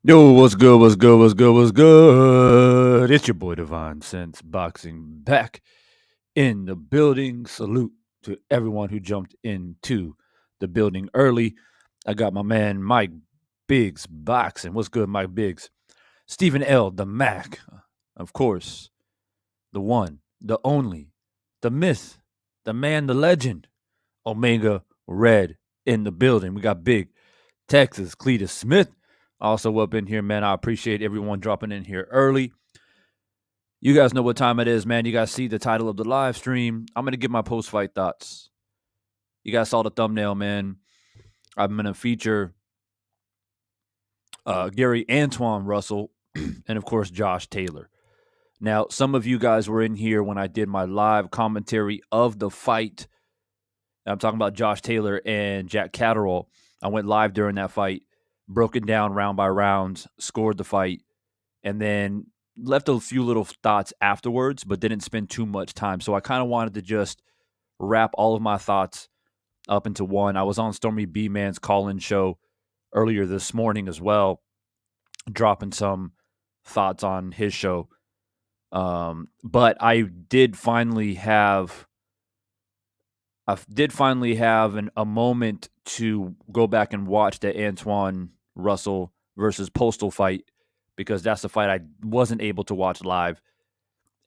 Yo, what's good, what's good, what's good, what's good? It's your boy Divine Sense Boxing back in the building. Salute to everyone who jumped into the building early. I got my man Mike Biggs Boxing. What's good, Mike Biggs? Stephen L. the Mac, of course, the one, the only, the myth, the man, the legend, Omega Red in the building. We got Big Texas Cletus Smith also up in here, man. I appreciate everyone dropping in here early. You guys know what time it is, man. You guys see the title of the live stream. I'm going to give my post-fight thoughts. You guys saw the thumbnail, man. I'm going to feature Gary Antuanne Russell and, of course, Josh Taylor. Now, some of you guys were in here when I did my live commentary of the fight. I'm talking about Josh Taylor and Jack Catterall. I went live during that fight, broke it down round by round, scored the fight, and then left a few little thoughts afterwards, but didn't spend too much time. So I kind of wanted to just wrap all of my thoughts up into one. I was on Stormy B Man's call-in show earlier this morning as well, dropping some thoughts on his show. But I did finally have a moment to go back and watch the Antuanne Russell versus Postol fight, because that's the fight I wasn't able to watch live.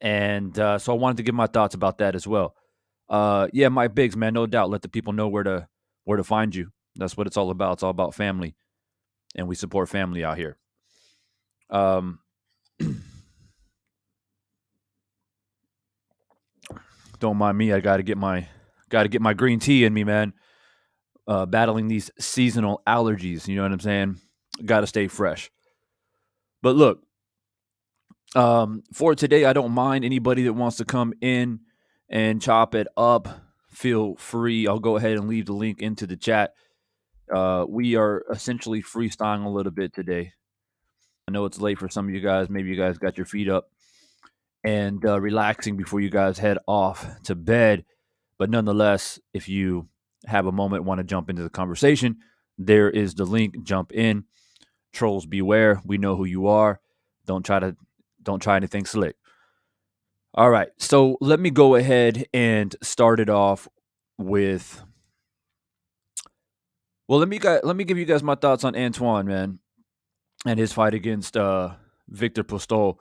And so I wanted to give my thoughts about that as well. Yeah, Mike Biggs, man, no doubt. Let the people know where to find you. That's what it's all about. It's all about family, and we support family out here. Don't mind me. I got to get my green tea in me, man. Battling these seasonal allergies, you know what I'm saying? Got to stay fresh. But look, for today, I don't mind anybody that wants to come in and chop it up. Feel free. I'll go ahead and leave the link into the chat. We are essentially freestyling a little bit today. I know it's late for some of you guys. Maybe you guys got your feet up and relaxing before you guys head off to bed. But nonetheless, if you have a moment, want to jump into the conversation, there is the link. Jump in. Trolls beware. We know who you are. Don't try anything slick. All right. So let me go ahead and start it off with. Well, let me give you guys my thoughts on Antuanne, man, and his fight against Victor Postol.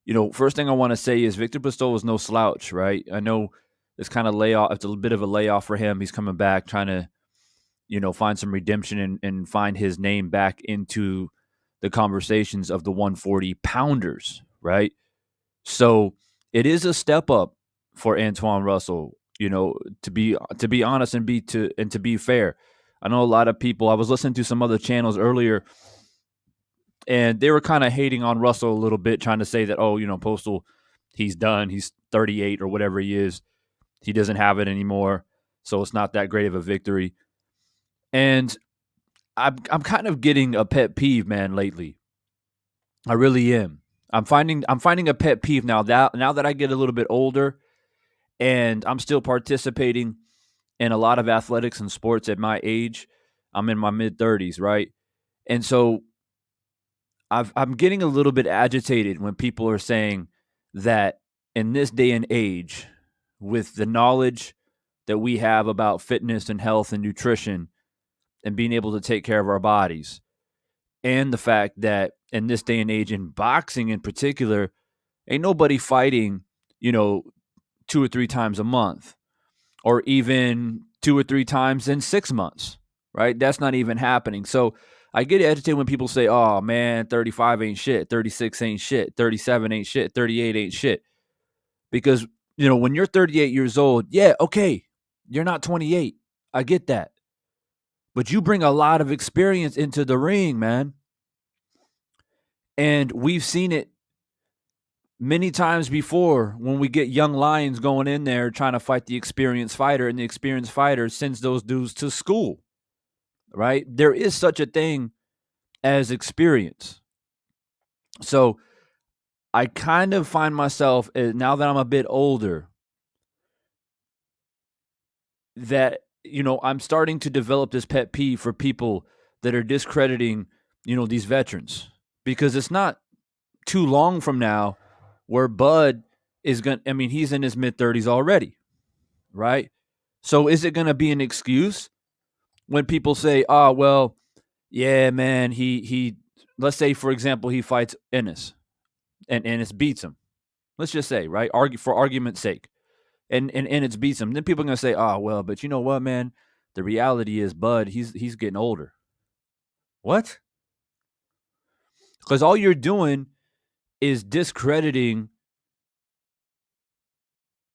You know, first thing I want to say is Victor Postol is no slouch, right? I know it's kind of layoff. It's a bit of a layoff for him. He's coming back, trying to, find some redemption and find his name back into the conversations of the 140 pounders, right? So it is a step up for Antuanne Russell, to be honest and to be fair. I know a lot of people. I was listening to some other channels earlier, and they were kind of hating on Russell a little bit, trying to say that, Postol, he's done. He's 38 or whatever he is. He doesn't have it anymore, so it's not that great of a victory. And I'm kind of getting a pet peeve, man, lately. I really am. I'm finding a pet peeve now that I get a little bit older, And I'm still participating in a lot of athletics and sports at my age. I'm in my mid-30s, right? And so I'm getting a little bit agitated when people are saying that in this day and age, with the knowledge that we have about fitness and health and nutrition and being able to take care of our bodies, and the fact that in this day and age, in boxing in particular, ain't nobody fighting, 2 or 3 times a month, or even 2 or 3 times in 6 months, right? That's not even happening. So I get agitated when people say, "Oh man, 35 ain't shit, 36 ain't shit, 37 ain't shit, 38 ain't shit." Because, when you're 38 years old, yeah, okay, you're not 28. I get that. But you bring a lot of experience into the ring, man. And we've seen it many times before when we get young lions going in there trying to fight the experienced fighter, and the experienced fighter sends those dudes to school, right? There is such a thing as experience. So I kind of find myself, now that I'm a bit older, that, I'm starting to develop this pet peeve for people that are discrediting, these veterans, because it's not too long from now where Bud is he's in his mid-30s already, right? So is it going to be an excuse when people say, "Oh, well, yeah, man, he let's say, for example, he fights Ennis and Ennis beats him." Let's just say, right? For argument's sake. And Ennis beats him. Then people are going to say, "Oh, well, but you know what, man? The reality is Bud, he's getting older." What? Because all you're doing is discrediting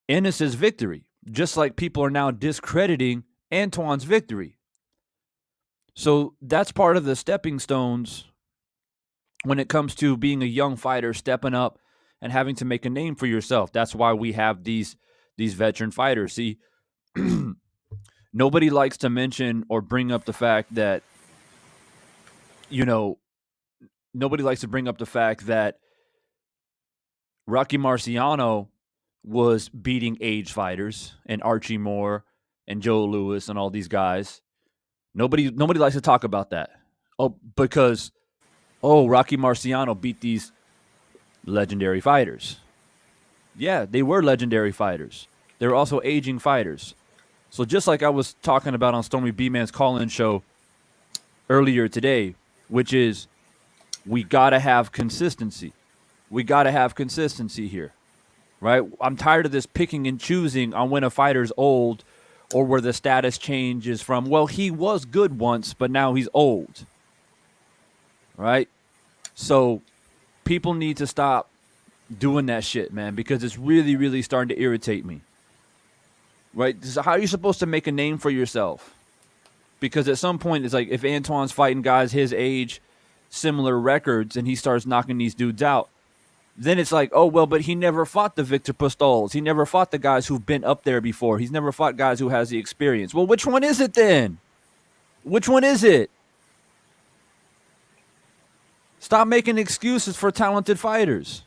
Ennis's victory, just like people are now discrediting Antuanne's victory. So that's part of the stepping stones when it comes to being a young fighter, stepping up and having to make a name for yourself. That's why we have these veteran fighters. See, nobody likes to mention or bring up the fact that, nobody likes to bring up the fact that Rocky Marciano was beating age fighters, and Archie Moore and Joe Louis and all these guys. Nobody likes to talk about that. Because Rocky Marciano beat these legendary fighters. Yeah, they were legendary fighters. They were also aging fighters. So just like I was talking about on Stormy B-Man's call-in show earlier today, which is, we got to have consistency. We got to have consistency here, right? I'm tired of this picking and choosing on when a fighter's old, or where the status changes from, well, he was good once, but now he's old, right? So people need to stop doing that shit, man, because it's really, really starting to irritate me, right? So how are you supposed to make a name for yourself? Because at some point, it's like, if Antuanne's fighting guys his age, similar records, and he starts knocking these dudes out, then it's like, oh, well, but he never fought the Victor Postols. He never fought the guys who've been up there before. He's never fought guys who has the experience. Well, which one is it then? Which one is it? Stop making excuses for talented fighters.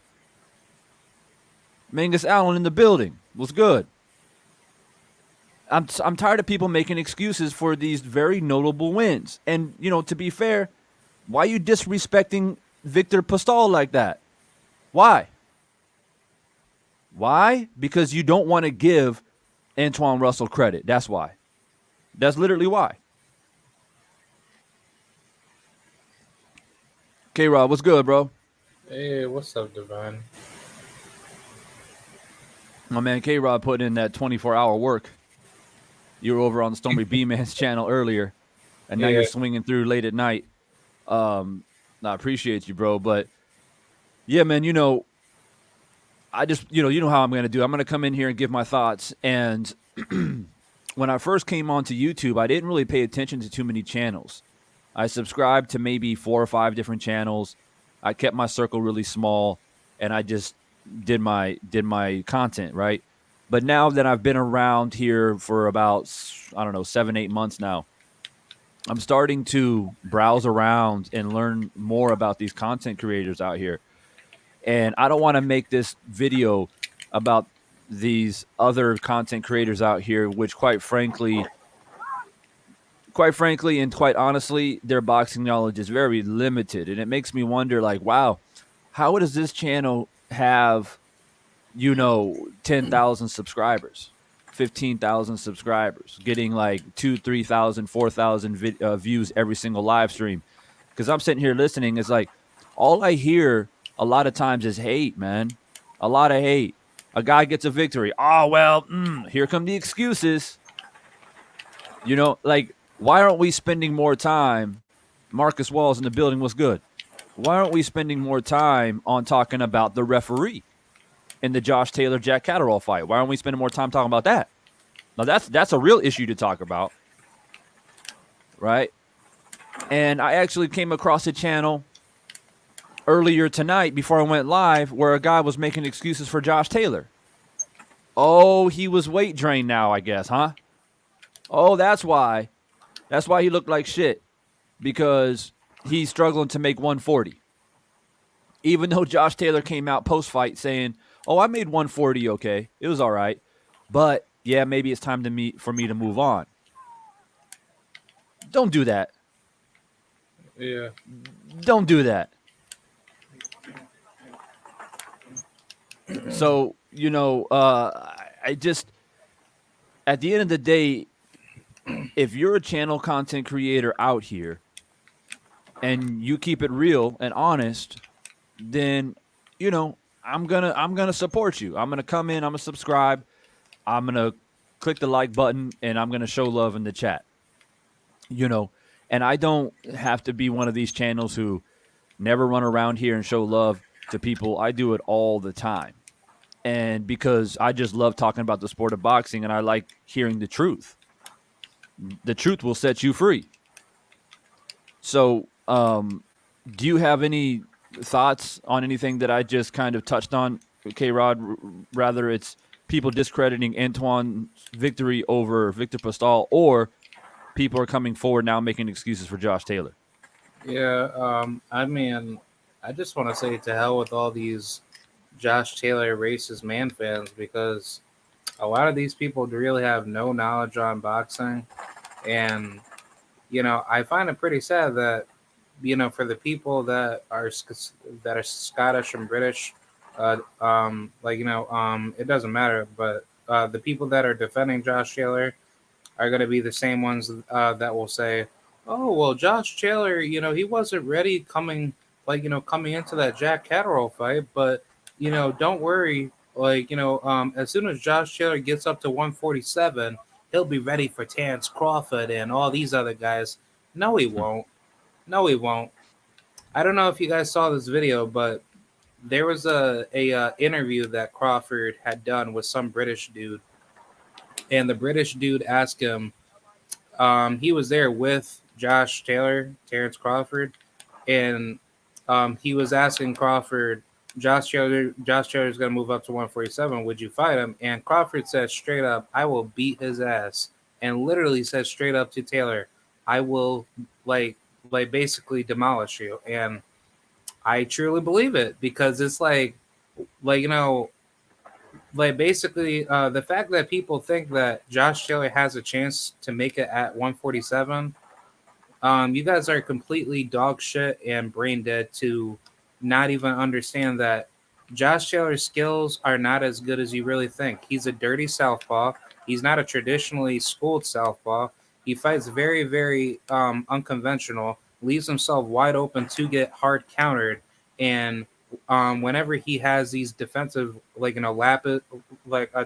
Mangus Allen in the building. What's good? I'm tired of people making excuses for these very notable wins. And, to be fair, why are you disrespecting Victor Postol like that? Why? Why? Because you don't want to give Antuanne Russell credit. That's why. That's literally why. K-Rod, what's good, bro? Hey, what's up, Divine? My man K-Rod put in that 24-hour work. You were over on the Stormy B-Man's channel earlier, and now you're swinging through late at night. I appreciate you, bro. But, yeah, man, I just, you know how I'm going to do. I'm going to come in here and give my thoughts. And when I first came onto YouTube, I didn't really pay attention to too many channels. I subscribed to maybe 4 or 5 different channels. I kept my circle really small, and I just did my content, right? But now that I've been around here for about, 7-8 months now, I'm starting to browse around and learn more about these content creators out here. And I don't want to make this video about these other content creators out here, which quite frankly and quite honestly, their boxing knowledge is very limited. And it makes me wonder, like, wow, how does this channel have, 10,000 subscribers, 15,000 subscribers, getting like 2, 3,000, 4,000 views every single live stream? Because I'm sitting here listening. It's like all I hear a lot of times is hate, man. A lot of hate. A guy gets a victory. Oh, well, here come the excuses. Like, why aren't we spending more time? Marcus Walls in the building was good. Why aren't we spending more time on talking about the referee in the Josh Taylor Jack Catterall fight? Why aren't we spending more time talking about that? Now that's a real issue to talk about, right? And I actually came across a channel earlier tonight before I went live where a guy was making excuses for Josh Taylor. Oh, he was weight drained now, I guess, huh? Oh, that's why. That's why he looked like shit, because he's struggling to make 140. Even though Josh Taylor came out post-fight saying, "Oh, I made 140 okay. It was all right. But yeah, maybe it's time for me to move on." Don't do that. Yeah. Don't do that. So, I just, at the end of the day, if you're a channel content creator out here and you keep it real and honest, then, I'm gonna support you. I'm gonna come in, I'm gonna subscribe, I'm gonna click the like button, and I'm gonna show love in the chat. And I don't have to be one of these channels who never run around here and show love to people. I do it all the time. And because I just love talking about the sport of boxing and I like hearing the truth. The truth will set you free. So, do you have any thoughts on anything that I just kind of touched on, K-Rod? Rather, it's people discrediting Antuanne's victory over Victor Postol, or people are coming forward now making excuses for Josh Taylor? Yeah. I mean, I just want to say to hell with all these Josh Taylor racist man fans, because a lot of these people really have no knowledge on boxing. And, I find it pretty sad that, for the people that are Scottish and British, it doesn't matter. But the people that are defending Josh Taylor are going to be the same ones that will say, "Oh, well, Josh Taylor, he wasn't ready coming into that Jack Catterall fight, but don't worry, as soon as Josh Taylor gets up to 147, he'll be ready for Terrence Crawford and all these other guys." No, he won't. No, he won't. I don't know if you guys saw this video, but there was a interview that Crawford had done with some British dude, and the British dude asked him. He was there with Josh Taylor, Terrence Crawford, and he was asking Crawford, Josh Taylor's going to move up to 147. Would you fight him? And Crawford said straight up, "I will beat his ass," and literally said straight up to Taylor, "I will basically demolish you." And I truly believe it, because it's like you know basically the fact that people think that Josh Taylor has a chance to make it at 147, you guys are completely dog shit and brain dead to not even understand that Josh Taylor's skills are not as good as you really think. He's a dirty southpaw. He's not a traditionally schooled southpaw. He fights very, very unconventional, leaves himself wide open to get hard countered, and whenever he has these defensive,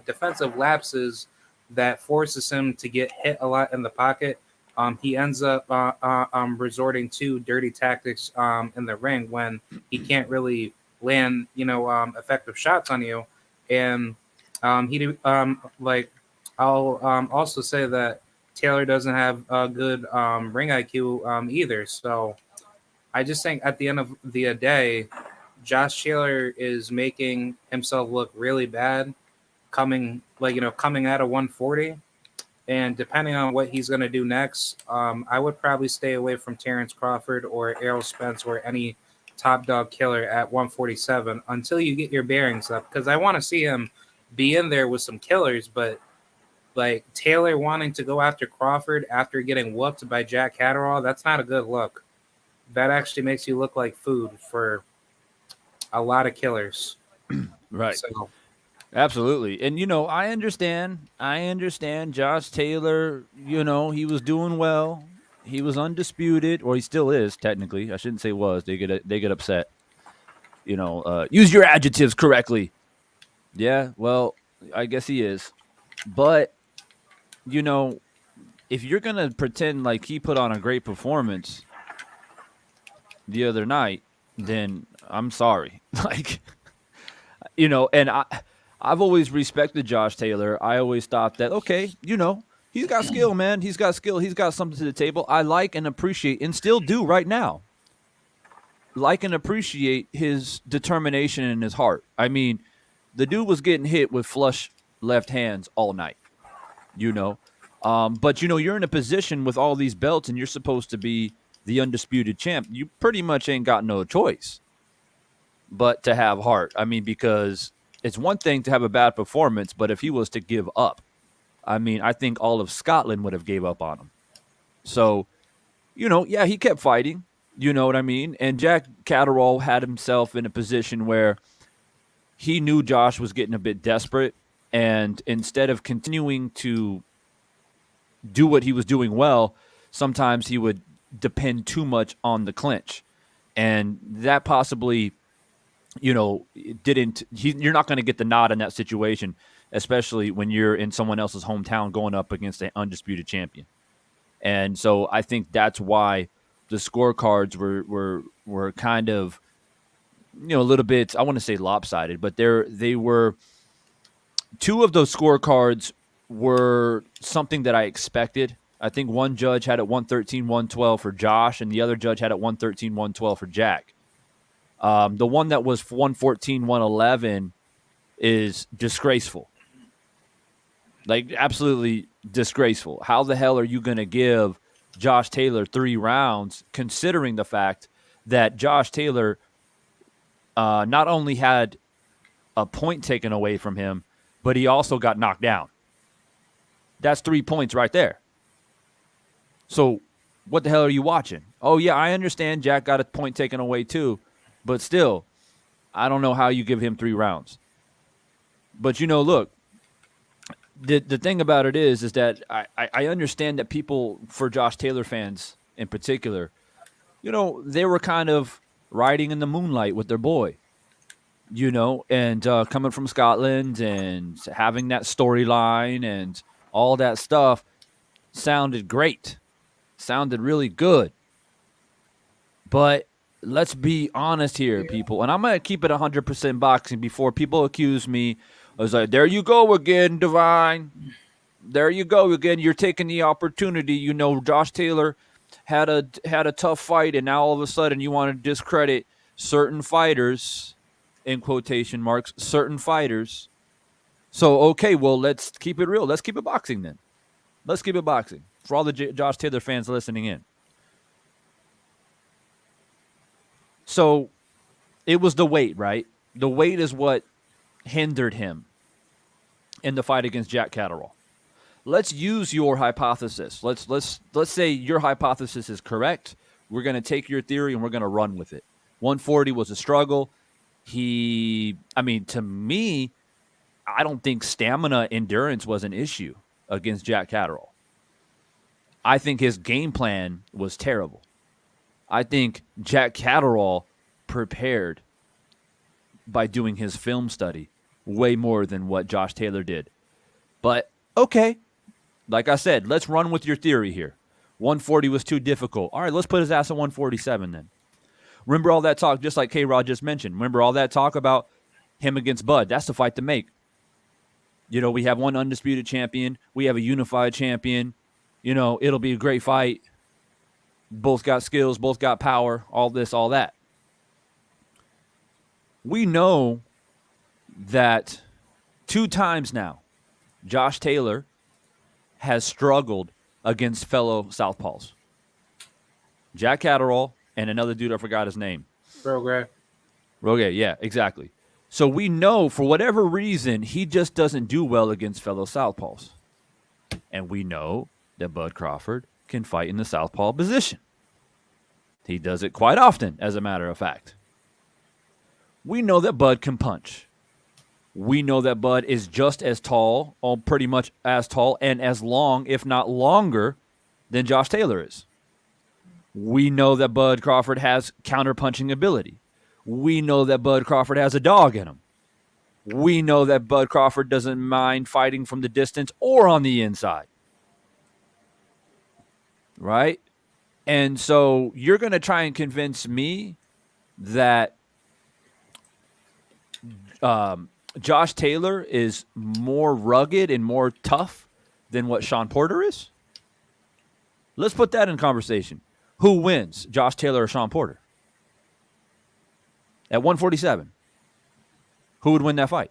defensive lapses that forces him to get hit a lot in the pocket, he ends up resorting to dirty tactics in the ring when he can't really land, effective shots on you. And he I'll also say that Taylor doesn't have a good ring IQ either. So I just think at the end of the day, Josh Taylor is making himself look really bad coming out of 140. And depending on what he's going to do next, I would probably stay away from Terrence Crawford or Errol Spence or any top dog killer at 147 until you get your bearings up, because I want to see him be in there with some killers, but like Taylor wanting to go after Crawford after getting whooped by Jack Catterall, that's not a good look. That actually makes you look like food for a lot of killers. Right. So Absolutely. And I understand. Josh Taylor, he was doing well. He was undisputed, or he still is technically. I shouldn't say was. They get upset. Use your adjectives correctly. Yeah, well, I guess he is. But, you know, if you're going to pretend like he put on a great performance the other night, then I'm sorry. Like, and I've always respected Josh Taylor. I always thought that, okay, he's got skill, man. He's got skill. He's got something to the table. I like and appreciate and still do right now. Like and appreciate his determination and his heart. I mean, the dude was getting hit with flush left hands all night, But, you're in a position with all these belts and you're supposed to be the undisputed champ. You pretty much ain't got no choice but to have heart. I mean, because it's one thing to have a bad performance, but if he was to give up, I mean, I think all of Scotland would have gave up on him. So, yeah, he kept fighting. You know what I mean? And Jack Catterall had himself in a position where he knew Josh was getting a bit desperate. And instead of continuing to do what he was doing well, sometimes he would depend too much on the clinch. And that possibly, you're not going to get the nod in that situation, especially when you're in someone else's hometown going up against an undisputed champion. And so I think that's why the scorecards were kind of, a little bit, I want to say lopsided, but they were, two of those scorecards were something that I expected. I think one judge had it 113-112 for Josh, and the other judge had it 113-112 for Jack. The one that was 114-111 is disgraceful. Like, absolutely disgraceful. How the hell are you going to give Josh Taylor 3 rounds, considering the fact that Josh Taylor not only had a point taken away from him, but he also got knocked down? That's 3 points right there. So what the hell are you watching? Oh, yeah, I understand Jack got a point taken away too, but still, I don't know how you give him 3 rounds. But, look, the thing about it is that I understand that people, for Josh Taylor fans in particular, they were kind of riding in the moonlight with their boy, and coming from Scotland and having that storyline and all that stuff sounded great, sounded really good. But let's be honest here, people. And I'm going to keep it 100% boxing before people accuse me. I was like, there you go again, Divine. There you go again. You're taking the opportunity. Josh Taylor had a tough fight, and now all of a sudden you want to discredit certain fighters, in quotation marks, certain fighters. So, okay, well, let's keep it real. Let's keep it boxing then. Let's keep it boxing for all the Josh Taylor fans listening in. So it was the weight, right? The weight is what hindered him in the fight against Jack Catterall. Let's use your hypothesis. Let's say your hypothesis is correct. We're going to take your theory and we're going to run with it. 140 was a struggle. To me, I don't think stamina endurance was an issue against Jack Catterall. I think his game plan was terrible. I think Jack Catterall prepared by doing his film study way more than what Josh Taylor did. But, okay, like I said, let's run with your theory here. 140 was too difficult. All right, let's put his ass at 147 then. Remember all that talk, just like K-Rod just mentioned. Remember all that talk about him against Bud. That's the fight to make. We have one undisputed champion. We have a unified champion. It'll be a great fight. Both got skills, both got power, all this, all that. We know that 2 times now, Josh Taylor has struggled against fellow Southpaws. Jack Catterall and another dude, I forgot his name. Rogue, yeah, exactly. So we know for whatever reason, he just doesn't do well against fellow southpaws. And we know that Bud Crawford can fight in the southpaw position. He does it quite often, as a matter of fact. We know that Bud can punch. We know that Bud is just as tall, or pretty much as tall and as long, if not longer, than Josh Taylor is. We know that Bud Crawford has counter-punching ability. We know that Bud Crawford has a dog in him. We know that Bud Crawford doesn't mind fighting from the distance or on the inside. Right? And so you're going to try and convince me that Josh Taylor is more rugged and more tough than what Sean Porter is? Let's put that in conversation. Who wins, Josh Taylor or Sean Porter? At 147, who would win that fight?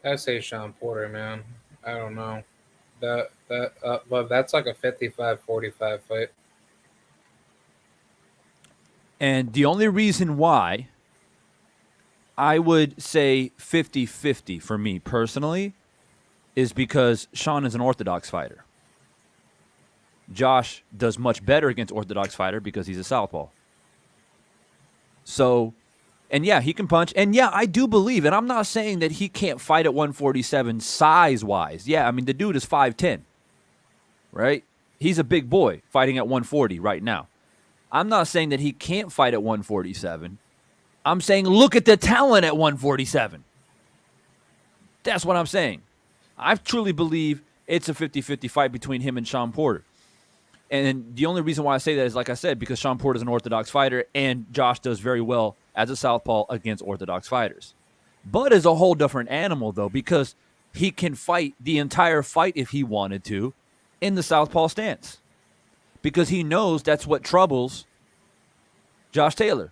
I say Sean Porter, man. I don't know. But that's like a 55-45 fight. And the only reason why I would say 50-50 for me personally is because Sean is an orthodox fighter. Josh does much better against orthodox fighter because he's a southpaw. So, and yeah, he can punch. And yeah, I do believe, and I'm not saying that he can't fight at 147 size-wise. Yeah, I mean, the dude is 5'10", right? He's a big boy fighting at 140 right now. I'm not saying that he can't fight at 147. I'm saying look at the talent at 147. That's what I'm saying. I truly believe it's a 50-50 fight between him and Sean Porter. And the only reason why I say that is, like I said, because Sean Porter is an orthodox fighter and Josh does very well as a southpaw against orthodox fighters. Bud is a whole different animal, though, because he can fight the entire fight if he wanted to in the southpaw stance because he knows that's what troubles Josh Taylor.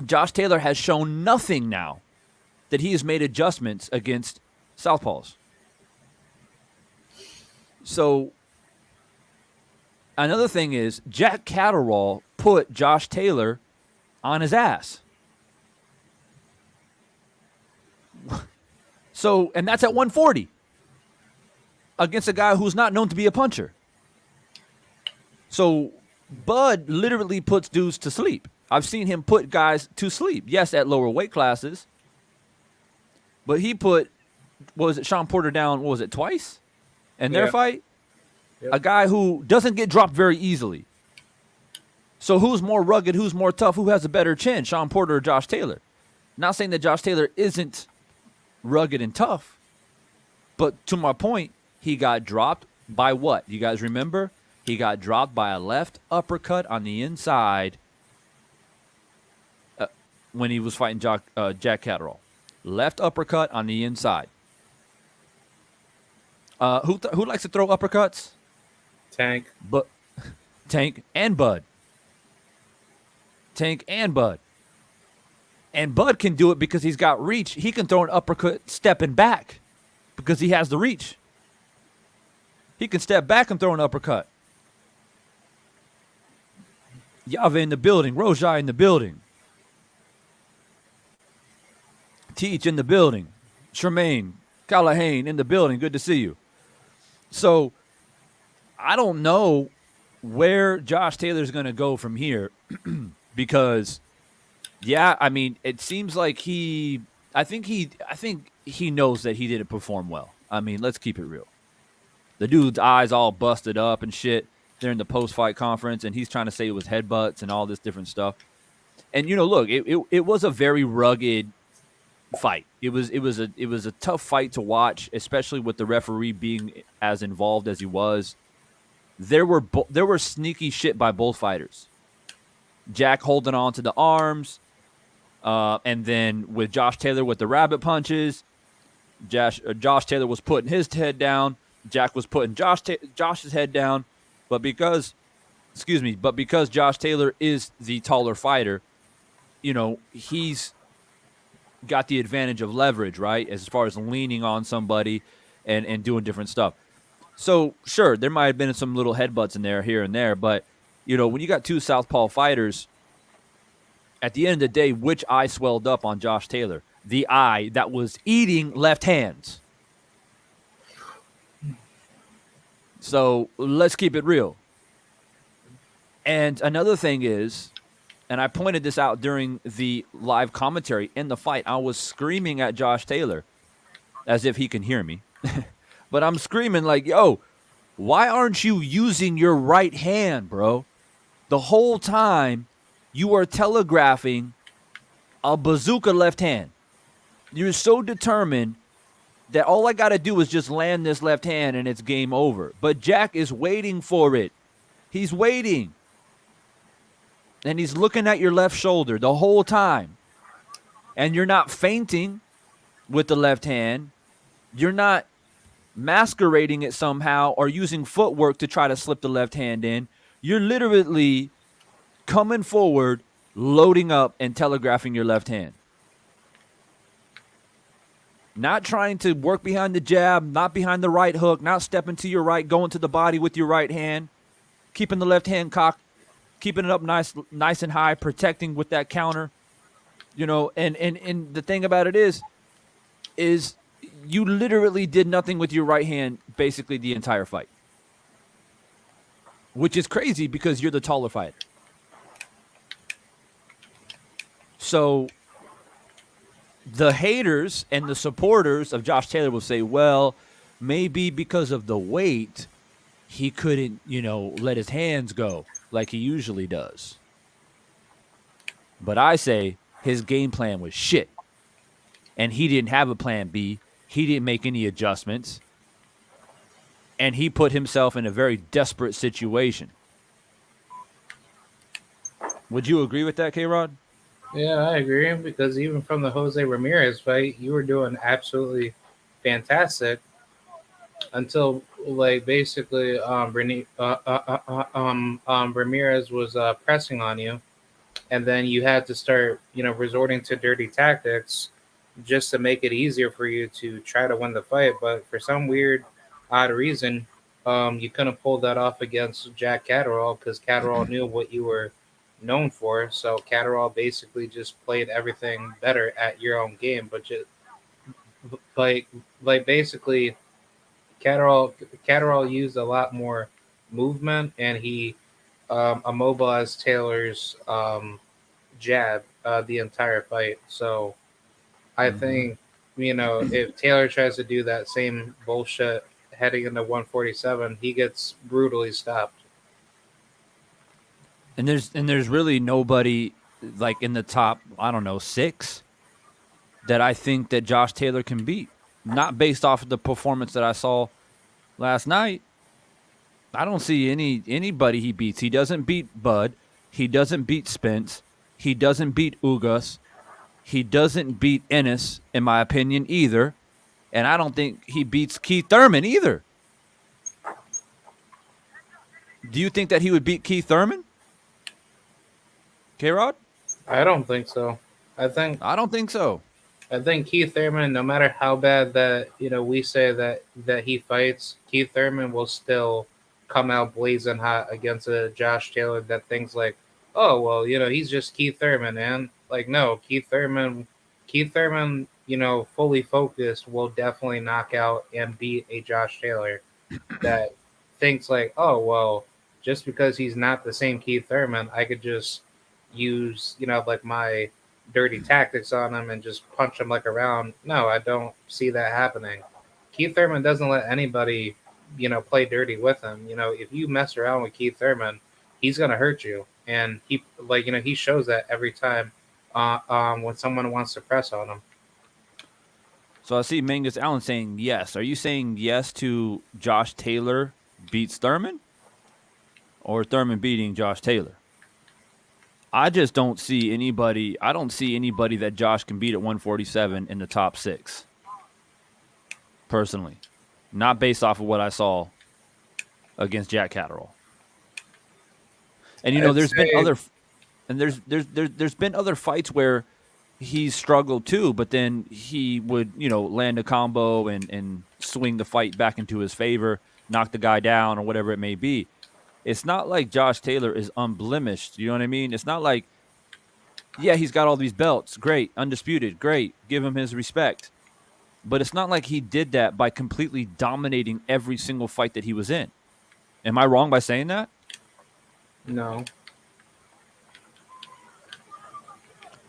Josh Taylor has shown nothing now that he has made adjustments against southpaws. So another thing is Jack Catterall put Josh Taylor on his ass. So, and that's at 140 against a guy who's not known to be a puncher. So Bud literally puts dudes to sleep. I've seen him put guys to sleep. Yes, at lower weight classes. But he put, what was it, Sean Porter down, what was it, twice? In their fight? Yep. A guy who doesn't get dropped very easily. So who's more rugged, who's more tough, who has a better chin, Sean Porter or Josh Taylor? Not saying that Josh Taylor isn't rugged and tough. But to my point, he got dropped by what? You guys remember? He got dropped by a left uppercut on the inside when he was fighting Jack Catterall. Left uppercut on the inside. Who likes to throw uppercuts? Tank. Tank and Bud. Tank and Bud. And Bud can do it because he's got reach. He can throw an uppercut stepping back because he has the reach. He can step back and throw an uppercut. Yava in the building. Rojai in the building. Teach in the building. Tremaine Callahan in the building. Good to see you. So, I don't know where Josh Taylor's going to go from here because, yeah, I mean, it seems like I think he knows that he didn't perform well. I mean, let's keep it real. The dude's eyes all busted up and shit during the post-fight conference, and he's trying to say it was headbutts and all this different stuff. And, you know, look, it was a very rugged fight. It was a tough fight to watch, especially with the referee being as involved as he was. There were sneaky shit by both fighters. Jack holding on to the arms, and then with Josh Taylor with the rabbit punches. Josh Taylor was putting his head down. Jack was putting Josh's head down, but because Josh Taylor is the taller fighter, you know, he's got the advantage of leverage, right? As far as leaning on somebody and doing different stuff. So, sure, there might have been some little headbutts in there, here and there, but, you know, when you got two southpaw fighters, At the end of the day, which eye swelled up on Josh Taylor? The eye that was eating left hands. So let's keep it real. And another thing is, and I pointed this out during the live commentary in the fight, I was screaming at Josh Taylor as if he can hear me. But I'm screaming like, yo, why aren't you using your right hand, bro? The whole time you are telegraphing a bazooka left hand. You're so determined that all I got to do is just land this left hand and it's game over. But Jack is waiting for it. He's waiting. And he's looking at your left shoulder the whole time. And you're not feinting with the left hand. You're not masquerading it somehow or using footwork to try to slip the left hand in. You're literally coming forward, loading up, and telegraphing your left hand. Not trying to work behind the jab, not behind the right hook, not stepping to your right, going to the body with your right hand, keeping the left hand cocked, keeping it up nice and high, protecting with that counter. You know, and the thing about it is you literally did nothing with your right hand basically the entire fight. Which is crazy because you're the taller fighter. So the haters and the supporters of Josh Taylor will say, well, maybe because of the weight, he couldn't, let his hands go like he usually does. But I say his game plan was shit. And he didn't have a plan B. He didn't make any adjustments. And he put himself in a very desperate situation. Would you agree with that, K-Rod? Yeah, I agree, because even from the Jose Ramirez fight, you were doing absolutely fantastic until basically Ramirez was pressing on you, and then you had to start resorting to dirty tactics just to make it easier for you to try to win the fight. But for some weird odd reason, you couldn't pull that off against Jack Catterall because Catterall knew what you were known for. So Catterall basically just played everything better at your own game, but just basically Catterall used a lot more movement, and he immobilized Taylor's jab the entire fight. So I think if Taylor tries to do that same bullshit heading into 147, he gets brutally stopped. And there's really nobody like in the top, I don't know, 6 that I think that Josh Taylor can beat. Not based off of the performance that I saw last night. I don't see anybody he beats. He doesn't beat Bud. He doesn't beat Spence. He doesn't beat Ugas. He doesn't beat Ennis, in my opinion, either. And I don't think he beats Keith Thurman either. Do you think that he would beat Keith Thurman? K-Rod? I don't think so. I don't think so. I think Keith Thurman, no matter how bad that we say that he fights, Keith Thurman will still come out blazing hot against a Josh Taylor that thinks like, oh well, he's just Keith Thurman, man. Like, no, Keith Thurman, fully focused will definitely knock out and beat a Josh Taylor that thinks like, oh well, just because he's not the same Keith Thurman, I could just use my dirty tactics on him and just punch him like a round. No, I don't see that happening. Keith Thurman doesn't let anybody, play dirty with him. If you mess around with Keith Thurman, he's gonna hurt you, and he shows that every time when someone wants to press on him. So I see Mangus Allen saying yes. Are you saying yes to Josh Taylor beats Thurman, or Thurman beating Josh Taylor? I just don't see anybody. I don't see anybody that Josh can beat at 147 in the top 6. Personally, not based off of what I saw against Jack Catterall. And there's been other fights where he's struggled too, but then he would land a combo and swing the fight back into his favor, knock the guy down or whatever it may be. It's not like Josh Taylor is unblemished. You know what I mean? It's not like Yeah, he's got all these belts. Great. Undisputed. Great. Give him his respect. But it's not like he did that by completely dominating every single fight that he was in. Am I wrong by saying that? No.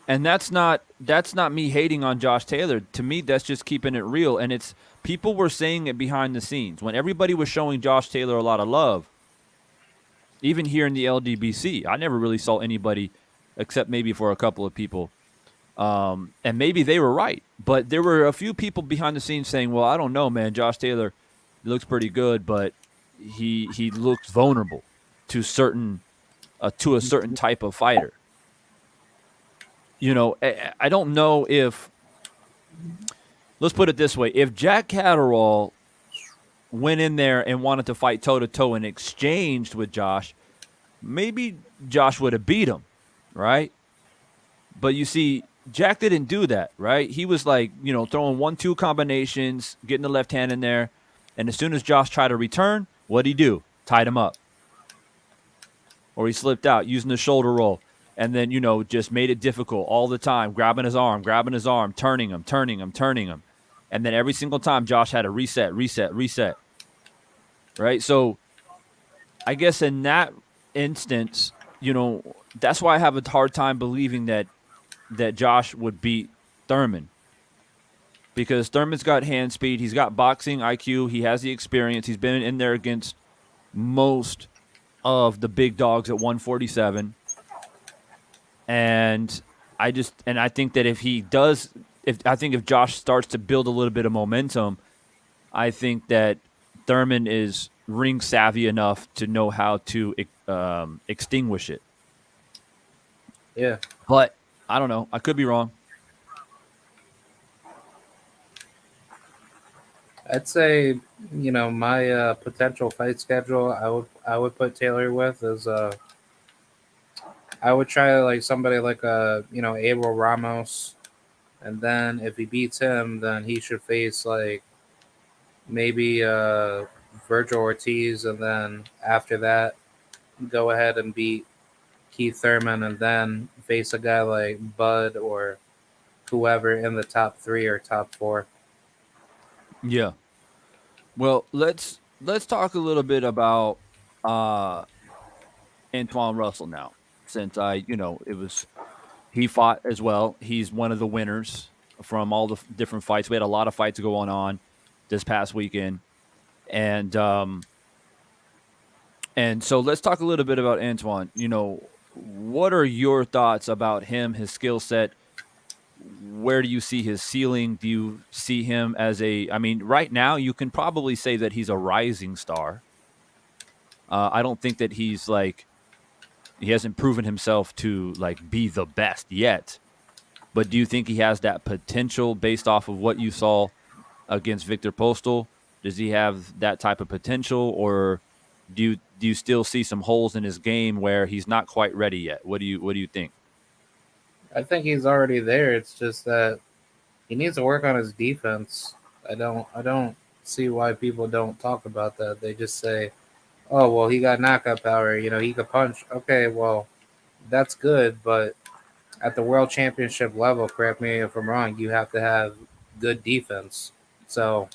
And that's not me hating on Josh Taylor. To me, that's just keeping it real. And it's people were saying it behind the scenes when everybody was showing Josh Taylor a lot of love. Even here in the LDBC, I never really saw anybody, except maybe for a couple of people, and maybe they were right. But there were a few people behind the scenes saying, "Well, I don't know, man. Josh Taylor looks pretty good, but he looks vulnerable to a certain type of fighter." I don't know if, let's put it this way, if Jack Catterall went in there and wanted to fight toe to toe and exchanged with Josh, maybe Josh would have beat him, right? But you see, Jack didn't do that, right? He was like, throwing 1-2 combinations, getting the left hand in there. And as soon as Josh tried to return, what'd he do? Tied him up. Or he slipped out using the shoulder roll. And then, just made it difficult all the time, grabbing his arm, turning him. And then every single time, Josh had to reset. Right? So I guess in that instance, that's why I have a hard time believing that Josh would beat Thurman, because Thurman's got hand speed, he's got boxing IQ, he has the experience, he's been in there against most of the big dogs at 147, and I think that if Josh starts to build a little bit of momentum, I think that Thurman is ring savvy enough to know how to extinguish it. Yeah. But I don't know. I could be wrong. I'd say, my potential fight schedule I would put Taylor with is I would try like somebody like Abel Ramos, and then if he beats him, then he should face like maybe Virgil Ortiz, and then after that, go ahead and beat Keith Thurman, and then face a guy like Bud or whoever in the top 3 or top 4. Yeah. Well, let's talk a little bit about uh Antuanne Russell now. Since it was he fought as well. He's one of the winners from all the different fights. We had a lot of fights going on this past weekend, and so let's talk a little bit about Antuanne. What are your thoughts about him, his skill set? Where do you see his ceiling? Do you see him as I mean, right now you can probably say that he's a rising star. I don't think that he hasn't proven himself to like be the best yet. But do you think he has that potential based off of what you saw against Victor Postol? Does he have that type of potential, or do you still see some holes in his game where he's not quite ready yet? What do you think? I think he's already there. It's just that he needs to work on his defense. I don't see why people don't talk about that. They just say, "Oh, well, he got knockout power. He could punch." Okay, well, that's good, but at the world championship level, correct me if I'm wrong, you have to have good defense. So,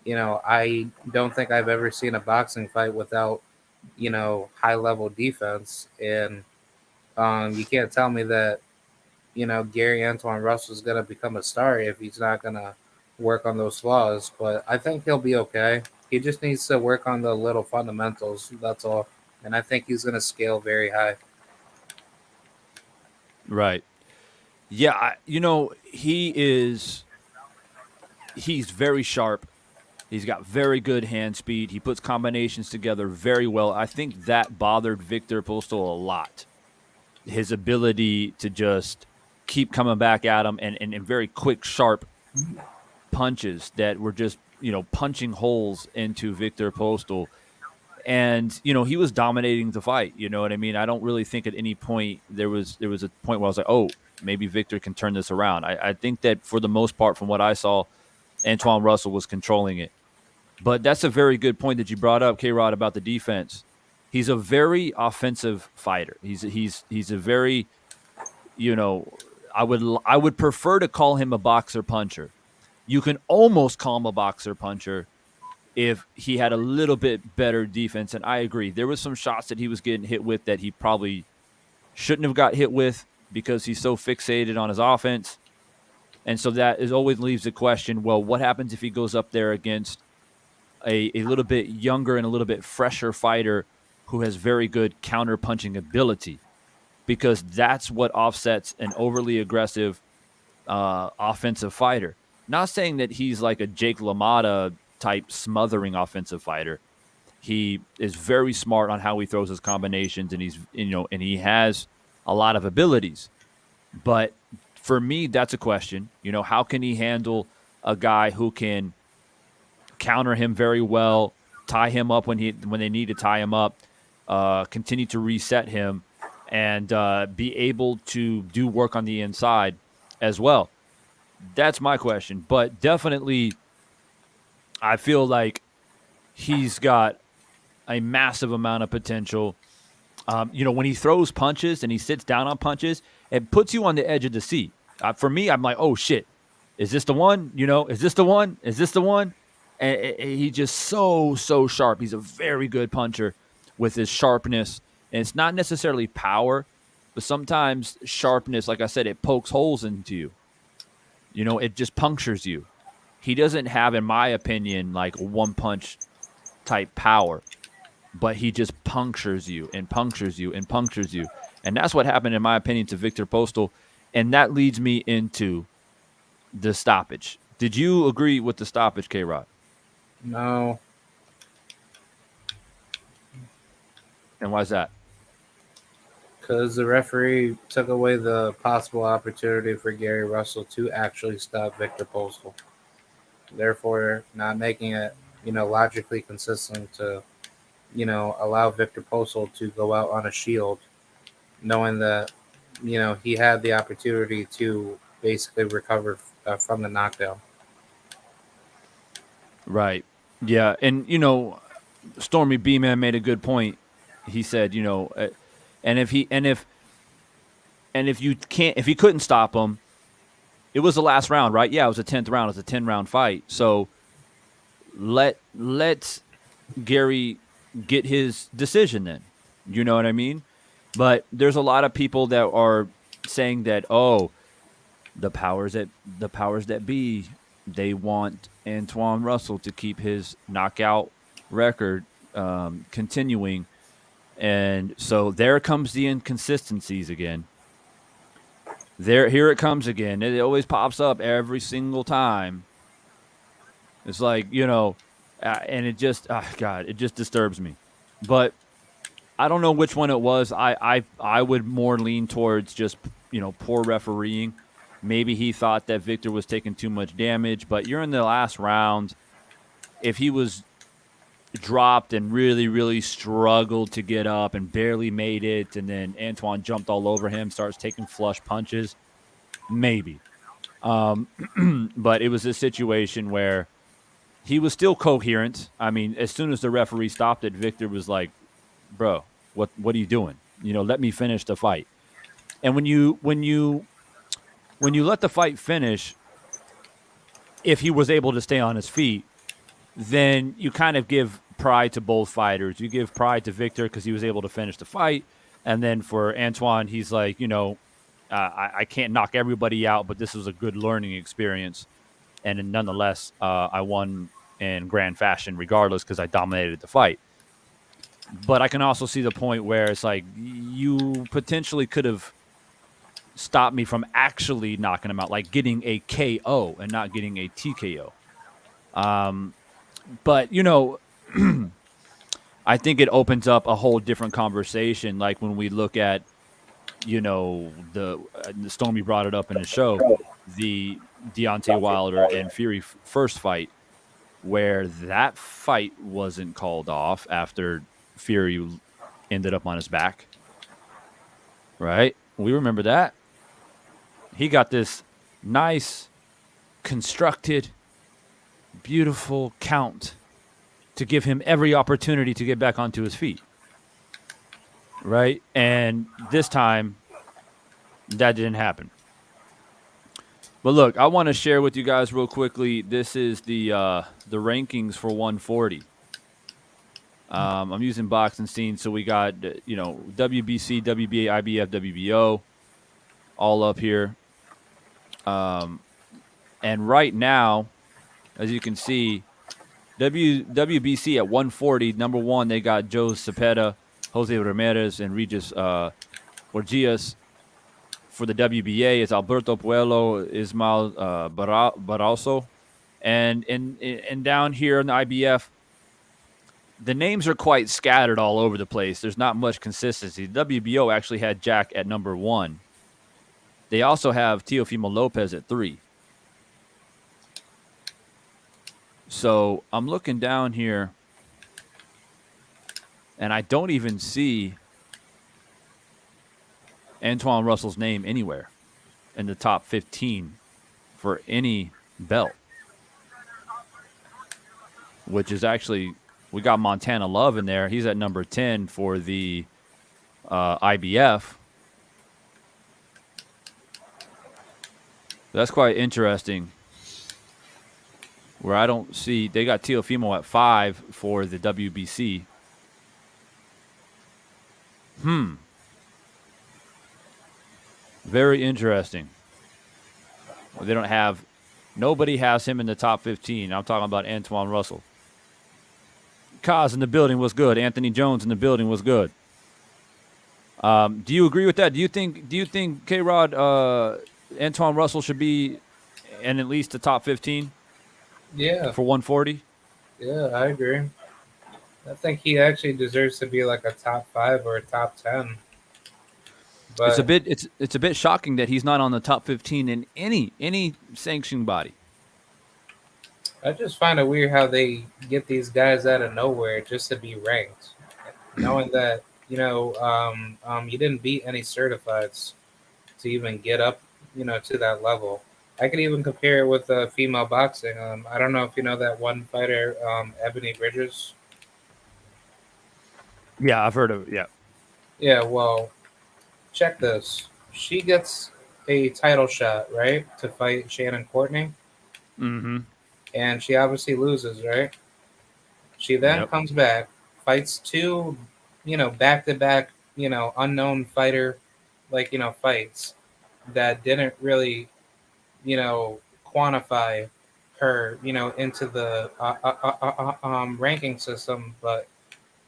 I don't think I've ever seen a boxing fight without, high level defense. And you can't tell me that, Gary Antuanne Russell is going to become a star if he's not going to work on those flaws. But I think he'll be okay. He just needs to work on the little fundamentals. That's all. And I think he's going to scale very high. Right. Yeah, he's very sharp. He's got very good hand speed. He puts combinations together very well. I think that bothered Victor Postol a lot. His ability to just keep coming back at him and very quick, sharp punches that were just, punching holes into Victor Postol. And, he was dominating the fight. You know what I mean? I don't really think at any point there was a point where I was like, oh, maybe Victor can turn this around. I think that for the most part, from what I saw, Antuanne Russell was controlling it. But that's a very good point that you brought up, K-Rod, about the defense. He's a very offensive fighter. He's a very you know, I would prefer to call him a boxer puncher. You can almost call him a boxer puncher if he had a little bit better defense. And I agree, there was some shots that he was getting hit with that he probably shouldn't have got hit with because he's so fixated on his offense. And so that is always leaves the question, well, what happens if he goes up there against a little bit younger and a little bit fresher fighter who has very good counter punching ability? Because that's what offsets an overly aggressive offensive fighter. Not saying that he's like a Jake LaMotta type smothering offensive fighter. He is very smart on how he throws his combinations, and and he has a lot of abilities. But for me, that's a question. How can he handle a guy who can counter him very well, tie him up when they need to tie him up, continue to reset him, and be able to do work on the inside as well? That's my question. But definitely, I feel like he's got a massive amount of potential. When he throws punches and he sits down on punches, it puts you on the edge of the seat. For me, I'm like, oh shit, is this the one? Is this the one? Is this the one? And he's just so sharp. He's a very good puncher with his sharpness, and it's not necessarily power, but sometimes sharpness, like I said, it pokes holes into you. It just punctures you. He doesn't have, in my opinion, like one punch type power, but he just punctures you and punctures you and punctures you. And that's what happened, in my opinion, to Victor Postol. And that leads me into the stoppage. Did you agree with the stoppage, K-Rod? No. And why is that? Because the referee took away the possible opportunity for Gary Russell to actually stop Victor Postol. Therefore, not making it, logically consistent to, allow Victor Postol to go out on a shield, knowing that, he had the opportunity to basically recover from the knockdown. Right. Yeah. And, Stormy B-Man made a good point. He said, and if he couldn't stop him, it was the last round, right? Yeah, it was the 10th round. It was a 10-round fight. So let Gary get his decision then. You know what I mean? But there's a lot of people that are saying that, oh, the powers that be, they want Antuanne Russell to keep his knockout record continuing. And so there comes the inconsistencies again. Here it comes again. It always pops up every single time. It's like, and it just, God, it just disturbs me. But I don't know which one it was. I would more lean towards just, poor refereeing. Maybe he thought that Victor was taking too much damage, but you're in the last round. If he was dropped and really, really struggled to get up and barely made it, and then Antuanne jumped all over him, starts taking flush punches, maybe. But it was a situation where he was still coherent. I mean, as soon as the referee stopped it, Victor was like, bro, what are you doing? Let me finish the fight. And when you let the fight finish, if he was able to stay on his feet, then you kind of give pride to both fighters. You give pride to Victor because he was able to finish the fight. And then for Antuanne, he's like, I can't knock everybody out, but this was a good learning experience. And nonetheless, I won in grand fashion regardless because I dominated the fight. But I can also see the point where it's like you potentially could have stopped me from actually knocking him out, like getting a KO and not getting a TKO. But, I think it opens up a whole different conversation. Like when we look at, the Stormy brought it up in the show, the Deontay Wilder and Fury first fight, where that fight wasn't called off after Fury ended up on his back. Right? We remember that. He got this nice, constructed, beautiful count to give him every opportunity to get back onto his feet. Right? And this time, That didn't happen. But look, I want to share with you guys real quickly. This is the rankings for 140. I'm using boxing scene, so we got WBC, WBA, IBF, WBO all up here. And right now, as you can see, WBC at 140, number one, they got Joe Cepeda, Jose Ramirez, and Regis Borgias. For the WBA, it's Alberto Puello, Ismael Barroso. And down here in the IBF, the names are quite scattered all over the place. There's not much consistency. The WBO actually had Jack at number one. They also have Teofimo Lopez at 3. So I'm looking down here, and I don't even see Antuanne Russell's name anywhere in the top 15 for any belt, which is actually, we got Montana Love in there. He's at number 10 for the IBF. That's quite interesting. Where I don't see, they got Teofimo at 5 for the WBC. Very interesting. They don't have, nobody has him in the top 15. I'm talking about Antuanne Russell. Kaz in the building was good. Anthony Jones in the building was good. Do you agree with that? Do you think K-Rod, Antuanne Russell should be in at least the top 15? Yeah. For 140? Yeah, I agree. I think he actually deserves to be like a top 5 or a top 10. But It's a bit shocking that he's not on the top 15 in any sanctioning body. I just find it weird how they get these guys out of nowhere just to be ranked, knowing that you didn't beat any certifieds to even get up, to that level. I could even compare it with female boxing. I don't know if you know that one fighter, Ebony Bridges. Yeah, I've heard of it. Yeah. Yeah, well, check this. She gets a title shot, right, to fight Shannon Courtney, Mm-hmm. and she obviously loses, right? She then Yep. comes back, fights two, back to back, unknown fighter, fights that didn't really, quantify her, into the ranking system, but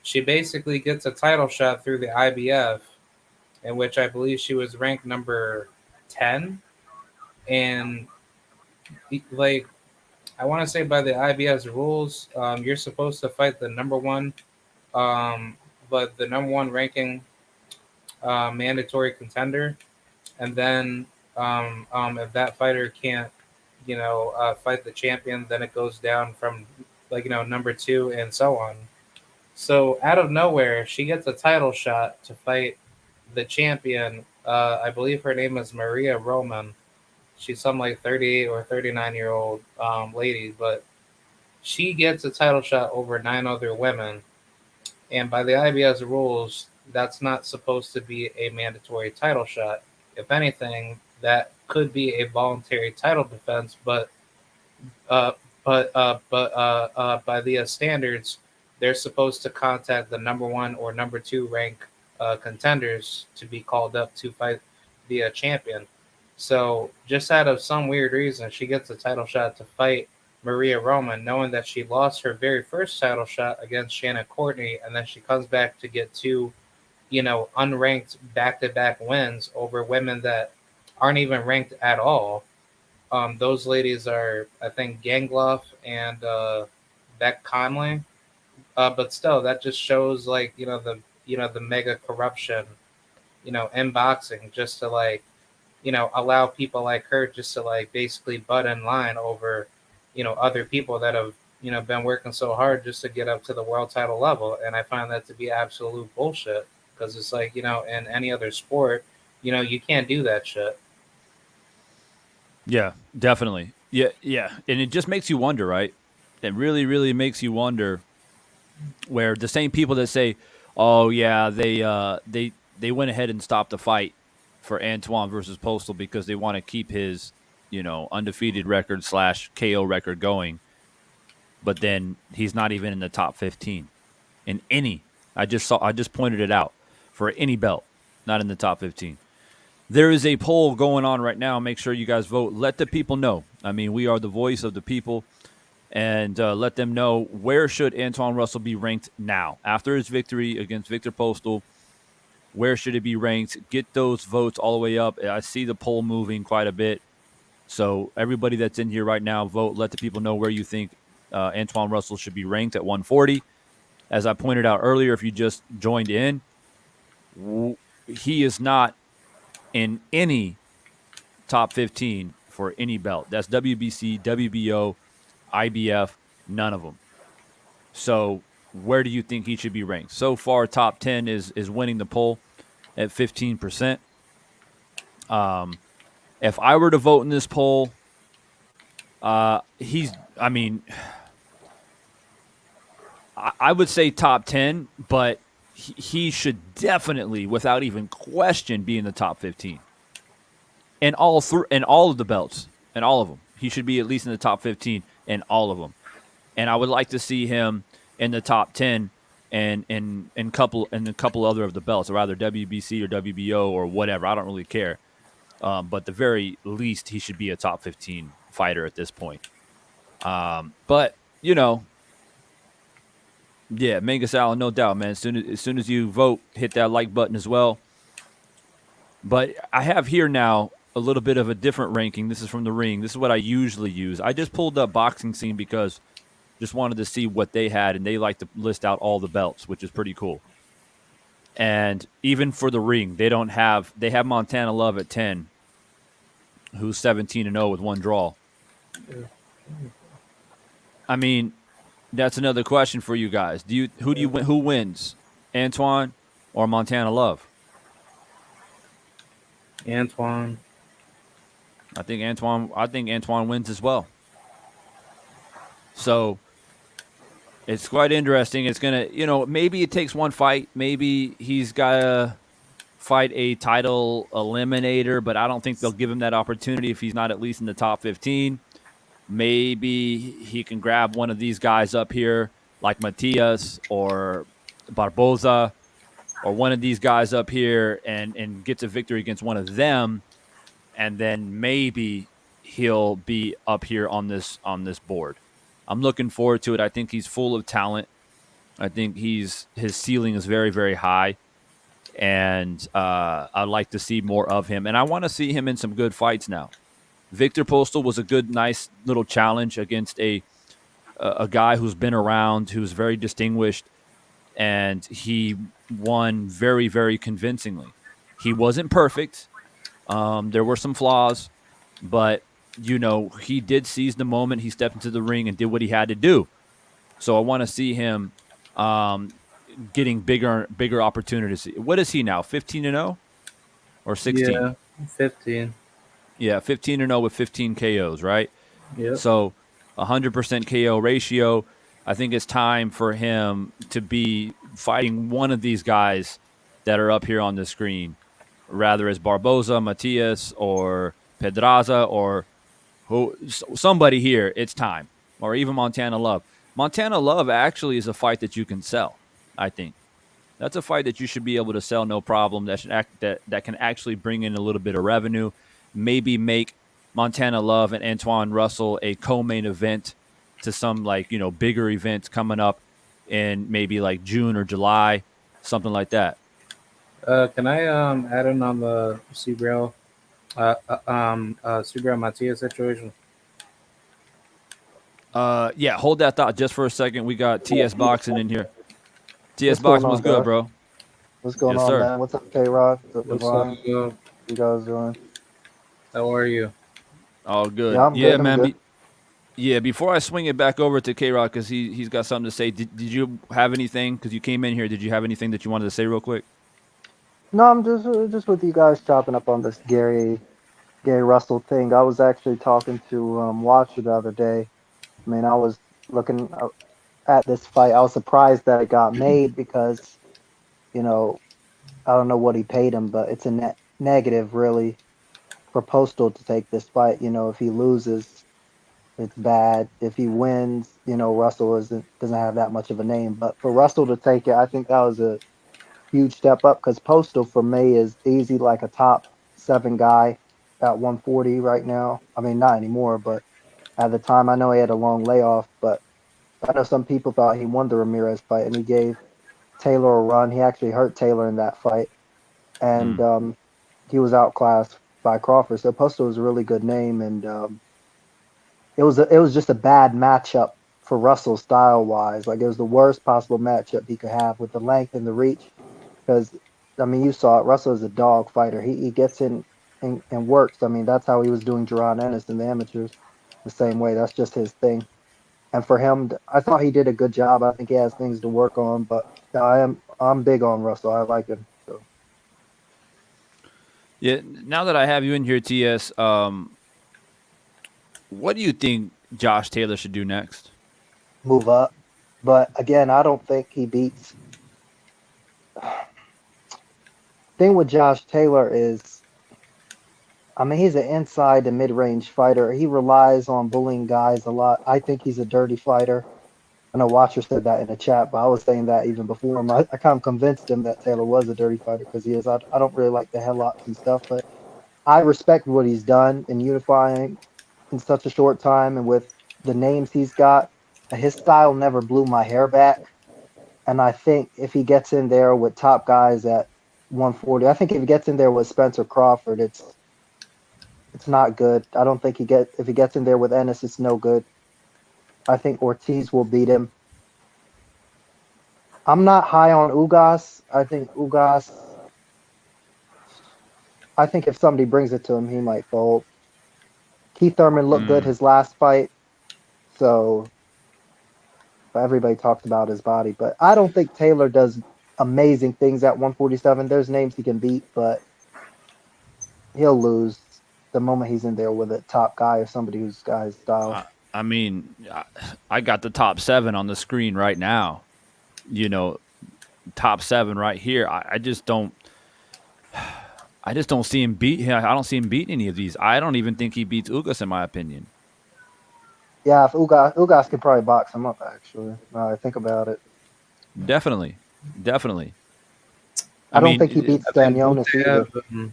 she basically gets a title shot through the IBF, in which I believe she was ranked number 10. And like, I want to say by the IBS rules, you're supposed to fight the number one, um, but the number one ranking mandatory contender. And then if that fighter can't, fight the champion, then it goes down from number 2 and so on. So out of nowhere, she gets a title shot to fight the champion. I believe her name is Maria Roman. She's some like 38 or 39-year-old lady, but she gets a title shot over 9 other women. And by the IBS rules, that's not supposed to be a mandatory title shot. If anything, that could be a voluntary title defense, but uh, by the standards, they're supposed to contact the number 1 or number 2 rank contenders to be called up to fight the champion. So just out of some weird reason, she gets a title shot to fight Maria Roman, knowing that she lost her very first title shot against Shannon Courtney, and then she comes back to get 2, unranked back-to-back wins over women that aren't even ranked at all. Those ladies are, I think, Gangloff and Beck Conley. But still, that just shows the mega corruption, in boxing, just to allow people like her just to basically butt in line over, other people that have been working so hard just to get up to the world title level. And I find that to be absolute bullshit, because it's in any other sport, you can't do that shit. Yeah, definitely. Yeah. And it just makes you wonder, right? It really, really makes you wonder where the same people that say, "Oh yeah, they went ahead and stopped the fight," for Antuanne versus Postol because they want to keep his, undefeated record / KO record going. But then he's not even in the top 15 in any. I just pointed it out for any belt, not in the top 15. There is a poll going on right now. Make sure you guys vote. Let the people know. I mean, we are the voice of the people, and let them know where should Antuanne Russell be ranked now after his victory against Victor Postol. Where should it be ranked? Get those votes all the way up. I see the poll moving quite a bit. So everybody that's in here right now, vote. Let the people know where you think Antuanne Russell should be ranked at 140. As I pointed out earlier, if you just joined in, he is not in any top 15 for any belt. That's WBC, WBO, IBF, none of them. So where do you think he should be ranked? So far, top 10 is winning the poll at 15%. If I were to vote in this poll, I would say top 10, but he should definitely, without even question, be in the top 15. And all of the belts, and all of them. He should be at least in the top 15 in all of them. And I would like to see him in the top 10 and a couple other of the belts, or either WBC or WBO or whatever. I don't really care. But the very least, he should be a top 15 fighter at this point. But, yeah, Mangus Allen, no doubt, man. As soon as you vote, hit that like button as well. But I have here now a little bit of a different ranking. This is from the Ring. This is what I usually use. I just pulled up Boxing Scene because just wanted to see what they had, and they like to list out all the belts, which is pretty cool. And even for the Ring, they have Montana Love at 10, who's 17-0 with one draw. I mean, that's another question for you guys. Who wins, Antuanne or Montana Love? Antuanne. I think Antuanne wins as well. So it's quite interesting. It's gonna, maybe it takes one fight. Maybe he's gotta fight a title eliminator, but I don't think they'll give him that opportunity if he's not at least in the top 15. Maybe he can grab one of these guys up here, like Matias or Barboza, or one of these guys up here and gets a victory against one of them, and then maybe he'll be up here on this board. I'm looking forward to it. I think he's full of talent. I think his ceiling is very, very high, and I'd like to see more of him. And I want to see him in some good fights now. Victor Postol was a good, nice little challenge against a guy who's been around, who's very distinguished, and he won very, very convincingly. He wasn't perfect. There were some flaws, but, he did seize the moment. He stepped into the ring and did what he had to do. So I want to see him getting bigger opportunities. What is he now, 15-0 or 16? Yeah, 15. Yeah, 15-0 with 15 KOs, right? Yeah. So 100% KO ratio. I think it's time for him to be fighting one of these guys that are up here on the screen, rather as Barboza, Matias, or Pedraza, or somebody here. It's time. Or even Montana Love. Montana Love actually is a fight that you can sell, I think. That's a fight that you should be able to sell no problem. That can actually bring in a little bit of revenue. Maybe make Montana Love and Antuanne Russell a co-main event to some bigger events coming up in maybe like June or July, something like that. Can I add in on the Subriel Matias situation? Yeah, hold that thought just for a second. We got TS Boxing in here. TS Boxing, what's good, bro? What's going Yes, on, sir. man? What's up, K-Rock? What's up? You guys doing? How are you? All good. Yeah, I'm good, I'm man. good. Before I swing it back over to K-Rock, because he's got something to say, did you have anything? Because you came in here, did you have anything that you wanted to say real quick? No, I'm just with you guys chopping up on this Gary Russell thing. I was actually talking to Watcher the other day. I mean, I was looking at this fight. I was surprised that it got made because, I don't know what he paid him, but it's a net negative really for Postol to take this fight. You know, if he loses, it's bad. If he wins, you know, Russell doesn't have that much of a name. But for Russell to take it, I think that was a huge step up because Postol for me is easy like a top 7 guy at 140 right now. I mean, not anymore, but at the time, I know he had a long layoff, but I know some people thought he won the Ramirez fight, and he gave Taylor a run. He actually hurt Taylor in that fight, and Mm. he was outclassed by Crawford. So Postol was a really good name, and it was just a bad matchup for Russell style wise. Like it was the worst possible matchup he could have with the length and the reach. Because I mean, you saw it. Russell is a dog fighter. He gets in and works. I mean, that's how he was doing Jerron Ennis in the amateurs, the same way. That's just his thing. And for him, I thought he did a good job. I think he has things to work on, but I'm big on Russell. I like him. So Yeah. Now that I have you in here, TS, what do you think Josh Taylor should do next? move up. But again, I don't think he beats. Thing with Josh Taylor is, I mean, he's an inside and mid range fighter. He relies on bullying guys a lot. I think he's a dirty fighter. I know Watcher said that in the chat, but I was saying that even before him. I kind of convinced him that Taylor was a dirty fighter because he is. I don't really like the headlocks and stuff, but I respect what he's done in unifying in such a short time and with the names he's got. His style never blew my hair back. And I think if he gets in there with top guys at 140, I think if he gets in there with Spencer Crawford, it's not good. I don't think if he gets in there with Ennis, it's no good. I think Ortiz will beat him. I'm not high on Ugas. I think if somebody brings it to him, he might fold. Keith Thurman looked good Mm. his last fight, so everybody talks about his body. But I don't think Taylor does amazing things at 147. There's names he can beat, but he'll lose the moment he's in there with a top guy or somebody who's got his style. I mean, I got the top 7 on the screen right now. You know, top 7 right here. I just don't. I just don't see him beat him. I don't see him beating any of these. I don't even think he beats Ugas, in my opinion. Yeah, if Ugas could probably box him up. Actually, now I think about it. Definitely, definitely. I don't think he beats I think Stanionis either. Butev,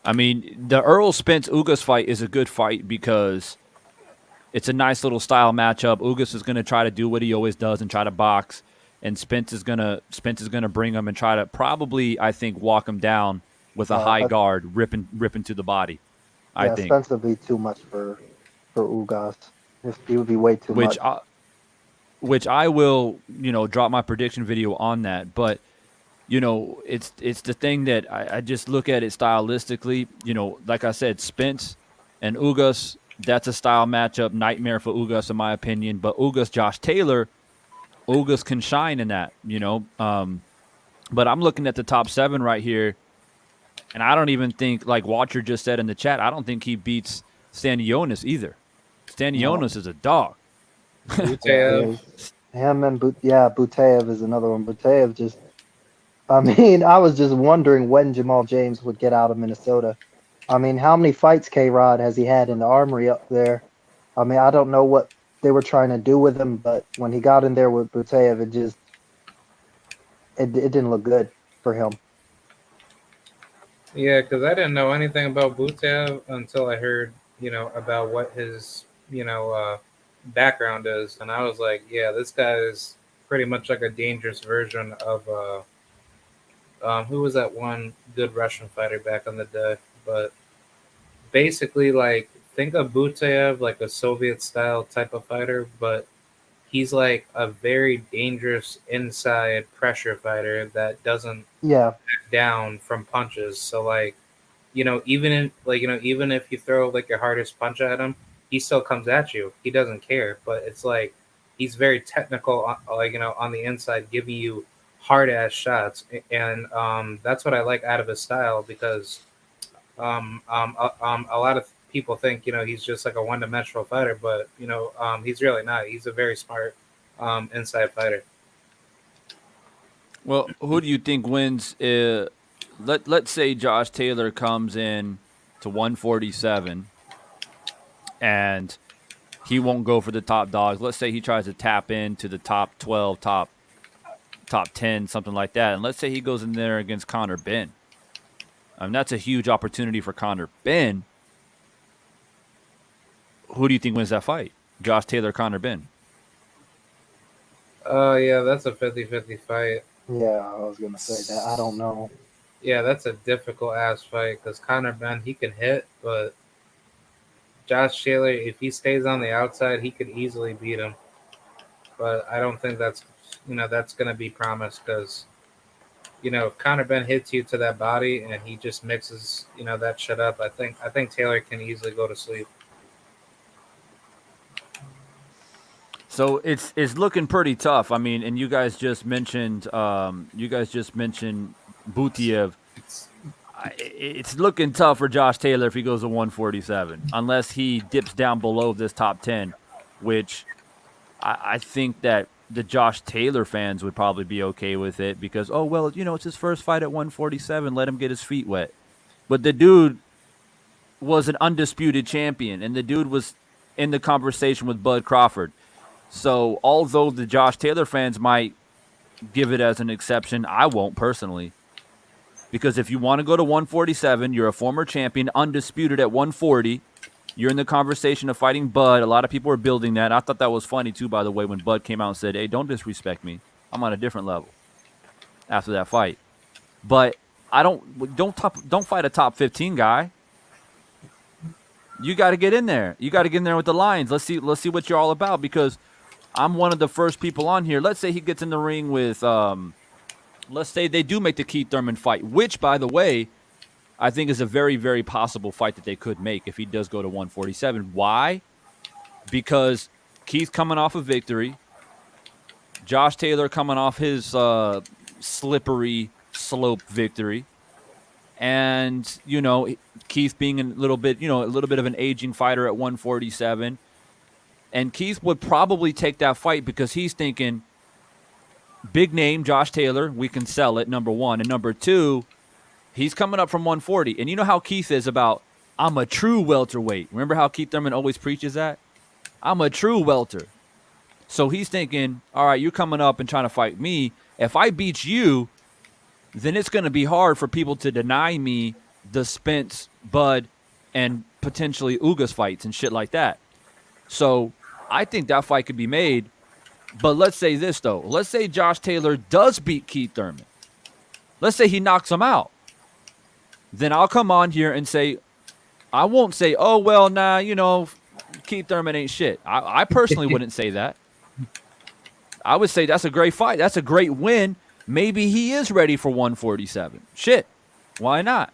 I mean, the Earl Spence Ugas fight is a good fight because it's a nice little style matchup. Ugas is going to try to do what he always does and try to box, and Spence is gonna bring him and try to probably, I think, walk him down with a high But guard, ripping to the body. I yeah, think, Spence would be too much for Ugas. He would be way too which much. I, which I will, drop my prediction video on that. But it's the thing that I just look at it stylistically. Like I said, Spence and Ugas, that's a style matchup, nightmare for Ugas in my opinion. But Ugas, Josh Taylor, Ugas can shine in that. But I'm looking at the top 7 right here, and I don't even think, like Watcher just said in the chat, I don't think he beats Stanionis either. No, Stanionis is a dog. yeah, Butev. him and Butev is another one. Butev just, I mean, I was just wondering when Jamal James would get out of Minnesota. I mean, how many fights K Rod has he had in the armory up there? I mean, I don't know what they were trying to do with him, but when he got in there with Butev, it didn't look good for him. Yeah, because I didn't know anything about Butev until I heard, about what his, background is, and I was like, yeah, this guy is pretty much like a dangerous version of who was that one good Russian fighter back in the day? But basically, like, think of Butev like a Soviet style type of fighter, but he's like a very dangerous inside pressure fighter that doesn't Yeah, back down from punches. So like, even if you throw like your hardest punch at him, he still comes at you. He doesn't care. But it's like he's very technical, on the inside, giving you hard ass shots, and that's what I like out of his style because a lot of people think he's just like a one dimensional fighter, but he's really not. He's a very smart inside fighter. Well, who do you think wins? let's say Josh Taylor comes in to 147 and he won't go for the top dogs. Let's say he tries to tap into the top 12, top 10, something like that. And let's say he goes in there against Conor Benn. That's a huge opportunity for Conor Benn. Who do you think wins that fight? Josh Taylor, Conor Benn. Yeah, that's a 50-50 fight. Yeah, I was gonna say that. I don't know. Yeah, that's a difficult ass fight because Conor Benn, he can hit, but Josh Taylor, if he stays on the outside, he could easily beat him. But I don't think that's gonna be promised because if Conor Benn hits you to that body and he just mixes that shit up, I think Taylor can easily go to sleep. So it's looking pretty tough. I mean, and you guys just mentioned Butiev. It's looking tough for Josh Taylor if he goes to 147, unless he dips down below this top 10, which I think that the Josh Taylor fans would probably be okay with it because, oh, well, it's his first fight at 147. Let him get his feet wet. But the dude was an undisputed champion, and the dude was in the conversation with Bud Crawford. So although the Josh Taylor fans might give it as an exception, I won't personally. Because if you want to go to 147, you're a former champion, undisputed at 140. You're in the conversation of fighting Bud. A lot of people are building that. I thought that was funny, too, by the way, when Bud came out and said, hey, don't disrespect me. I'm on a different level after that fight. But don't fight a top 15 guy. You got to get in there. You got to get in there with the Lions. Let's see what you're all about because I'm one of the first people on here. Let's say he gets in the ring with let's say they do make the Keith Thurman fight, which, by the way, I think is a very, very possible fight that they could make if he does go to 147. Why? Because Keith coming off a victory, Josh Taylor coming off his slippery slope victory, and Keith being a little bit of an aging fighter at 147, and Keith would probably take that fight because he's thinking, big name, Josh Taylor, we can sell it, number one. And number two, he's coming up from 140. And you know how Keith is about, I'm a true welterweight. Remember how Keith Thurman always preaches that? I'm a true welter. So he's thinking, all right, you're coming up and trying to fight me. If I beat you, then it's going to be hard for people to deny me the Spence, Bud, and potentially Ugas fights and shit like that. So I think that fight could be made. But let's say this, though. Let's say Josh Taylor does beat Keith Thurman. Let's say he knocks him out. Then I'll come on here and say, I won't say, oh, well, nah, Keith Thurman ain't shit. I personally wouldn't say that. I would say that's a great fight. That's a great win. Maybe he is ready for 147. Shit. Why not?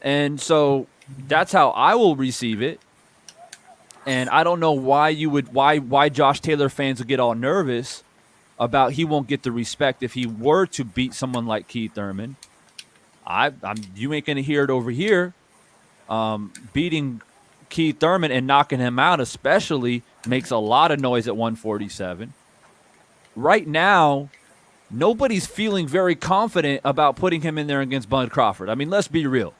And so that's how I will receive it. And I don't know why why Josh Taylor fans would get all nervous about he won't get the respect if he were to beat someone like Keith Thurman. You ain't gonna hear it over here. Beating Keith Thurman and knocking him out especially makes a lot of noise at 147. Right now, nobody's feeling very confident about putting him in there against Bud Crawford. I mean, let's be real.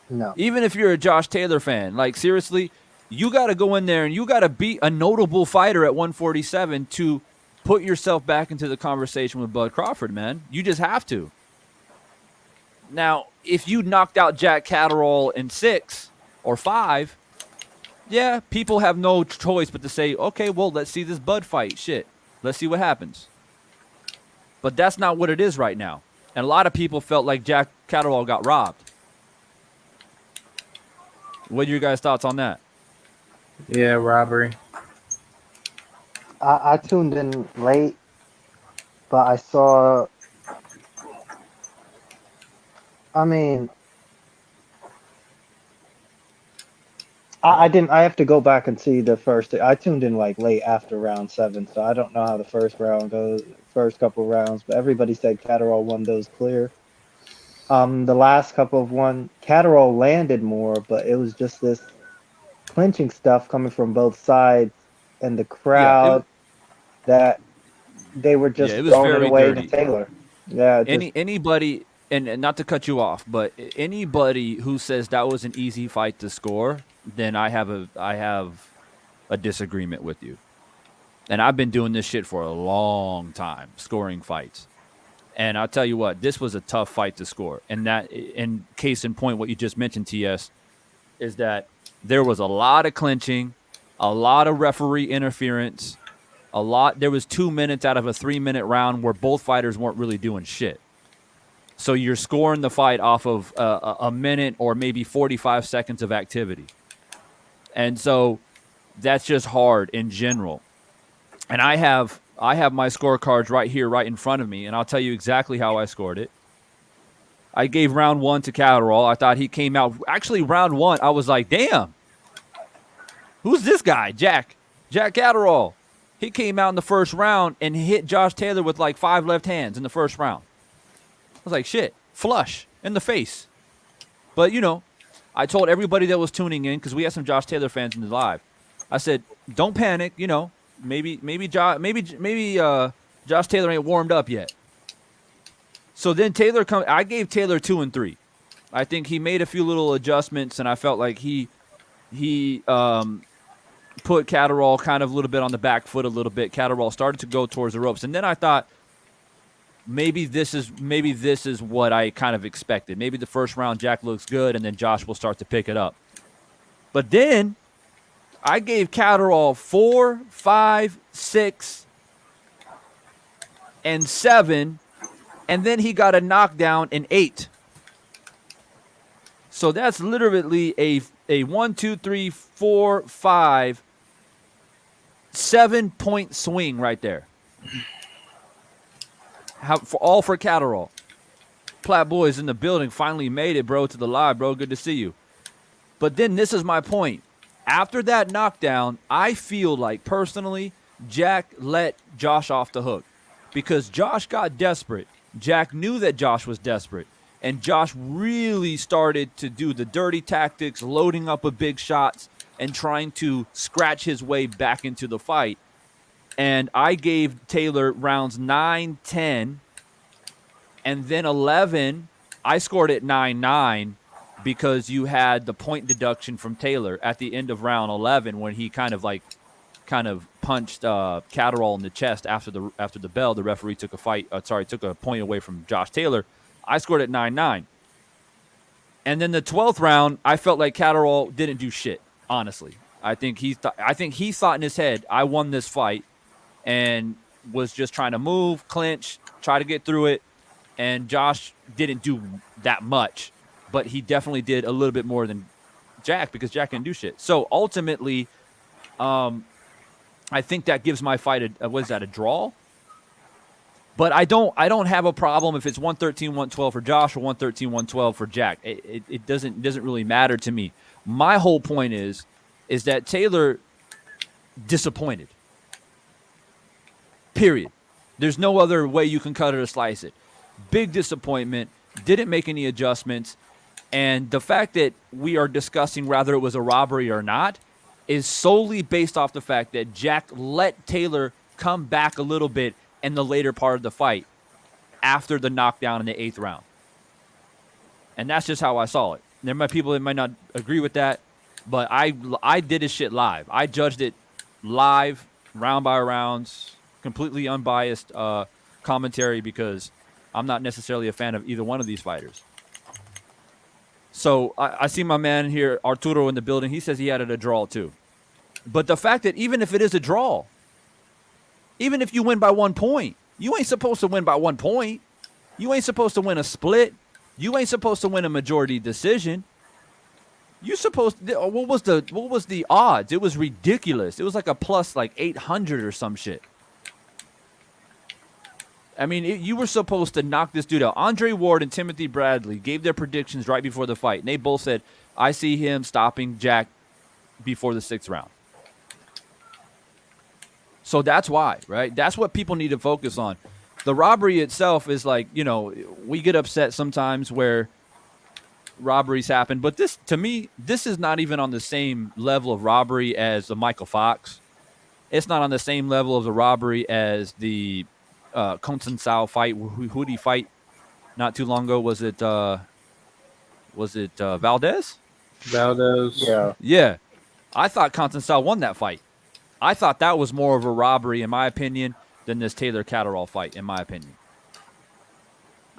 No. Even if you're a Josh Taylor fan, like seriously, you got to go in there and you got to beat a notable fighter at 147 to put yourself back into the conversation with Bud Crawford, man. You just have to. Now, if you knocked out Jack Catterall in 6 or 5, yeah, people have no choice but to say, okay, well, let's see this Bud fight. Shit. Let's see what happens. But that's not what it is right now. And a lot of people felt like Jack Catterall got robbed. What are your guys' thoughts on that? Yeah, robbery. I tuned in late, but I saw. I mean, I didn't. I have to go back and see the first. I tuned in like late after round 7, so I don't know how the first round goes, first couple rounds. But everybody said Catterall won those clear. The last couple of one, Catterall landed more, but it was just this clinching stuff coming from both sides, and the crowd that they were just it was throwing it very away dirty. to Taylor. Yeah, Anybody and not to cut you off, but anybody who says that was an easy fight to score, then I have a disagreement with you. And I've been doing this shit for a long time, scoring fights. And I'll tell you what, this was a tough fight to score. And that, in case in point, what you just mentioned, TS, is that there was a lot of clinching, a lot of referee interference, there was 2 minutes out of a 3-minute round where both fighters weren't really doing shit. So you're scoring the fight off of a minute or maybe 45 seconds of activity. And so that's just hard in general. And I have my scorecards right here, right in front of me, and I'll tell you exactly how I scored it. I gave round 1 to Catterall. I thought he came out. Actually, round 1, I was like, damn, who's this guy? Jack Catterall. He came out in the first round and hit Josh Taylor with like 5 left hands in the first round. I was like, shit, flush in the face. But, I told everybody that was tuning in, because we had some Josh Taylor fans in the live. I said, don't panic, maybe Josh Taylor ain't warmed up yet. So then I gave Taylor 2 and 3. I think he made a few little adjustments, and I felt like he put Catterall kind of a little bit on the back foot a little bit. Catterall started to go towards the ropes, and then I thought maybe this is what I kind of expected. Maybe the first round Jack looks good, and then Josh will start to pick it up. But then I gave Catterall 4, 5, 6, and 7, and then he got a knockdown in 8. So that's literally a 1, 2, 3, 4, 5, 7-point swing right there. All for Catterall. Platt Boys in the building, finally made it, bro, to the live, bro. Good to see you. But then this is my point. After that knockdown, I feel like, personally, Jack let Josh off the hook. Because Josh got desperate. Jack knew that Josh was desperate. And Josh really started to do the dirty tactics, loading up with big shots, and trying to scratch his way back into the fight. And I gave Taylor rounds 9, 10, and then 11. I scored it 9-9 because you had the point deduction from Taylor at the end of round 11 when he kind of punched Catterall in the chest after the bell. The referee took a point away from Josh Taylor. I scored it 9-9. And then the 12th round, I felt like Catterall didn't do shit, honestly. I think he thought in his head, I won this fight, and was just trying to move, clinch, try to get through it. And Josh didn't do that much, but he definitely did a little bit more than Jack, because Jack didn't do shit. So ultimately, I think that gives my fight a draw? But I don't have a problem if it's 113-112 for Josh or 113-112 for Jack. It doesn't really matter to me. My whole point is that Taylor disappointed. Period. There's no other way you can cut it or slice it. Big disappointment. Didn't make any adjustments. And the fact that we are discussing whether it was a robbery or not is solely based off the fact that Jack let Taylor come back a little bit in the later part of the fight after the knockdown in the 8th round. And that's just how I saw it. There might be people that might not agree with that, but I did this shit live. I judged it live, round by rounds, completely unbiased commentary, because I'm not necessarily a fan of either one of these fighters. So I see my man here, Arturo, in the building. He says he had it a draw too. But the fact that even if it is a draw, even if you win by 1 point, you ain't supposed to win by 1 point. You ain't supposed to win a split. You ain't supposed to win a majority decision. You supposed to, what was the odds? It was ridiculous. It was like a plus like 800 or some shit. I mean, you were supposed to knock this dude out. Andre Ward and Timothy Bradley gave their predictions right before the fight, and they both said, I see him stopping Jack before the 6th round. So that's why, right? That's what people need to focus on. The robbery itself is like, we get upset sometimes where robberies happen. But this, to me, this is not even on the same level of robbery as the Michael Fox. It's not on the same level of the robbery as the Consensao fight. Who did he fight? not too long ago. Was it Valdez? Valdez. Yeah. Yeah, I thought Constantine won that fight. I thought that was more of a robbery, in my opinion, than this Taylor Catterall fight, in my opinion.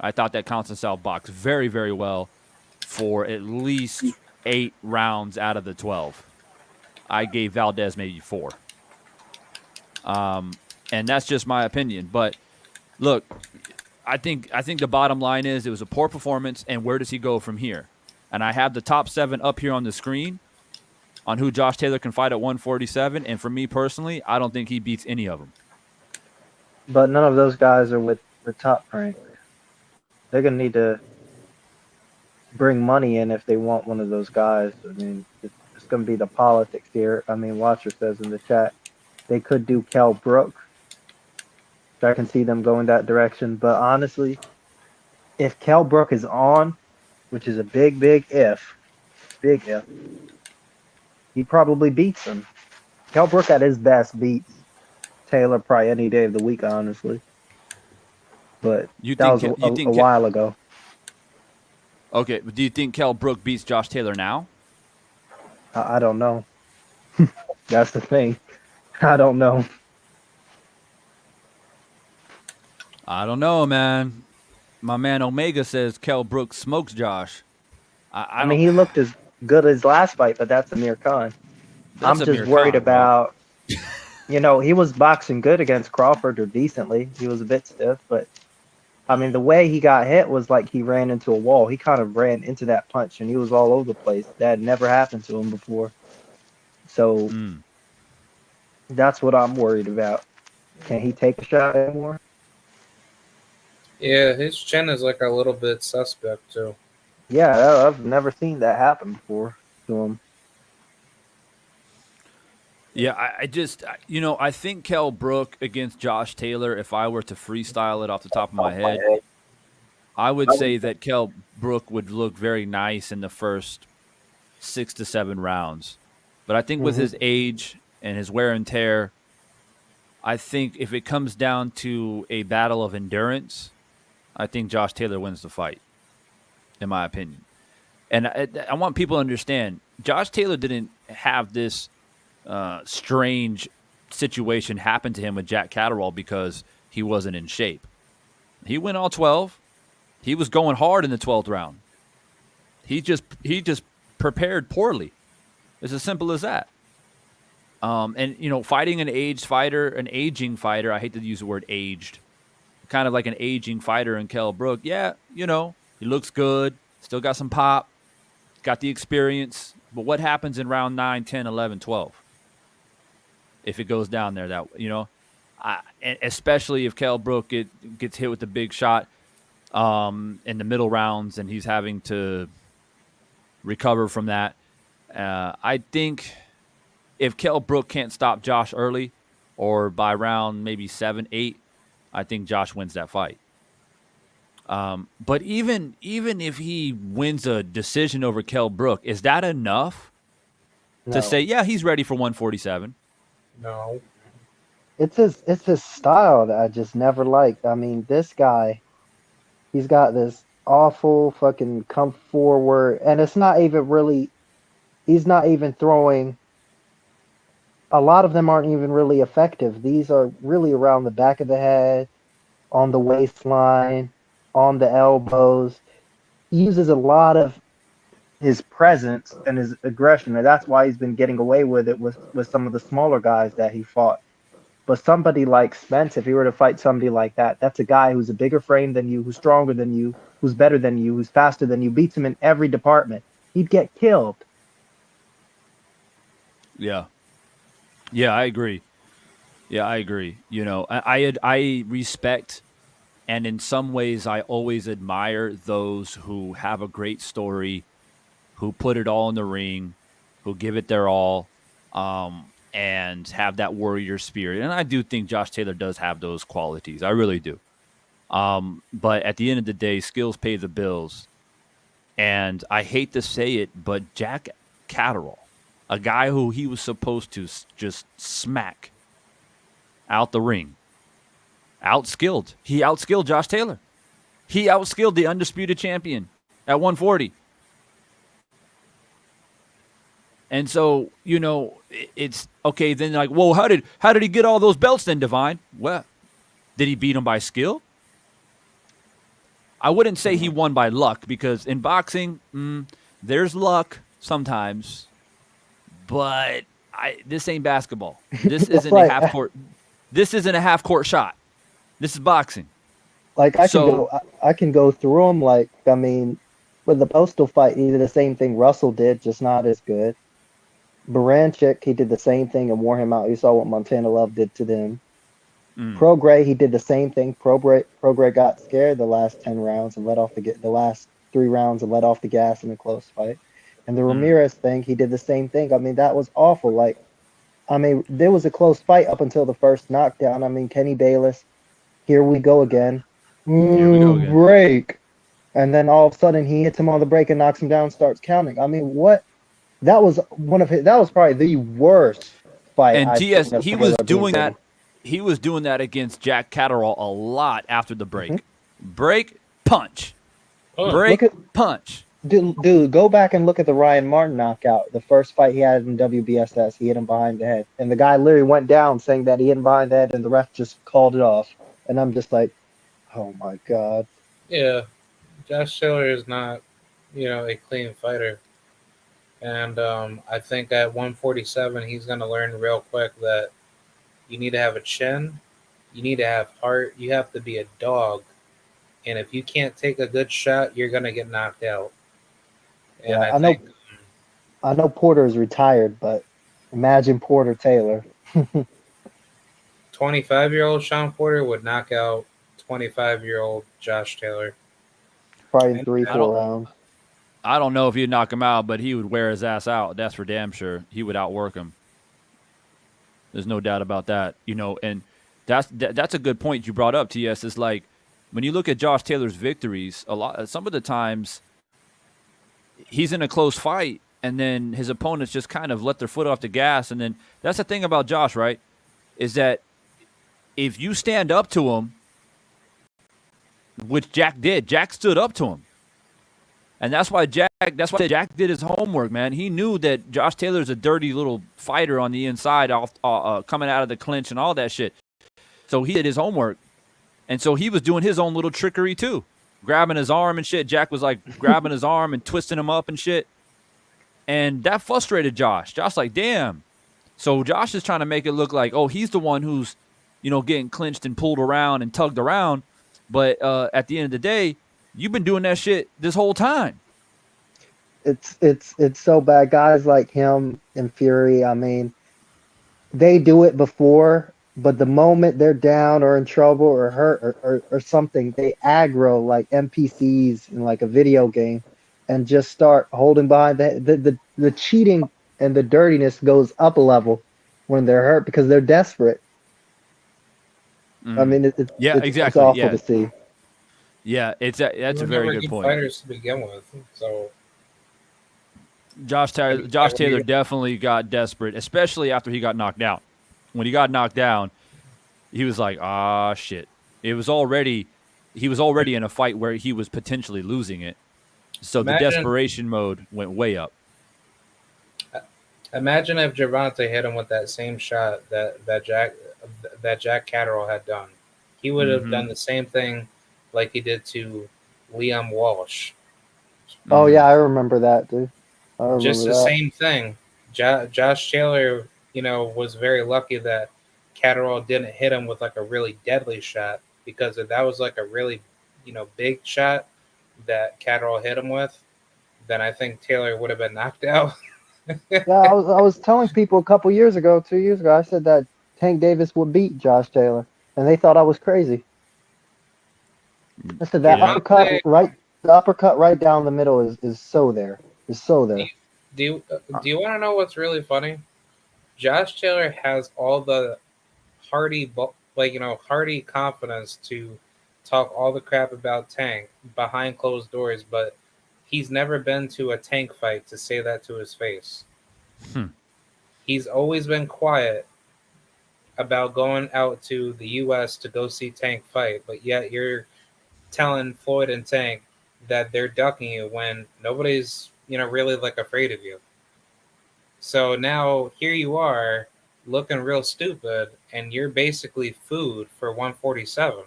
I thought that Constantine boxed very, very well for at least 8 rounds out of the 12. I gave Valdez maybe 4. And that's just my opinion. But look, I think the bottom line is it was a poor performance, and where does he go from here? And I have the top 7 up here on the screen on who Josh Taylor can fight at 147. And for me personally, I don't think he beats any of them. But none of those guys are with the top rank. They're gonna need to bring money in if they want one of those guys. I mean, it's gonna be the politics here. I mean, Watcher says in the chat they could do Kell Brook. I can see them going that direction. But honestly, if Kell Brook is on, which is a big if, he probably beats him. Kell Brook at his best beats Taylor probably any day of the week, honestly. But that was a while ago. Okay, but do you think Kell Brook beats Josh Taylor now? I don't know. That's the thing. I don't know. I don't know, man. My man Omega says Kell Brook smokes Josh. I mean, he looked as good as last fight, but that's Amir Khan. I'm just worried about, he was boxing good against Crawford or decently. He was a bit stiff, but I mean, the way he got hit was like he ran into a wall. He kind of ran into that punch, and he was all over the place. That had never happened to him before. So that's what I'm worried about. Can he take a shot anymore? Yeah, his chin is like a little bit suspect too. Yeah, I've never seen that happen before to him. Yeah, I think Kell Brook against Josh Taylor, if I were to freestyle it off the top of my head, I would say that Kell Brook would look very nice in the first 6 to 7 rounds. But I think with his age and his wear and tear, I think if it comes down to a battle of endurance, I think Josh Taylor wins the fight, in my opinion. And I want people to understand, Josh Taylor didn't have this strange situation happen to him with Jack Catterall because he wasn't in shape. He went all 12. He was going hard in the 12th round. He just prepared poorly. It's as simple as that. And fighting an aging fighter, I hate to use the word aged, kind of like an aging fighter in Kell Brook. Yeah, he looks good, still got some pop, got the experience. But what happens in round 9, 10, 11, 12? If it goes down there, especially if Kell Brook gets hit with the big shot in the middle rounds and he's having to recover from that. I think if Kell Brook can't stop Josh early or by round maybe 7, 8, I think Josh wins that fight. But even if he wins a decision over Kell Brook, is that enough to say, yeah, he's ready for 147? No. It's his style that I just never liked. I mean, this guy, he's got this awful fucking come forward, and it's not even really, he's not even throwing, a lot of them aren't even really effective. These are really around the back of the head, on the waistline, on the elbows. He uses a lot of his presence and his aggression, and that's why he's been getting away with it with some of the smaller guys that he fought. But somebody like Spence, if he were to fight somebody like that, that's a guy who's a bigger frame than you, who's stronger than you, who's better than you, who's faster than you, beats him in every department. He'd get killed. Yeah. Yeah, I agree. I respect, and in some ways I always admire those who have a great story, who put it all in the ring, who give it their all, and have that warrior spirit. And I do think Josh Taylor does have those qualities. I really do. But at the end of the day, skills pay the bills. And I hate to say it, but Jack Catterall, a guy who he was supposed to just smack out the ring, he outskilled Josh Taylor. He outskilled the undisputed champion at 140. And so, it's okay. Then like, well, how did he get all those belts then, Divine? Well, did he beat him by skill? I wouldn't say he won by luck, because in boxing, there's luck sometimes, but this ain't basketball. This isn't like, a half court. This isn't a half court shot. This is boxing. Like I can go through them. Like, I mean, with the Postol fight, he did the same thing Russell did, just not as good. Baranchik, he did the same thing and wore him out. You saw what Montana Love did to them. Prograis, he did the same thing. Prograis got scared the last 10 rounds and let off the last 3 rounds and let off the gas in a close fight. And the Ramirez thing, he did the same thing. I mean, that was awful. Like, I mean, there was a close fight up until the first knockdown. I mean, Kenny Bayless, here we go again. Break. And then all of a sudden he hits him on the break and knocks him down, starts counting. I mean, what? That was probably the worst fight. And TS, he was doing that. He was doing that against Jack Catterall a lot after the break. Break, punch. Break, punch. Dude, go back and look at the Ryan Martin knockout. The first fight he had in WBSS, he hit him behind the head. And the guy literally went down saying that he hit him behind the head, and the ref just called it off. And I'm just like, oh my God. Yeah. Josh Taylor is not, a clean fighter. And I think at 147, he's going to learn real quick that you need to have a chin, you need to have heart, you have to be a dog. And if you can't take a good shot, you're going to get knocked out. And yeah, I know Porter is retired, but imagine Porter Taylor. 25-year-old Sean Porter would knock out 25-year-old Josh Taylor. Probably in 3-4 rounds. I don't know if he'd knock him out, but he would wear his ass out. That's for damn sure. He would outwork him. There's no doubt about that. And that's a good point you brought up, TS. Is like, when you look at Josh Taylor's victories, some of the times he's in a close fight, and then his opponents just kind of let their foot off the gas. And then that's the thing about Josh, right? Is that if you stand up to him, which Jack did, Jack stood up to him. And that's why Jack did his homework, man. He knew that Josh Taylor's a dirty little fighter on the inside, coming out of the clinch and all that shit. So he did his homework. And so he was doing his own little trickery too, grabbing his arm and shit. Jack was like grabbing his arm and twisting him up and shit. And that frustrated Josh. Josh like, damn. So Josh is trying to make it look like, oh, he's the one who's, getting clinched and pulled around and tugged around. But at the end of the day, you've been doing that shit this whole time. It's so bad. Guys like him and Fury, I mean, they do it before, but the moment they're down or in trouble or hurt or something, they aggro like NPCs in like a video game and just start holding behind the cheating and the dirtiness goes up a level when they're hurt because they're desperate. I mean, it's awful to see. Yeah, that's a very good point. Fighters to begin with, so Josh Taylor definitely got desperate, especially after he got knocked out. When he got knocked down, he was like, "Ah, shit." He was already in a fight where he was potentially losing it, so the desperation mode went way up. Imagine if Gervonta hit him with that same shot that Jack Catterall had done. He would have done the same thing like he did to Liam Walsh. Oh yeah, I remember that, dude. Just the same thing. Josh Taylor, was very lucky that Catterall didn't hit him with like a really deadly shot, because if that was like a really, big shot that Catterall hit him with, then I think Taylor would have been knocked out. Yeah, I was telling people 2 years ago, I said that Tank Davis would beat Josh Taylor, and they thought I was crazy. I said that uppercut right down the middle is so there. Is so there. Do you want to know what's really funny? Josh Taylor has all the hearty confidence to talk all the crap about Tank behind closed doors, but he's never been to a Tank fight to say that to his face. He's always been quiet about going out to the U.S. to go see Tank fight, but yet you're telling Floyd and Tank that they're ducking you when nobody's really like afraid of you. So now here you are looking real stupid, and you're basically food for 147.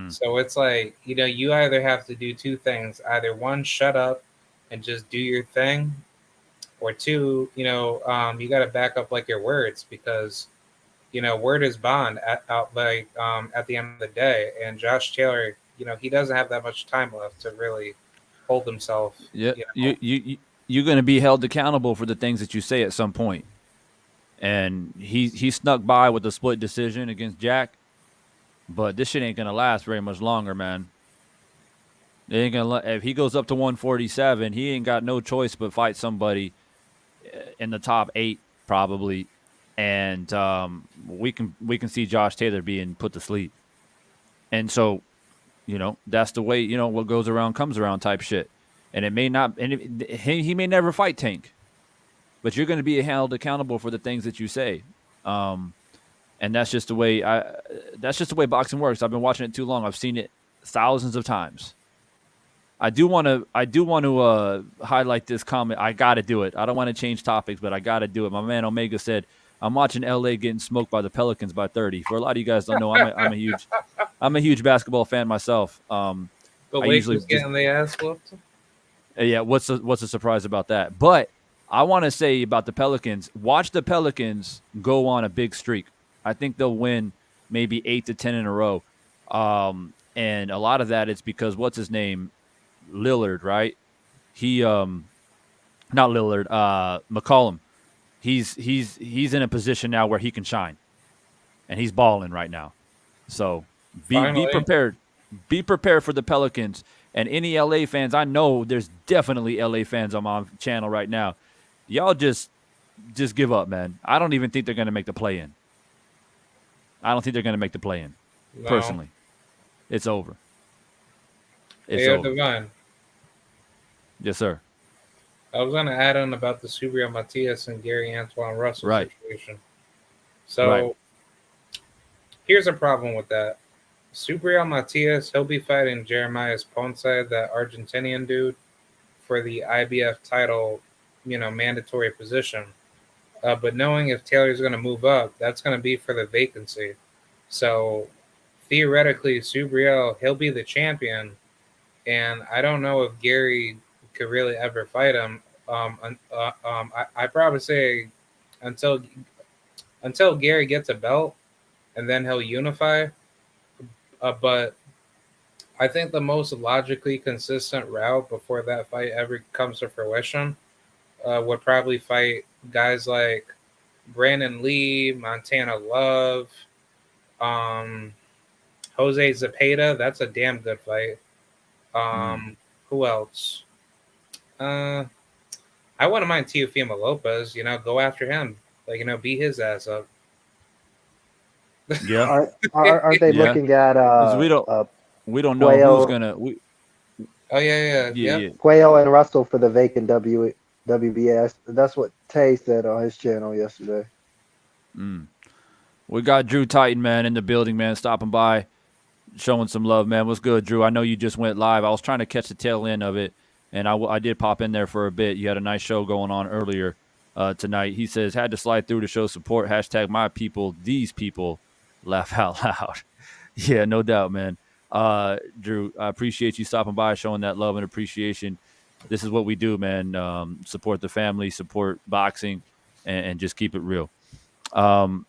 So it's like, you either have to do two things. Either one, shut up and just do your thing, or two, you got to back up like your words, because, word is bond at the end of the day. And Josh Taylor, he doesn't have that much time left to really hold himself. Yeah, you're going to be held accountable for the things that you say at some point. And he snuck by with a split decision against Jack, but this shit ain't going to last very much longer, man. It ain't gonna. If he goes up to 147, he ain't got no choice but fight somebody in the top 8 probably, and we can see Josh Taylor being put to sleep. And so, that's the way, what goes around comes around type shit. And it may not, and he may never fight Tank, but you're going to be held accountable for the things that you say. And that's just the way boxing works. I've been watching it too long. I've seen it thousands of times. I do want to highlight this comment. I got to do it. I don't want to change topics, but I got to do it. My man Omega said, "I'm watching LA getting smoked by the Pelicans by 30." For a lot of you guys don't know, I'm a huge basketball fan myself. The Lakers getting the ass whooped. Yeah, what's the surprise about that? But I want to say about the Pelicans. Watch the Pelicans go on a big streak. I think they'll win maybe 8 to 10 in a row. And a lot of that is because what's his name? Lillard, right? He not Lillard, McCollum. He's in a position now where he can shine. And he's balling right now. So be prepared. Be prepared for the Pelicans. And any LA fans, I know there's definitely LA fans on my channel right now. Y'all just give up, man. I don't even think they're going to make the play-in. No. Personally. It's over. It's over. Divine. Yes, sir. I was going to add on about the Subriel Matias and Gary Antuanne Russell situation. So here's a problem with that. Subriel Matias, he'll be fighting Jeremiah Ponce, that Argentinian dude, for the IBF title, mandatory position. But knowing if Taylor's going to move up, that's going to be for the vacancy. So theoretically, Subriel, he'll be the champion. And I don't know if Gary could really ever fight him. I probably say until Gary gets a belt, and then he'll unify. But I think the most logically consistent route before that fight ever comes to fruition would probably fight guys like Brandon Lee, Montana Love, Jose Zepeda. That's a damn good fight. Who else? I wouldn't mind Teofimo Lopez. Go after him. Beat his ass up. Yeah. Are they looking at? We don't know Cuello, who's gonna. Oh yeah. Cuello and Russell for the vacant WBS. That's what Tay said on his channel yesterday. We got Drew Titan, man, in the building, man, stopping by, showing some love, man. What's good, Drew? I know you just went live. I was trying to catch the tail end of it, and I did pop in there for a bit. You had a nice show going on earlier tonight. He says, had to slide through to show support. # my people, these people, laugh out loud. Yeah, no doubt, man. Drew, I appreciate you stopping by, showing that love and appreciation. This is what we do, man. Support the family, support boxing, and just keep it real. Teofimo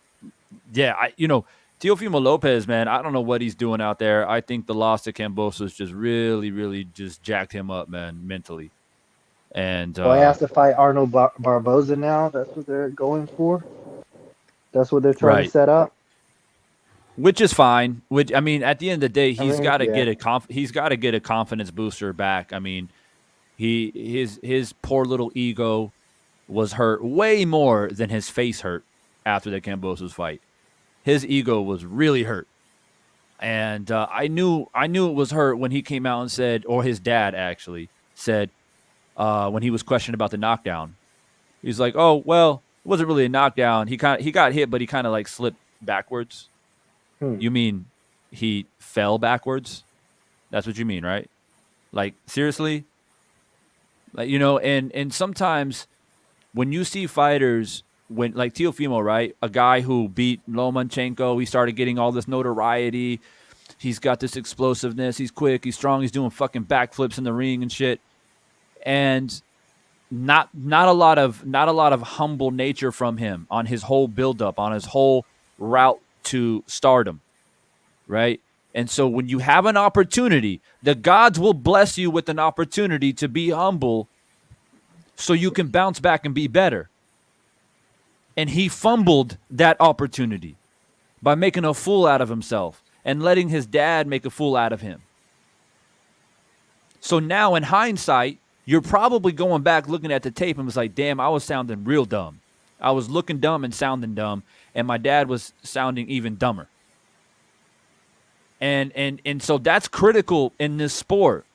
Lopez, man, I don't know what he's doing out there. I think the loss to Kambosos just really, really just jacked him up, man, mentally. And he has to fight Arnold Barboza now. That's what they're going for. That's what they're trying to set up. Which is fine. Which, I mean, at the end of the day, he's got to get a confidence booster back. I mean, his poor little ego was hurt way more than his face hurt after the Kambosos fight. His ego was really hurt, and I knew it was hurt when he came out and said, or his dad actually said, when he was questioned about the knockdown, he's like, "Oh well, it wasn't really a knockdown. He got hit, but he kind of like slipped backwards." You mean he fell backwards? That's what you mean, right? Like, seriously? Like, you know, and sometimes when you see fighters, when like Teofimo, right? A guy who beat Lomachenko, he started getting all this notoriety. He's got this explosiveness. He's quick. He's strong. He's doing fucking backflips in the ring and shit. And not a lot of humble nature from him on his whole buildup, on his whole route to stardom, right? And so when you have an opportunity, the gods will bless you with an opportunity to be humble so you can bounce back and be better. And he fumbled that opportunity by making a fool out of himself and letting his dad make a fool out of him. So now in hindsight, you're probably going back looking at the tape and was like, damn, I was sounding real dumb. I was looking dumb and sounding dumb, and my dad was sounding even dumber. And so that's critical in this sport.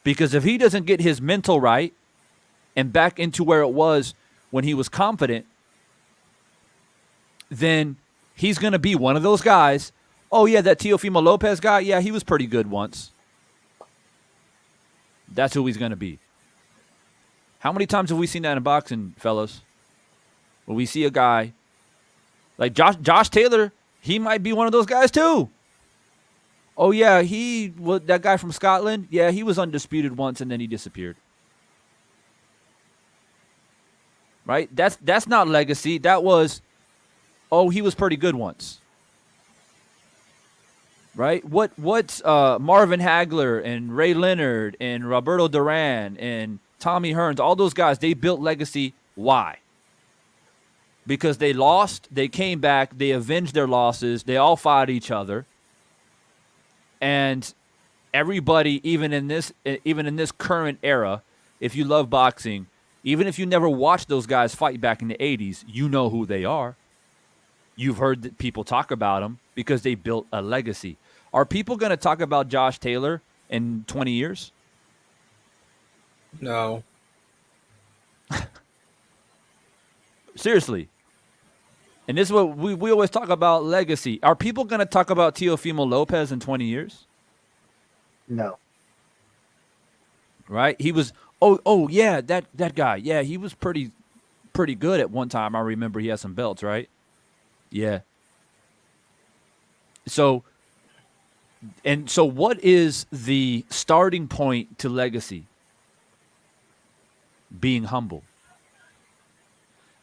Because if he doesn't get his mental right and back into where it was when he was confident, then he's going to be one of those guys. Oh, yeah, that Teofimo Lopez guy, yeah, he was pretty good once. That's who he's going to be. How many times have we seen that in boxing, fellas? When we see a guy like Josh Taylor, he might be one of those guys too. Oh, yeah, that guy from Scotland, yeah, he was undisputed once and then he disappeared. Right? That's not legacy. That was, oh, he was pretty good once. Right? What's Marvin Hagler and Ray Leonard and Roberto Duran and Tommy Hearns, all those guys, they built legacy. Why? Because they lost, they came back, they avenged their losses, they all fought each other. And everybody, even in this current era, if you love boxing, even if you never watched those guys fight back in the 80s, you know who they are. You've heard people talk about them because they built a legacy. Are people going to talk about Josh Taylor in 20 years? No. Seriously. And this is what we always talk about, legacy. Are people going to talk about Teofimo Lopez in 20 years? No. Right? He was, oh yeah, that guy. Yeah, he was pretty good at one time. I remember he had some belts, right? Yeah. So what is the starting point to legacy? Being humble.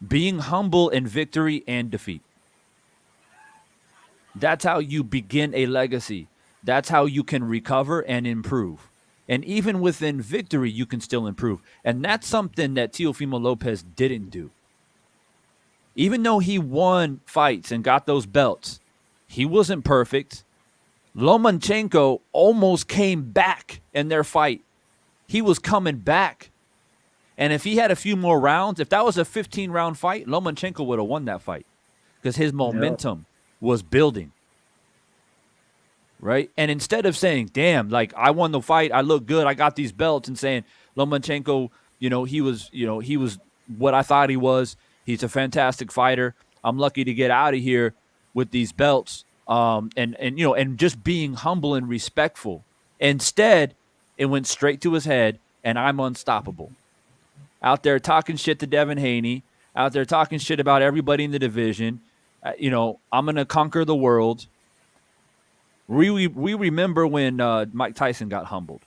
Being humble in victory and defeat. That's how you begin a legacy. That's how you can recover and improve. And even within victory, you can still improve. And that's something that Teofimo Lopez didn't do. Even though he won fights and got those belts, he wasn't perfect. Lomachenko almost came back in their fight. He was coming back. And if he had a few more rounds, if that was a 15-round fight, Lomachenko would have won that fight because his momentum was building. Right? And instead of saying, damn, like I won the fight, I look good, I got these belts, and saying Lomachenko, he was what I thought he was. He's a fantastic fighter. I'm lucky to get out of here with these belts. And just being humble and respectful. Instead, it went straight to his head, and I'm unstoppable. Out there talking shit to Devin Haney, out there talking shit about everybody in the division. I'm going to conquer the world. We remember when Mike Tyson got humbled.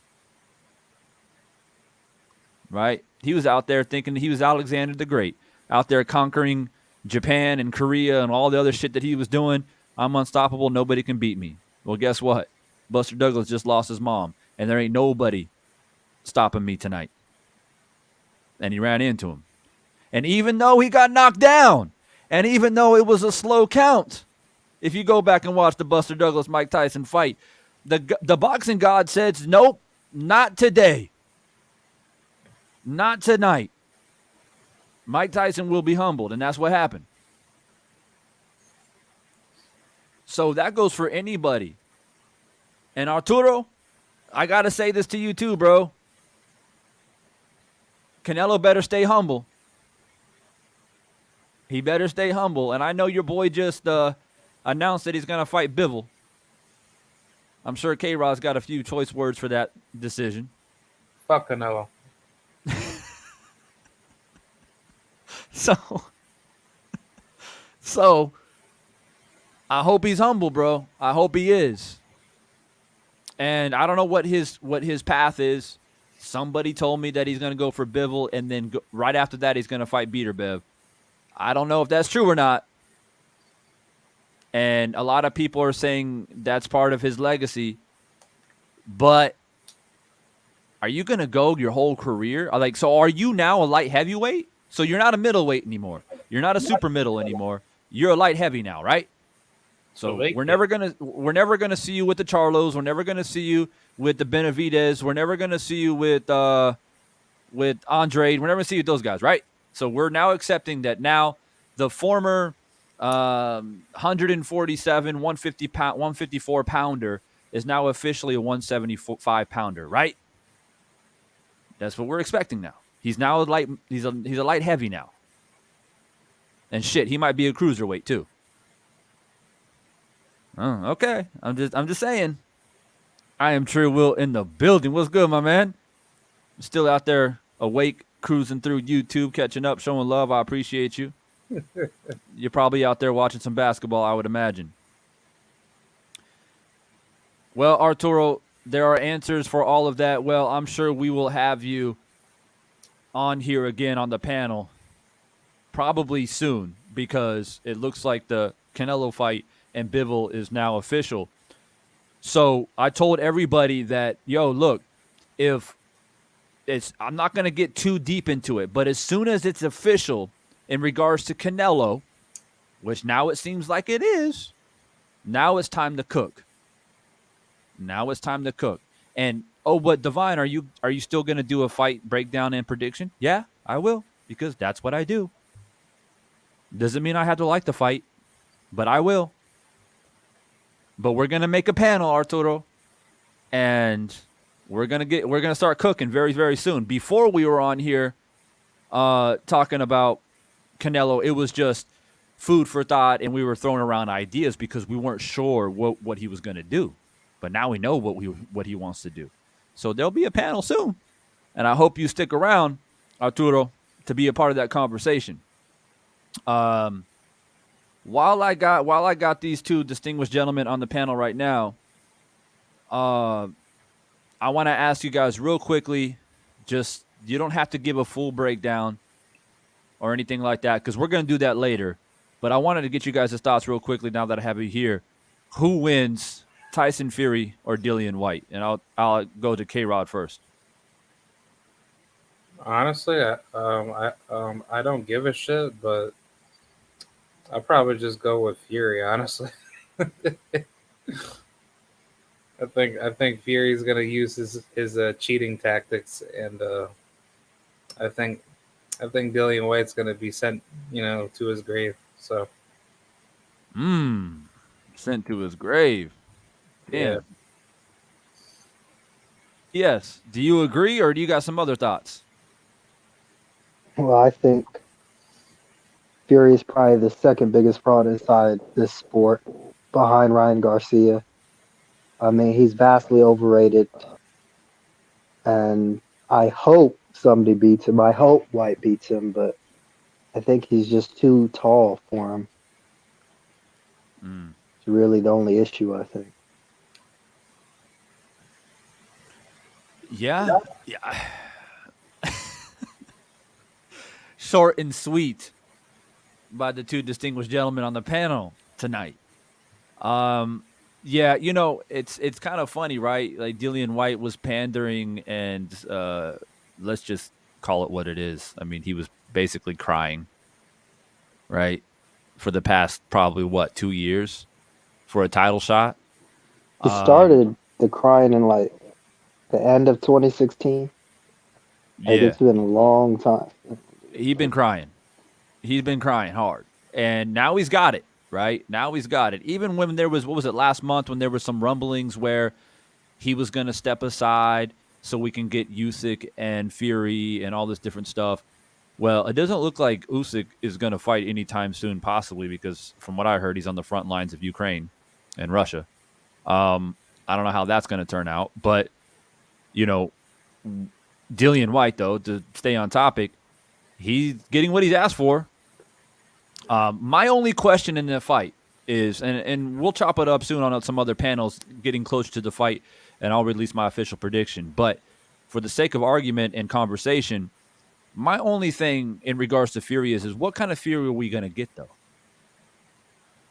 Right? He was out there thinking he was Alexander the Great, out there conquering Japan and Korea and all the other shit that he was doing. I'm unstoppable. Nobody can beat me. Well, guess what? Buster Douglas just lost his mom, and there ain't nobody stopping me tonight. And he ran into him. And even though he got knocked down, and even though it was a slow count, if you go back and watch the Buster Douglas-Mike Tyson fight, the boxing god says, nope, not today. Not tonight. Mike Tyson will be humbled, and that's what happened. So that goes for anybody. And Arturo, I got to say this to you too, bro. Canelo better stay humble. He better stay humble. And I know your boy just announced that he's going to fight Bivol. I'm sure K-Rod's got a few choice words for that decision. Fuck Canelo. So I hope he's humble, bro. I hope he is. And I don't know what his path is. Somebody told me that he's going to go for Bivol, and then right after that he's going to fight Beterbiev. I don't know if that's true or not. And a lot of people are saying that's part of his legacy. But are you going to go your whole career? So are you now a light heavyweight? So you're not a middleweight anymore. You're not a super middle anymore. You're a light heavy now, right? So we're never gonna see you with the Charlos. We're never gonna see you with the Benavidez. We're never gonna see you with Andre. We're never gonna see you with those guys, right? So we're now accepting that now the former 147, 154 pounder is now officially a 175 pounder, right? That's what we're expecting now. He's now a light. He's a light heavy now. And shit, he might be a cruiserweight too. Oh, okay. I'm just saying. I am True Will in the building. What's good, my man? I'm still out there awake, cruising through YouTube, catching up, showing love. I appreciate you. You're probably out there watching some basketball, I would imagine. Well, Arturo, there are answers for all of that. Well, I'm sure we will have you on here again on the panel probably soon, because it looks like the Canelo fight and Bivol is now official. So I told everybody that, yo, look, I'm not going to get too deep into it, but as soon as it's official in regards to Canelo, which now it seems like it is, now it's time to cook. And, but Divine, are you still going to do a fight breakdown and prediction? Yeah, I will, because that's what I do. Doesn't mean I have to like the fight, but I will. But we're gonna make a panel, Arturo, and we're gonna start cooking very, very soon. Before we were on here talking about Canelo, it was just food for thought, and we were throwing around ideas because we weren't sure what he was gonna do. But now we know what he wants to do. So there'll be a panel soon, and I hope you stick around, Arturo, to be a part of that conversation. While I got these two distinguished gentlemen on the panel right now, I want to ask you guys real quickly, just you don't have to give a full breakdown or anything like that, because we're going to do that later. But I wanted to get you guys' thoughts real quickly now that I have you here. Who wins, Tyson Fury or Dillian White? And I'll go to K-Rod first. Honestly, I don't give a shit, but I'll probably just go with Fury, honestly. I think Fury's gonna use his cheating tactics, and I think Dillian White's gonna be sent, to his grave. So, sent to his grave. Damn. Yeah. Yes. Do you agree, or do you got some other thoughts? Well, I think Fury is probably the second biggest fraud inside this sport, behind Ryan Garcia. I mean, he's vastly overrated, and I hope somebody beats him. I hope White beats him, but I think he's just too tall for him. It's really the only issue, I think. Yeah. Short and sweet by the two distinguished gentlemen on the panel tonight. Yeah, it's kind of funny, right? Like Dillian White was pandering, and let's just call it what it is. I mean, he was basically crying, right? For the past probably 2 years for a title shot. He started the crying in like the end of 2016. Like, it's been a long time. He's been crying. He's been crying hard. And now he's got it, right? Now he's got it. Even when there was, last month, when there were some rumblings where he was going to step aside so we can get Usyk and Fury and all this different stuff. Well, it doesn't look like Usyk is going to fight anytime soon, possibly, because from what I heard, he's on the front lines of Ukraine and Russia. I don't know how that's going to turn out. But, you know, Dillian White, though, to stay on topic, he's getting what he's asked for. My only question in the fight is, and we'll chop it up soon on some other panels getting closer to the fight, and I'll release my official prediction. But for the sake of argument and conversation, my only thing in regards to Fury is what kind of Fury are we going to get, though?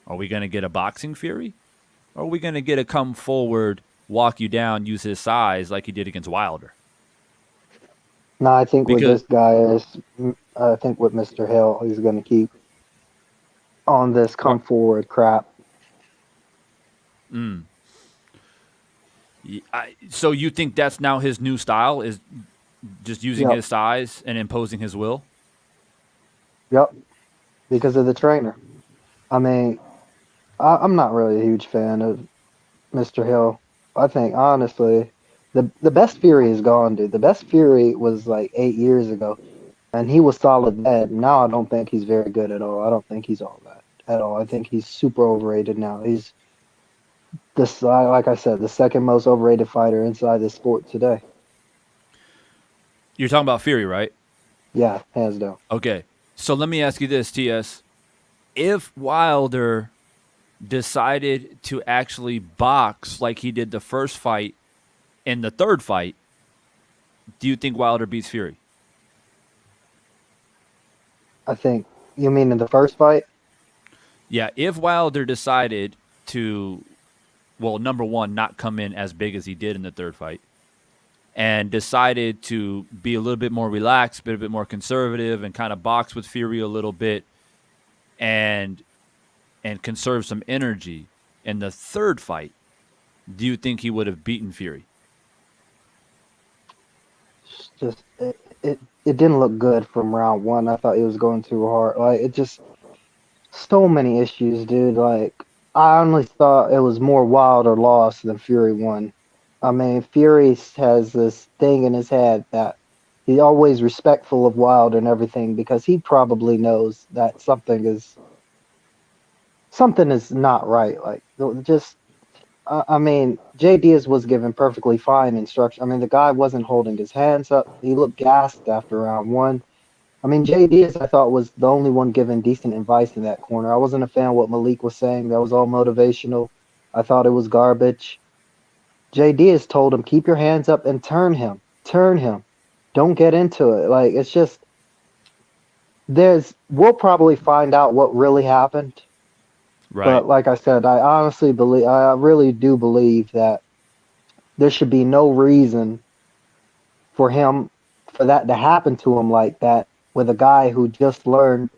Are we going to get a boxing Fury? Or are we going to get a come forward, walk you down, use his size like he did against Wilder? No, I think with Because this guy is, I think with Mr. Hill, he's going to keep on this come forward crap. So you think that's now his new style, is just using his size and imposing his will? Yep, because of the trainer. I mean, I'm not really a huge fan of Mr. Hill. I think, honestly, the best Fury is gone, dude. The best Fury was like 8 years ago, and he was solid then. Now I don't think he's very good at all. I don't think he's all that at all. I think he's super overrated now. He's this, like I said, the second most overrated fighter inside the sport today. You're talking about Fury, right? Yeah, hands down. Okay, so let me ask you this, TS. If Wilder decided to actually box like he did the first fight and the third fight, do you think Wilder beats Fury? I think, you mean in the first fight? Yeah, if Wilder decided to, well, number one, not come in as big as he did in the third fight, and decided to be a little bit more relaxed, a bit more conservative, and kind of box with Fury a little bit, and conserve some energy in the third fight, do you think he would have beaten Fury? Just it didn't look good from round one. I thought he was going too hard. Like, it just so many issues, dude. Like, I honestly thought it was more Wilder lost than Fury won. I mean, Fury has this thing in his head that he's always respectful of Wilder and everything because he probably knows that something is not right. Like, just I mean, Jay Diaz was given perfectly fine instruction. I mean, the guy wasn't holding his hands up. He looked gassed after round one. I mean, Jay Diaz, I thought, was the only one given decent advice in that corner. I wasn't a fan of what Malik was saying. That was all motivational. I thought it was garbage. Jay Diaz told him, keep your hands up and turn him. Turn him. Don't get into it. Like, it's just, we'll probably find out what really happened. Right. But like I said, I really do believe that there should be no reason for that to happen to him like that with a guy who just learned.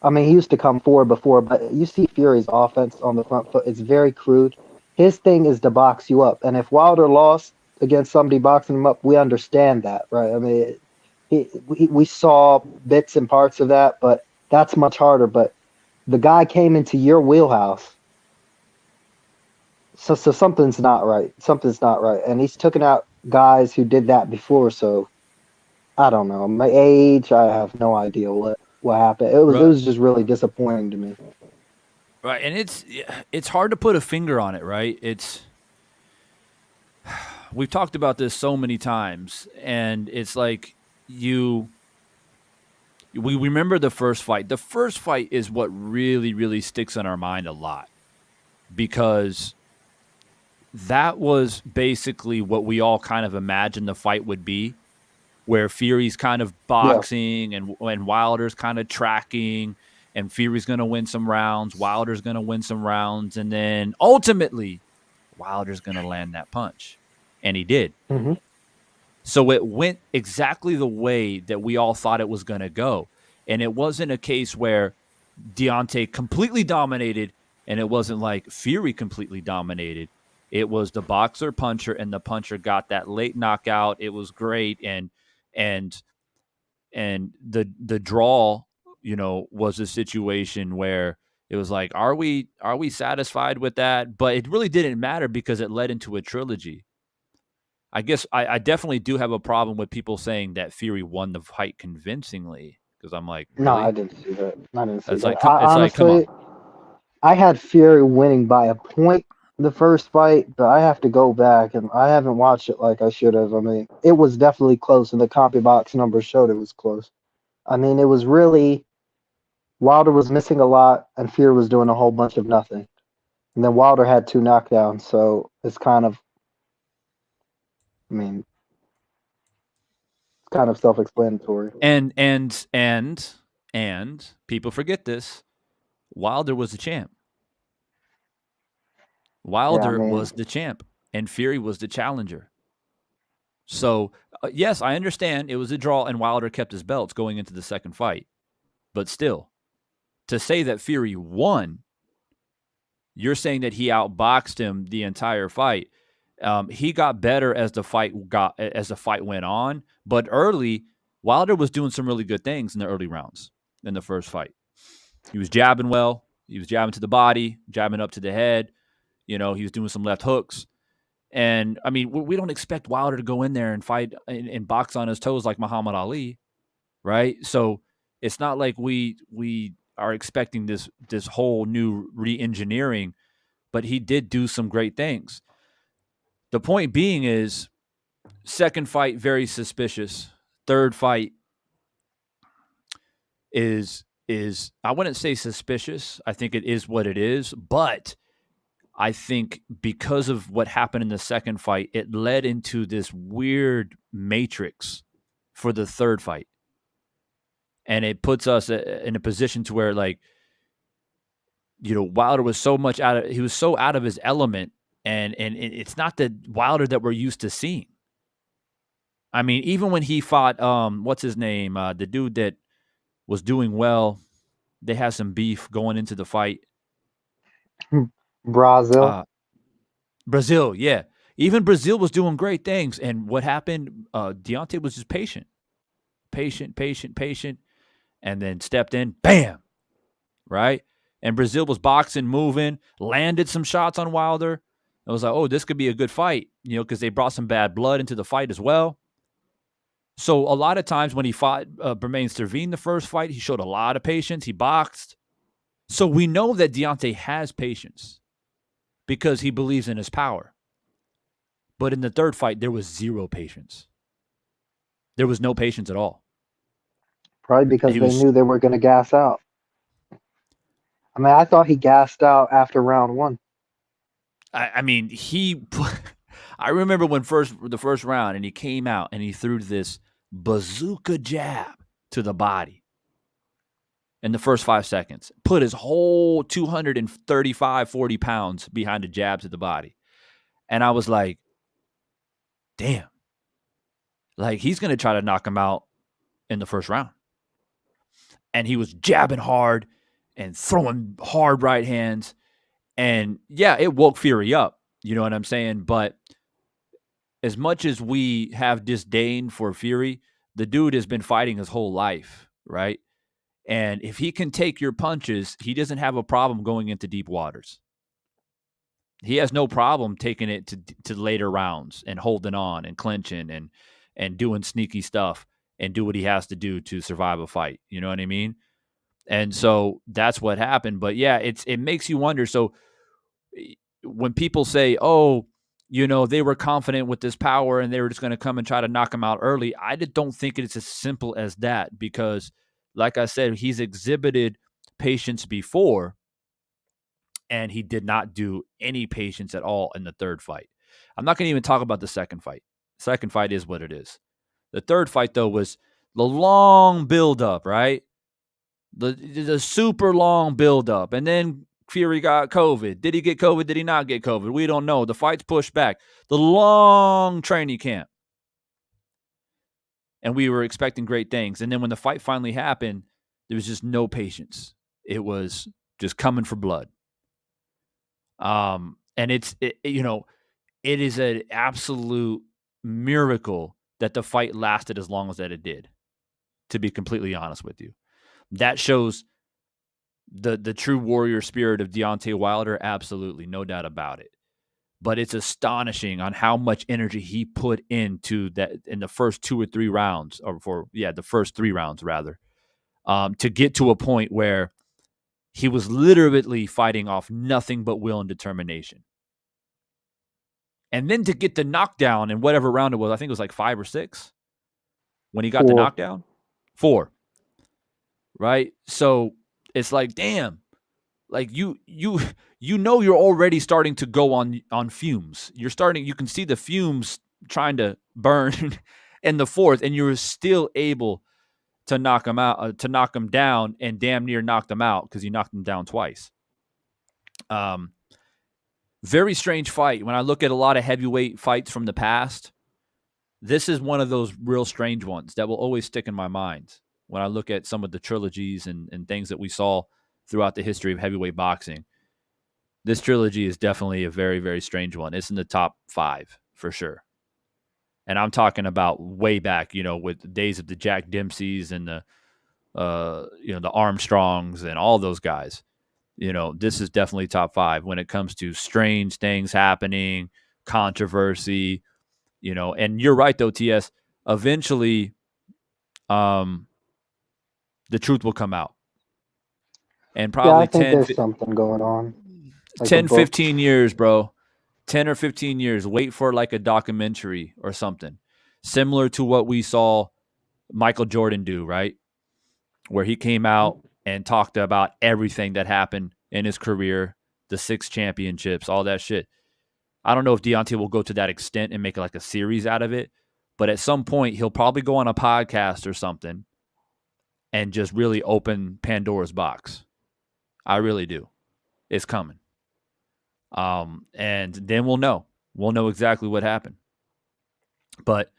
I mean, he used to come forward before, but you see Fury's offense on the front foot. It's very crude. His thing is to box you up. And if Wilder lost against somebody boxing him up, we understand that, right? I mean, we saw bits and parts of that, but that's much harder. But the guy came into your wheelhouse. So something's not right. Something's not right. And he's taken out guys who did that before. So I don't know. My age, I have no idea what happened. It was just really disappointing to me. Right, and it's hard to put a finger on it, right? We've talked about this so many times, and it's like we remember the first fight. The first fight is what really, really sticks in our mind a lot because that was basically what we all kind of imagined the fight would be, where Fury's kind of boxing and Wilder's kind of tracking, and Fury's going to win some rounds, Wilder's going to win some rounds, and then ultimately Wilder's going to land that punch. And he did. Mm-hmm. So it went exactly the way that we all thought it was going to go. And it wasn't a case where Deontay completely dominated, and it wasn't like Fury completely dominated. It was the boxer puncher, and the puncher got that late knockout. It was great, and the draw, was a situation where it was like, are we satisfied with that? But it really didn't matter because it led into a trilogy. I guess I definitely do have a problem with people saying that Fury won the fight convincingly, because I'm like, really? No, I didn't see that. I didn't see that. Honestly, I had Fury winning by a point, the first fight, but I have to go back and I haven't watched it like I should have. I mean, it was definitely close, and the copy box numbers showed it was close. I mean, it was really Wilder was missing a lot, and Fury was doing a whole bunch of nothing. And then Wilder had 2 knockdowns, so it's kind of, I mean, it's kind of self-explanatory. And people forget this. Wilder was the champ. Wilder was the champ, and Fury was the challenger. So, yes, I understand it was a draw, and Wilder kept his belts going into the second fight. But still, to say that Fury won, you're saying that he outboxed him the entire fight. He got better as the fight went on, but early, Wilder was doing some really good things in the early rounds in the first fight. He was jabbing well. He was jabbing to the body, jabbing up to the head. He was doing some left hooks. And, I mean, we don't expect Wilder to go in there and fight and box on his toes like Muhammad Ali, right? So it's not like we are expecting this whole new re-engineering, but he did do some great things. The point being is, second fight, very suspicious. Third fight is I wouldn't say suspicious. I think it is what it is, but I think because of what happened in the second fight, it led into this weird matrix for the third fight. And it puts us in a position to where, like, Wilder was so out of his element, and it's not the Wilder that we're used to seeing. I mean, even when he fought, what's his name? The dude that was doing well, they had some beef going into the fight. Brazil, yeah. Even Brazil was doing great things. And what happened? Deontay was just patient, and then stepped in, bam, right? And Brazil was boxing, moving, landed some shots on Wilder. I was like, oh, this could be a good fight, because they brought some bad blood into the fight as well. So a lot of times when he fought Bermane Sterving the first fight, he showed a lot of patience. He boxed. So we know that Deontay has patience because he believes in his power. But in the third fight, there was zero patience. There was no patience at all. Probably because they knew they were going to gas out. I mean, I thought he gassed out after round one. I mean, I remember when the first round, and he came out and he threw this bazooka jab to the body in the first 5 seconds. Put his whole 235, 40 pounds behind a jab to the body. And I was like, damn. Like, he's going to try to knock him out in the first round. And he was jabbing hard and throwing hard right hands. And, yeah, it woke Fury up. You know what I'm saying? But as much as we have disdain for Fury, the dude has been fighting his whole life, right? And if he can take your punches, he doesn't have a problem going into deep waters. He has no problem taking it to later rounds and holding on and clinching and doing sneaky stuff and do what he has to do to survive a fight. You know what I mean? And so that's what happened. But yeah, it makes you wonder. So when people say, oh, they were confident with this power and they were just going to come and try to knock him out early, I don't think it's as simple as that because, like I said, he's exhibited patience before, and he did not do any patience at all in the third fight. I'm not going to even talk about the second fight. The second fight is what it is. The third fight, though, was the long buildup, right? The super long buildup. And then Fury got COVID. Did he get COVID? Did he not get COVID? We don't know. The fight's pushed back. The long training camp. And we were expecting great things. And then when the fight finally happened, there was just no patience. It was just coming for blood. And it is an absolute miracle that the fight lasted as long as that it did, to be completely honest with you. That shows the true warrior spirit of Deontay Wilder, absolutely, no doubt about it. But it's astonishing on how much energy he put into that in the first 2 or 3 rounds, the first 3 rounds rather, to get to a point where he was literally fighting off nothing but will and determination. And then to get the knockdown in whatever round it was, I think it was like 5 or 6 when he got the 4. knockdown. 4. Right? So it's like, damn. Like you know you're already starting to go on fumes. You can see the fumes trying to burn in the 4th, and you're still able to knock him out, to knock him down, and damn near knocked him out because you knocked him down twice. Very strange fight. When I look at a lot of heavyweight fights from the past, this is one of those real strange ones that will always stick in my mind when I look at some of the trilogies and things that we saw throughout the history of heavyweight boxing. This trilogy is definitely a very, very strange one. It's in the top 5 for sure. And I'm talking about way back, with the days of the Jack Dempseys and the Armstrongs and all those guys. This is definitely top 5 when it comes to strange things happening, controversy, and you're right though, TS. Eventually, the truth will come out. And probably I think there's something going on. Like 10, 15 years, bro. 10 or 15 years. Wait for like a documentary or something. Similar to what we saw Michael Jordan do, right? Where he came out and talked about everything that happened in his career, the 6 championships, all that shit. I don't know if Deontay will go to that extent and make like a series out of it, but at some point he'll probably go on a podcast or something and just really open Pandora's box. I really do. It's coming. And then we'll know. We'll know exactly what happened. But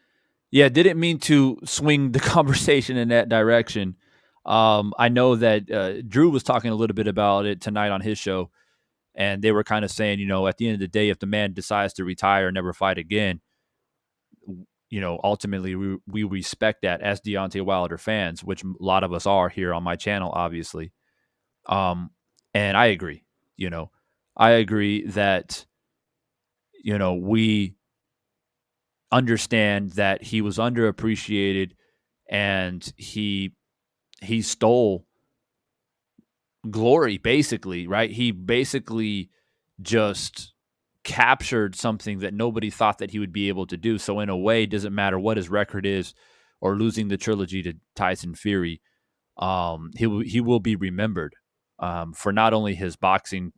yeah, didn't mean to swing the conversation in that direction. I know that Drew was talking a little bit about it tonight on his show, and they were kind of saying, at the end of the day, if the man decides to retire and never fight again, ultimately we respect that as Deontay Wilder fans, which a lot of us are here on my channel, obviously. And I agree. I agree that, we understand that he was underappreciated and he stole glory, basically, right? He basically just captured something that nobody thought that he would be able to do. So in a way, it doesn't matter what his record is or losing the trilogy to Tyson Fury. He will be remembered for not only his boxing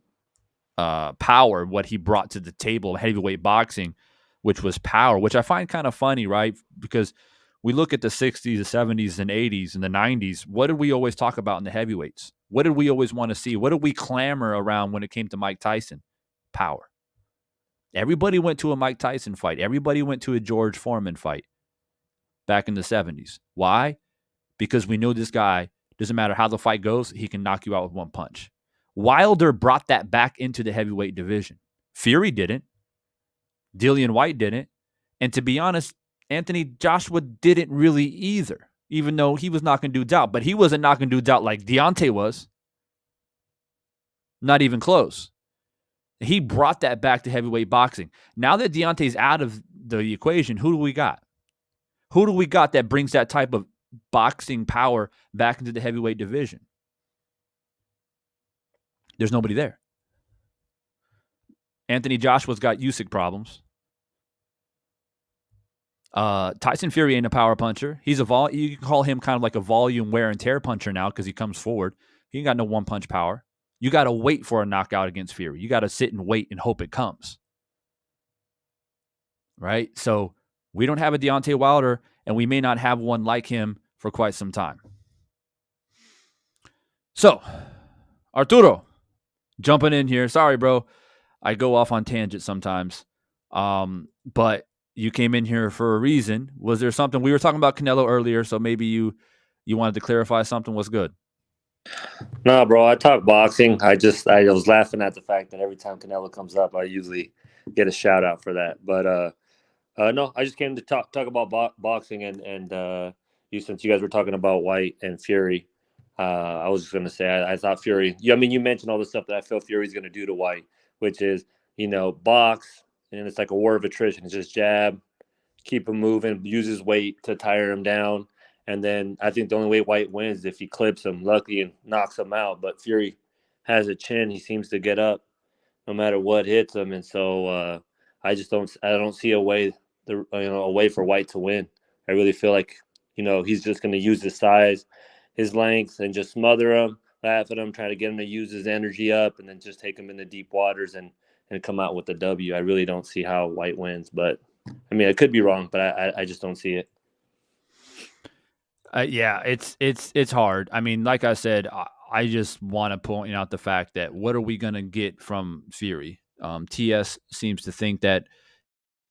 power, what he brought to the table, heavyweight boxing, which was power, which I find kind of funny, right? Because we look at the 60s, the 70s, and 80s, and the 90s. What did we always talk about in the heavyweights? What did we always want to see? What did we clamor around when it came to Mike Tyson? Power. Everybody went to a Mike Tyson fight. Everybody went to a George Foreman fight back in the 70s. Why? Because we know this guy, doesn't matter how the fight goes, he can knock you out with one punch. Wilder brought that back into the heavyweight division. Fury didn't. Dillian White didn't. And to be honest, Anthony Joshua didn't really either, even though he was knocking dudes out. But he wasn't knocking dudes out like Deontay was. Not even close. He brought that back to heavyweight boxing. Now that Deontay's out of the equation, who do we got? Who do we got that brings that type of boxing power back into the heavyweight division? There's nobody there. Anthony Joshua's got Usyk problems. Tyson Fury ain't a power puncher. He's you can call him kind of like a volume wear and tear puncher now because he comes forward. He ain't got no one punch power. You got to wait for a knockout against Fury. You got to sit and wait and hope it comes. Right? So we don't have a Deontay Wilder, and we may not have one like him for quite some time. So, Arturo, jumping in here. Sorry, bro. I go off on tangents sometimes. But you came in here for a reason. Was there something? We were talking about Canelo earlier, so maybe you wanted to clarify something. What's good? No, bro, I talk boxing. I was laughing at the fact that every time Canelo comes up, I usually get a shout out for that. But no, I just came to talk about boxing and since you guys were talking about White and Fury, I was just gonna say I thought Fury. I mean, you mentioned all the stuff that I feel Fury's gonna do to White, which is box, and it's like a war of attrition. It's just jab, keep him moving, use his weight to tire him down. And then I think the only way White wins is if he clips him, lucky, and knocks him out. But Fury has a chin. He seems to get up no matter what hits him. And so I don't see a way for White to win. I really feel like he's just going to use his size, his length, and just smother him, laugh at him, try to get him to use his energy up, and then just take him into deep waters and come out with the W. I really don't see how White wins, but I mean, I could be wrong, but I just don't see it. Yeah, it's hard. I mean, like I said, I just want to point out the fact that what are we going to get from Fury? TS seems to think that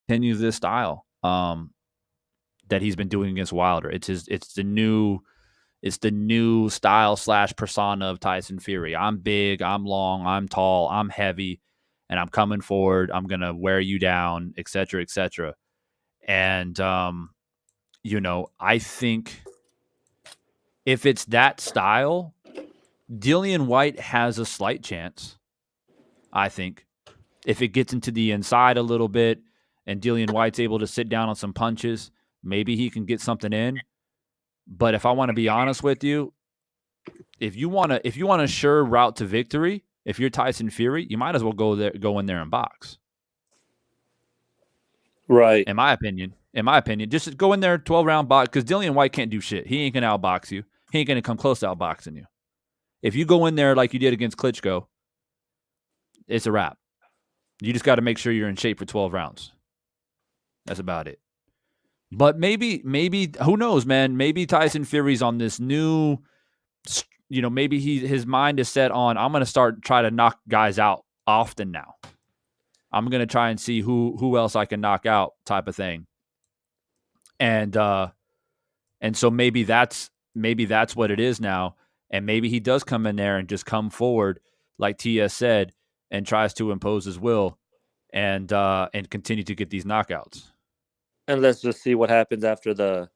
continue this style that he's been doing against Wilder. It's the new style / persona of Tyson Fury. I'm big, I'm long, I'm tall, I'm heavy, and I'm coming forward. I'm gonna wear you down, et cetera, et cetera. And I think if it's that style, Dillian White has a slight chance. I think if it gets into the inside a little bit and Dillian White's able to sit down on some punches, maybe he can get something in. But if I want to be honest with you, if you want a sure route to victory, if you're Tyson Fury, you might as well go in there and box. Right. In my opinion, just go in there 12-round box because Dillian White can't do shit. He ain't gonna outbox you. He ain't gonna come close to outboxing you. If you go in there like you did against Klitschko, it's a wrap. You just got to make sure you're in shape for 12 rounds. That's about it. But maybe who knows, man? Maybe Tyson Fury's on this new, maybe his mind is set on, I'm going to try to knock guys out often now. I'm going to try and see who else I can knock out type of thing. And so maybe that's what it is now. And maybe he does come in there and just come forward, like TS said, and tries to impose his will and continue to get these knockouts. And let's just see what happens after the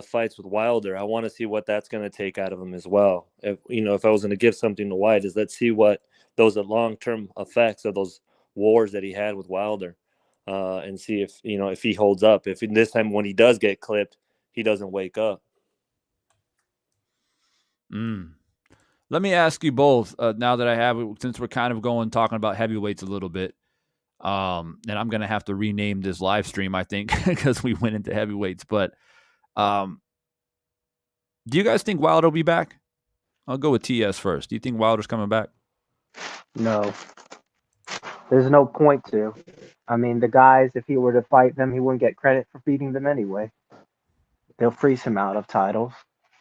fights with Wilder. I want to see what that's going to take out of him as well. If I was going to give something to White, is let's see what those long-term effects of those wars that he had with Wilder, and see if he holds up. If this time when he does get clipped, he doesn't wake up. Let me ask you both now that I have it, since we're kind of talking about heavyweights a little bit. And I'm going to have to rename this live stream, I think, because we went into heavyweights. But do you guys think Wilder will be back? I'll go with TS first. Do you think Wilder's coming back? No. There's no point to. I mean, the guys, if he were to fight them, he wouldn't get credit for beating them anyway. They'll freeze him out of titles.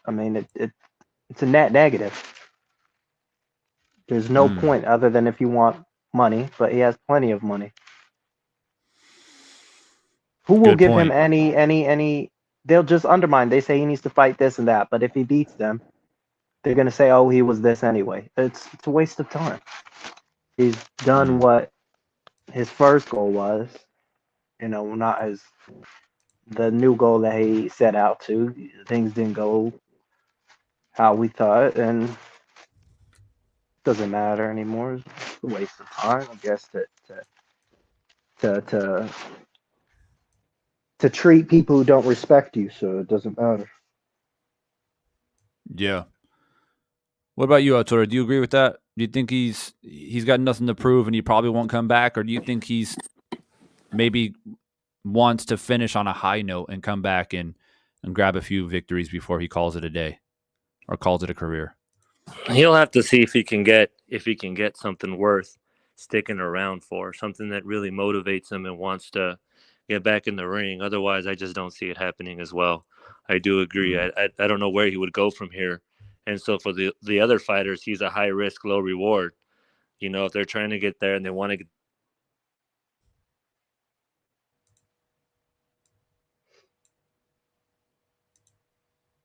I mean, it's a net negative. There's no point other than if you want money, but he has plenty of money. Who will give him any? They'll just undermine. They say he needs to fight this and that, but if he beats them, they're gonna say, "Oh, he was this anyway." It's a waste of time. He's done what his first goal was, not the new goal that he set out to. Things didn't go how we thought, and it doesn't matter anymore. It's a waste of time, I guess, to treat people who don't respect you, so it doesn't matter. Yeah. What about you, Arturo? Do you agree with that? Do you think he's got nothing to prove and he probably won't come back, or do you think he's maybe wants to finish on a high note and come back and grab a few victories before he calls it a day or calls it a career? He'll have to see if he can get something worth sticking around for, something that really motivates him and wants to get back in the ring. Otherwise, I just don't see it happening as well. I do agree. I don't know where he would go from here. And so for the other fighters, he's a high risk, low reward. If they're trying to get there and they want to get.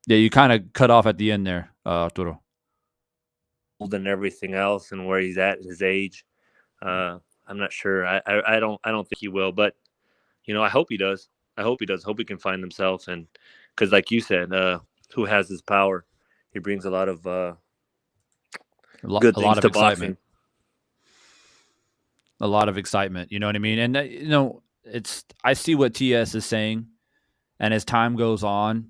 Yeah, you kind of cut off at the end there, Arturo. And everything else and where he's at his age. I'm not sure. I don't think he will, but I hope he does. I hope he can find himself, and because like you said, who has his power? He brings a lot of good things to boxing. A lot of excitement. You know what I mean? And I see what TS is saying, and as time goes on,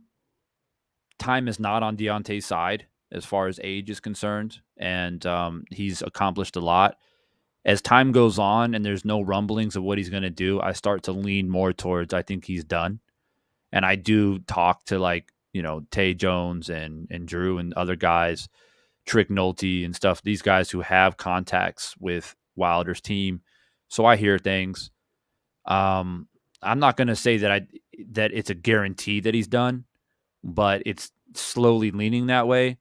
time is not on Deontay's side as far as age is concerned, and he's accomplished a lot. as time goes on and there's no rumblings of what he's going to do, I start to lean more towards I think he's done. And I do talk to like, Tay Jones and Drew and other guys, Trick Nolte and stuff, these guys who have contacts with Wilder's team. So I hear things. I'm not going to say that it's a guarantee that he's done, but it's slowly leaning that way.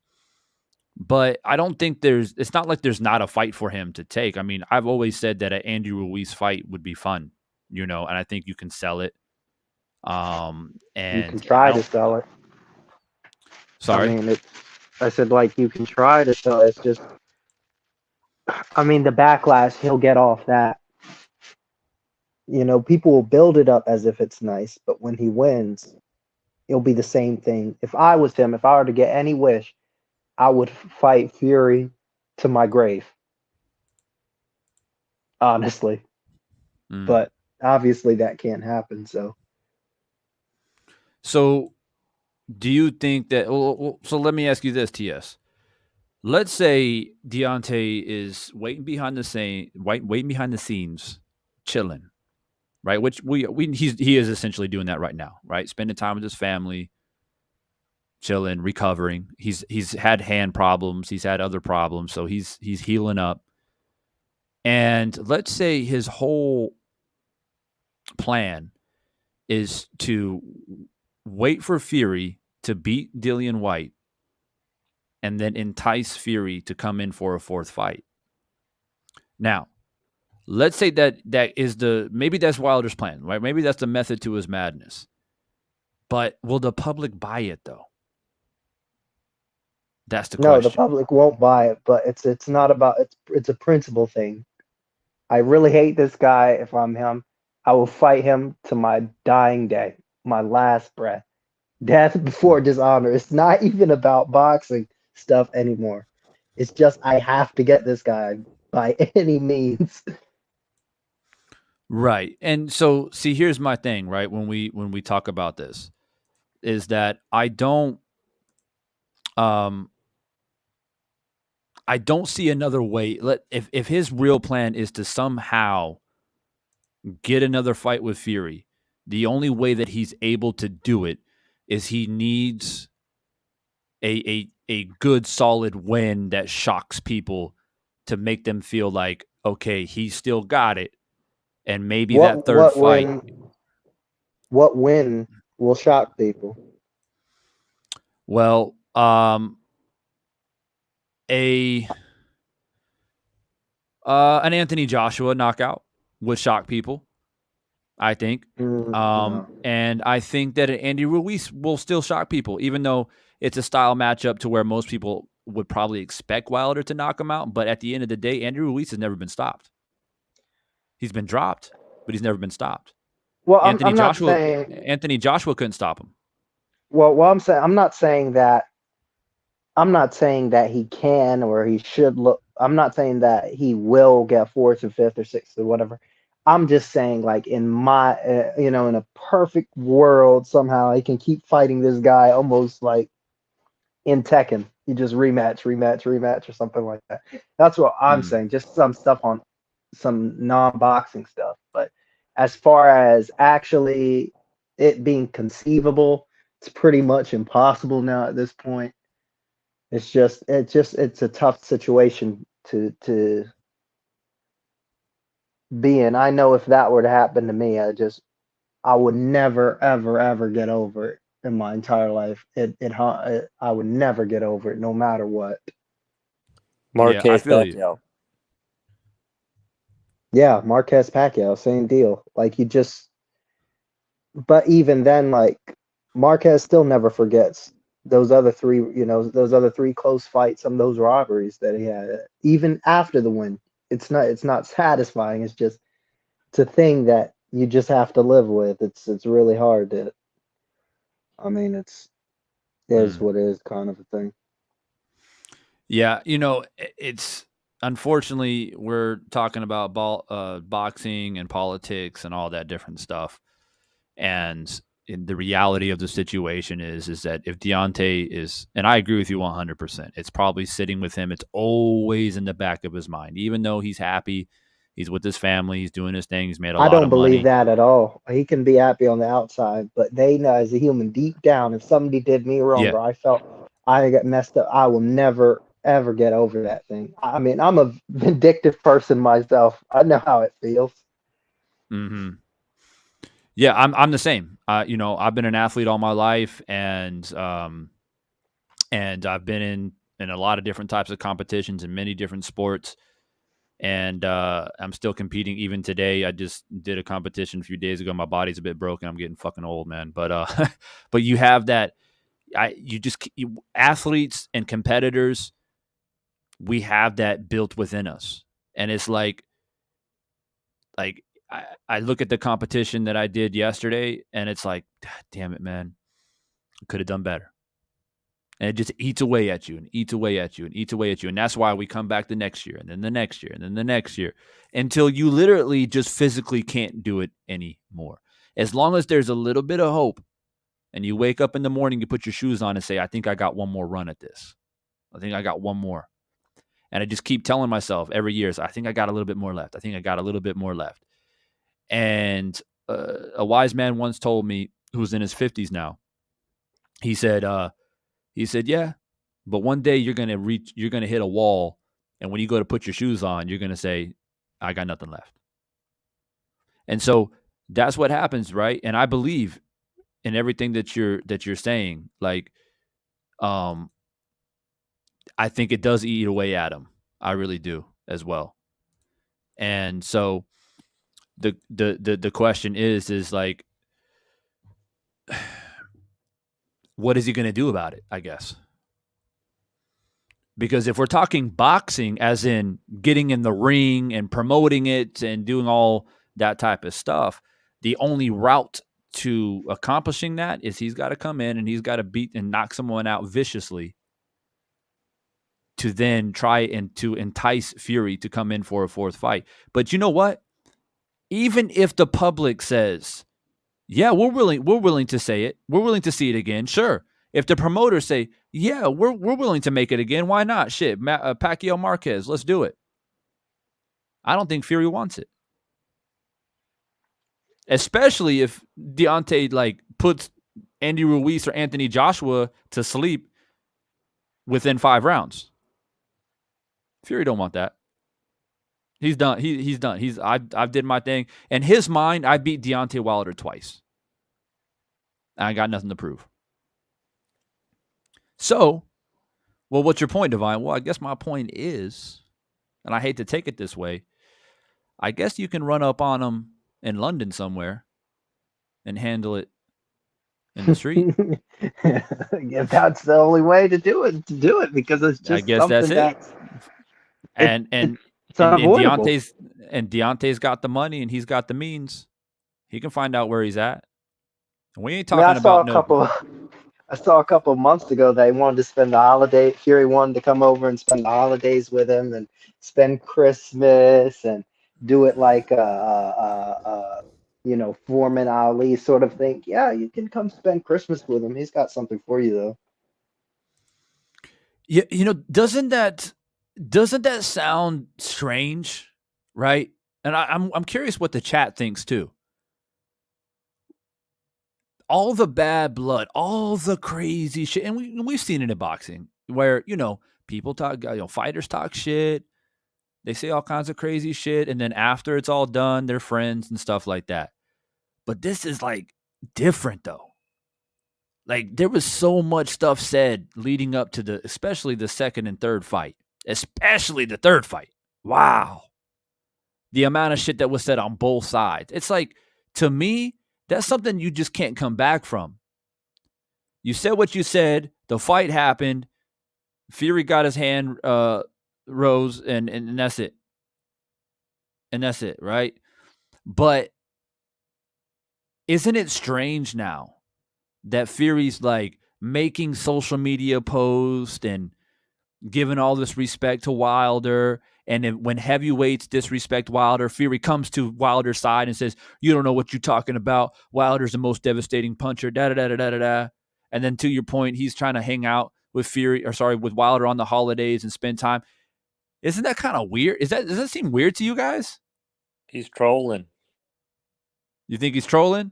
But I don't think it's not like there's not a fight for him to take. I mean, I've always said that an Andy Ruiz fight would be fun, and I think you can sell it. And you can try to sell it. Sorry? I mean, I said, like, you can try to sell it. It's just, I mean, the backlash he'll get off that. People will build it up as if it's nice, but when he wins, it'll be the same thing. If I was him, if I were to get any wish, I would fight Fury to my grave. Honestly. But obviously that can't happen, so. So, do you think that? So let me ask you this, TS. Let's say Deontay is waiting behind the scenes, chilling, right? Which he is essentially doing that right now, right? Spending time with his family, chilling, recovering. He's had hand problems, he's had other problems, so he's healing up. And let's say his whole plan is to wait for Fury to beat Dillian White and then entice Fury to come in for a fourth fight. Now, let's say that is maybe that's Wilder's plan, right? Maybe that's the method to his madness. But will the public buy it though? That's the question. No, the public won't buy it, but it's not about it's a principle thing. I really hate this guy. If I'm him, I will fight him to my dying day, my last breath. Death before dishonor. It's not even about boxing stuff anymore. It's just I have to get this guy by any means. Right. And so see, here's my thing, right? When we talk about this, is that I don't see another way. If his real plan is to somehow get another fight with Fury, the only way that he's able to do it is he needs a good solid win that shocks people to make them feel like, okay, he still got it. And maybe that third fight. What win will shock people? Well, an Anthony Joshua knockout would shock people, I think. No. And I think that Andy Ruiz will still shock people, even though it's a style matchup to where most people would probably expect Wilder to knock him out. But at the end of the day, Andy Ruiz has never been stopped. He's been dropped, but he's never been stopped. Well, Anthony Joshua couldn't stop him. Well, I'm not saying that he can or he should look. I'm not saying that he will get fourth or fifth or sixth or whatever. I'm just saying, like, in my, in a perfect world, somehow I can keep fighting this guy almost like in Tekken. You just rematch or something like that. That's what I'm saying. Just some stuff on some non-boxing stuff. But as far as actually it being conceivable, it's pretty much impossible now at this point. It's a tough situation to be in. I know if that were to happen to me, I would never ever get over it in my entire life. I would never get over it, no matter what. Marquez Pacquiao. Yeah, Marquez Pacquiao, same deal. Like but even then, like, Marquez still never forgets those other three close fights, some of those robberies that he had, even after the win. It's not satisfying. It's a thing that you just have to live with. It's really hard to. I mean, it is what it is, kind of a thing. Yeah, it's unfortunately we're talking about boxing and politics and all that different stuff, and the reality of the situation is that if Deontay is, and I agree with you 100%, it's probably sitting with him. It's always in the back of his mind, even though he's happy He's with his family. He's doing his thing. He's made a I lot don't of believe money. that at all. He can be happy on the outside, but they know as a human deep down, if somebody did me wrong Yeah. or I felt I got messed up, I will never ever get over that thing. I mean, I'm a vindictive person myself. I know how it feels. Mm-hmm. Yeah, I'm the same. I've been an athlete all my life, and I've been in a lot of different types of competitions in many different sports. And I'm still competing even today. I just did a competition a few days ago. My body's a bit broken. I'm getting fucking old, man. But but you have that. Athletes and competitors, we have that built within us, and it's like I look at the competition that I did yesterday, and it's like, damn it, man, I could have done better. And it just eats away at you and eats away at you and eats away at you. And that's why we come back the next year and then the next year and then the next year until you literally just physically can't do it anymore. As long as there's a little bit of hope and you wake up in the morning, you put your shoes on and say, I think I got one more run at this. I think I got one more. And I just keep telling myself every year, I think I got a little bit more left. I think I got a little bit more left. And a wise man once told me, who's in his 50s now, he said, yeah, but one day you're going to hit a wall. And when you go to put your shoes on, you're going to say, I got nothing left. And so that's what happens, right? And I believe in everything that you're saying. Like, I think it does eat away at him. I really do as well. And so the question is like, what is he going to do about it, I guess? Because if we're talking boxing, as in getting in the ring and promoting it and doing all that type of stuff, the only route to accomplishing that is he's got to come in and he's got to beat and knock someone out viciously to then try and to entice Fury to come in for a fourth fight. But you know what? Even if the public says, yeah, we're willing to say it, we're willing to see it again, sure. If the promoters say, yeah, we're willing to make it again, why not? Shit, Pacquiao Marquez, let's do it. I don't think Fury wants it. Especially if Deontay puts Andy Ruiz or Anthony Joshua to sleep within 5 rounds. Fury don't want that. He's done. He's done. I did my thing. In his mind, I beat Deontay Wilder twice. I got nothing to prove. So, well, what's your point, Divine? Well, I guess my point is, and I hate to take it this way, I guess you can run up on him in London somewhere and handle it in the street. Yeah, that's the only way to do it because it's just I guess that's it. And unavoidable. Deontay's got the money and he's got the means. He can find out where he's at. And we ain't talking about I saw a couple of months ago they wanted to spend the holiday. Fury wanted to come over and spend the holidays with him and spend Christmas and do it like Foreman Ali sort of thing. Yeah, you can come spend Christmas with him. He's got something for you though. Yeah, doesn't that sound strange, right? And I'm curious what the chat thinks too. All the bad blood, all the crazy shit, and we've seen it in boxing where people talk, fighters talk shit, they say all kinds of crazy shit, and then after it's all done, they're friends and stuff like that. But this is different though. There was so much stuff said leading up to especially the second and third fight, especially the third fight. Wow, the amount of shit that was said on both sides. It's to me, that's something you just can't come back from. You said what you said. The fight happened. Fury got his hand rose, and that's it. And that's it, right? But isn't it strange now that Fury's making social media posts and giving all this respect to Wilder? And when heavyweights disrespect Wilder, Fury comes to Wilder's side and says, you don't know what you're talking about. Wilder's the most devastating puncher, da-da-da-da-da-da. And then to your point, he's trying to hang out with with Wilder on the holidays and spend time. Isn't that kind of weird? Does that seem weird to you guys? He's trolling. You think he's trolling?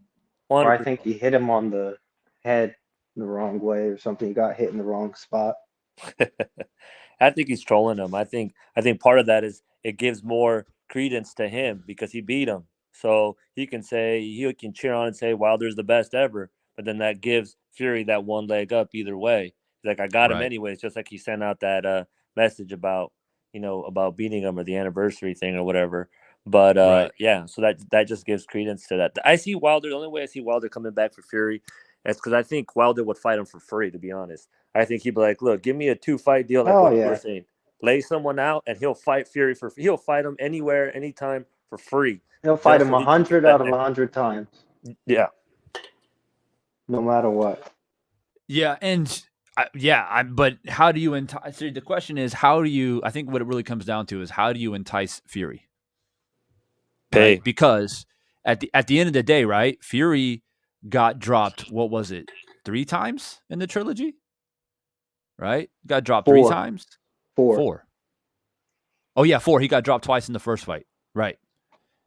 Or I 100%. think he hit him on the head the wrong way or something. He got hit in the wrong spot. I think he's trolling him. I think part of that is it gives more credence to him because he beat him. So he can cheer on and say Wilder's the best ever, but then that gives Fury that one leg up either way. He's like, I got him Right. anyways, just like he sent out that message about about beating him or the anniversary thing or whatever. But Right. yeah, so that just gives credence to that. I see Wilder. The only way I see Wilder coming back for Fury is because I think Wilder would fight him for free, to be honest. I think he'd be like, look, give me a 2-fight deal, like Oh what you were yeah, saying. Lay someone out, and he'll fight Fury he'll fight him anywhere, anytime for free, he'll fight just him so he can get 100 that out of next. 100 times, Yeah, no matter what. Yeah, and but how do you entice? So the question is, how do you? I think what it really comes down to is how do you entice Fury, pay. right? Because at the end of the day, right, Fury got dropped. What was it? 3 times in the trilogy, right? Got dropped 3 Four. times. 4. 4. Oh yeah, 4. He got dropped twice in the first fight, right?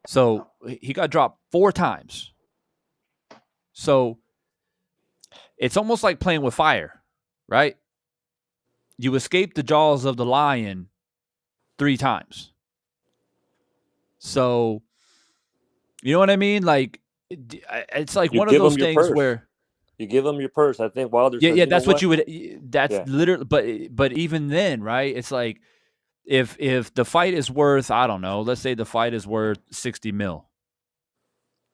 So he got dropped 4 times. So it's almost like playing with fire, right? You escape the jaws of the lion 3 times. So, you know what I mean? Like, it's like You one of give those him your things purse. where, You give him your purse. I think Wilder yeah, says, yeah, you know that's what what? you would. That's Yeah. literally, but even then, right? It's like if the fight is worth, I don't know, let's say the fight is worth 60 mil.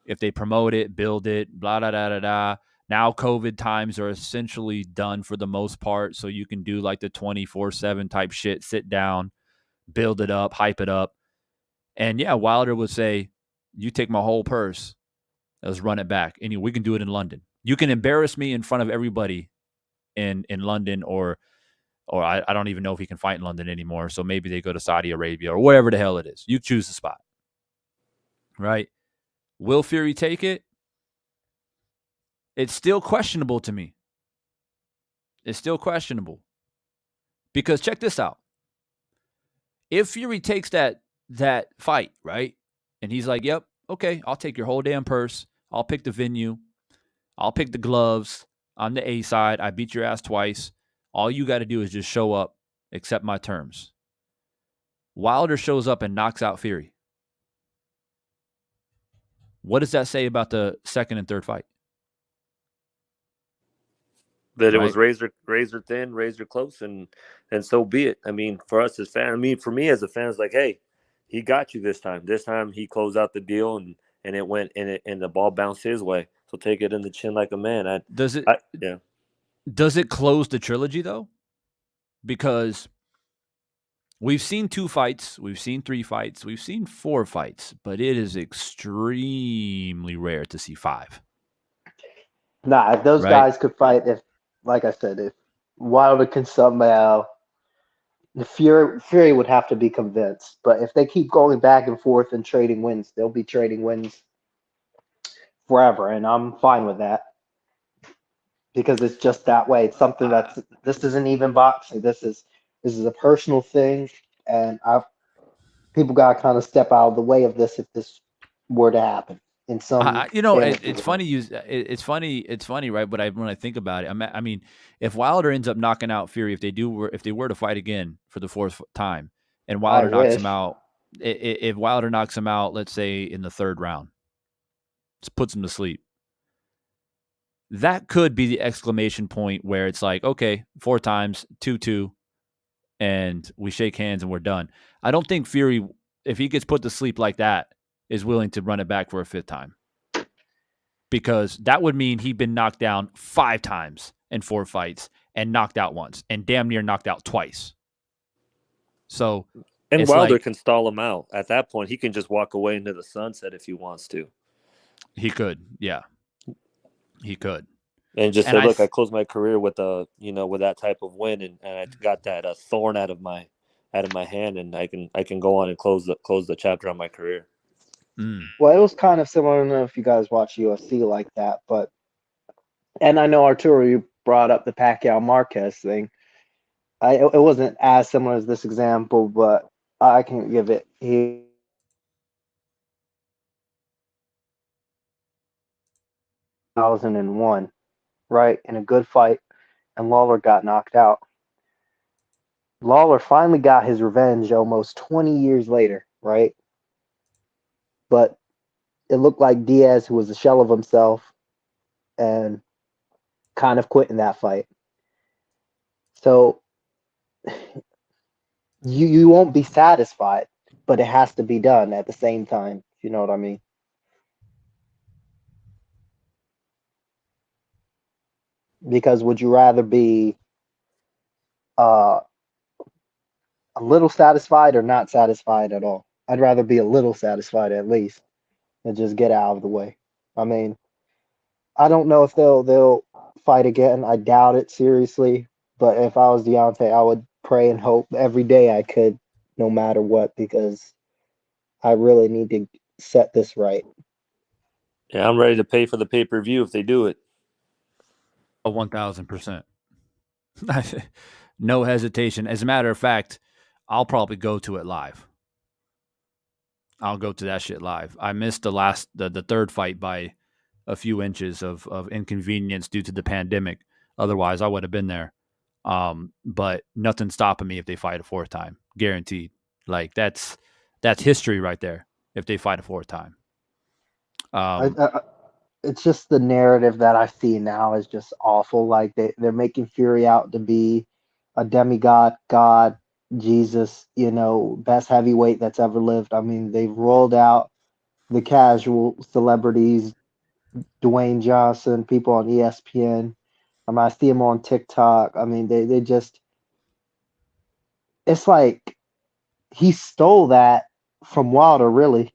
If they promote it, build it, blah da da da da. Now COVID times are essentially done for the most part, so you can do like the 24/7 type shit. Sit down, build it up, hype it up. And yeah, Wilder would say, you take my whole purse. Let's run it back. Anyway, we can do it in London. You can embarrass me in front of everybody in London, or I don't even know if he can fight in London anymore. So maybe they go to Saudi Arabia or wherever the hell it is. You choose the spot. Right? Will Fury take it? It's still questionable to me. It's still questionable. Because check this out. If Fury takes that fight, right? And he's like, yep, okay, I'll take your whole damn purse. I'll pick the venue. I'll pick the gloves. I'm the A side. I beat your ass twice. All you got to do is just show up, accept my terms. Wilder shows up and knocks out Fury. What does that say about the second and third fight? That it Right? was razor thin, razor close, and so be it. I mean, for us as fans, I mean, for me as a fan, it's like, hey, he got you this time. This time he closed out the deal, and it went and the ball bounced his way. So take it in the chin like a man. Does it yeah. Does it close the trilogy though? Because we've seen 2 fights, we've seen 3 fights, we've seen 4 fights, but it is extremely rare to see 5. Nah, if those Right? guys could fight, if, like I said, if Wilder can somehow, the Fury would have to be convinced. But if they keep going back and forth and trading wins, they'll be trading wins forever, and I'm fine with that because it's just that way. It's something this isn't even boxing. This is a personal thing, and people gotta kind of step out of the way of this if this were to happen in some fantasy It's world. funny. It's funny, right? But when I think about it, I mean, if Wilder ends up knocking out Fury, if they were to fight again for the 4th time, and I Wilder knocks wish. him out, if Wilder knocks him out, let's say in the 3rd round, just puts him to sleep, that could be the exclamation point where it's like, okay, 4 times, 2-2, and we shake hands and we're done. I don't think Fury, if he gets put to sleep like that, is willing to run it back for a 5th time. Because that would mean he'd been knocked down 5 times in 4 fights and knocked out once and damn near knocked out twice. So, And Wilder can stall him out. At that point, he can just walk away into the sunset if he wants to. He could, yeah. He could. And just say, look, I closed my career with with that type of win, and I got that thorn out of my hand, and I can go on and close the chapter on my career. Well, it was kind of similar. I don't know if you guys watch UFC like that, and I know Arturo, you brought up the Pacquiao Marquez thing. It wasn't as similar as this example, but I can give it here. 2001, right? In a good fight, and Lawler got knocked out. Lawler finally got his revenge almost 20 years later, right? But it looked like Diaz, who was a shell of himself, and kind of quit in that fight. So you won't be satisfied, but it has to be done at the same time. You know what I mean? Because would you rather be uh, a little satisfied or not satisfied at all? I'd rather be a little satisfied at least and just get out of the way. I mean, I don't know if they'll fight again. I doubt it seriously. But if I was Deontay, I would pray and hope every day I could, no matter what, because I really need to set this right. Yeah, I'm ready to pay for the pay-per-view if they do it. 1,000%. No hesitation. As a matter of fact, I'll probably go to it live. I'll go to that shit live. I missed the third fight by a few inches of inconvenience due to the pandemic. Otherwise, I would have been there. But nothing's stopping me if they fight a fourth time, guaranteed. Like that's history right there. If they fight a fourth time, It's just the narrative that I see now is just awful. Like they're making Fury out to be a demigod, God, Jesus, best heavyweight that's ever lived. I mean, they've rolled out the casual celebrities, Dwayne Johnson, people on ESPN. I see him on TikTok. I mean, they just, it's like he stole that from Wilder, really.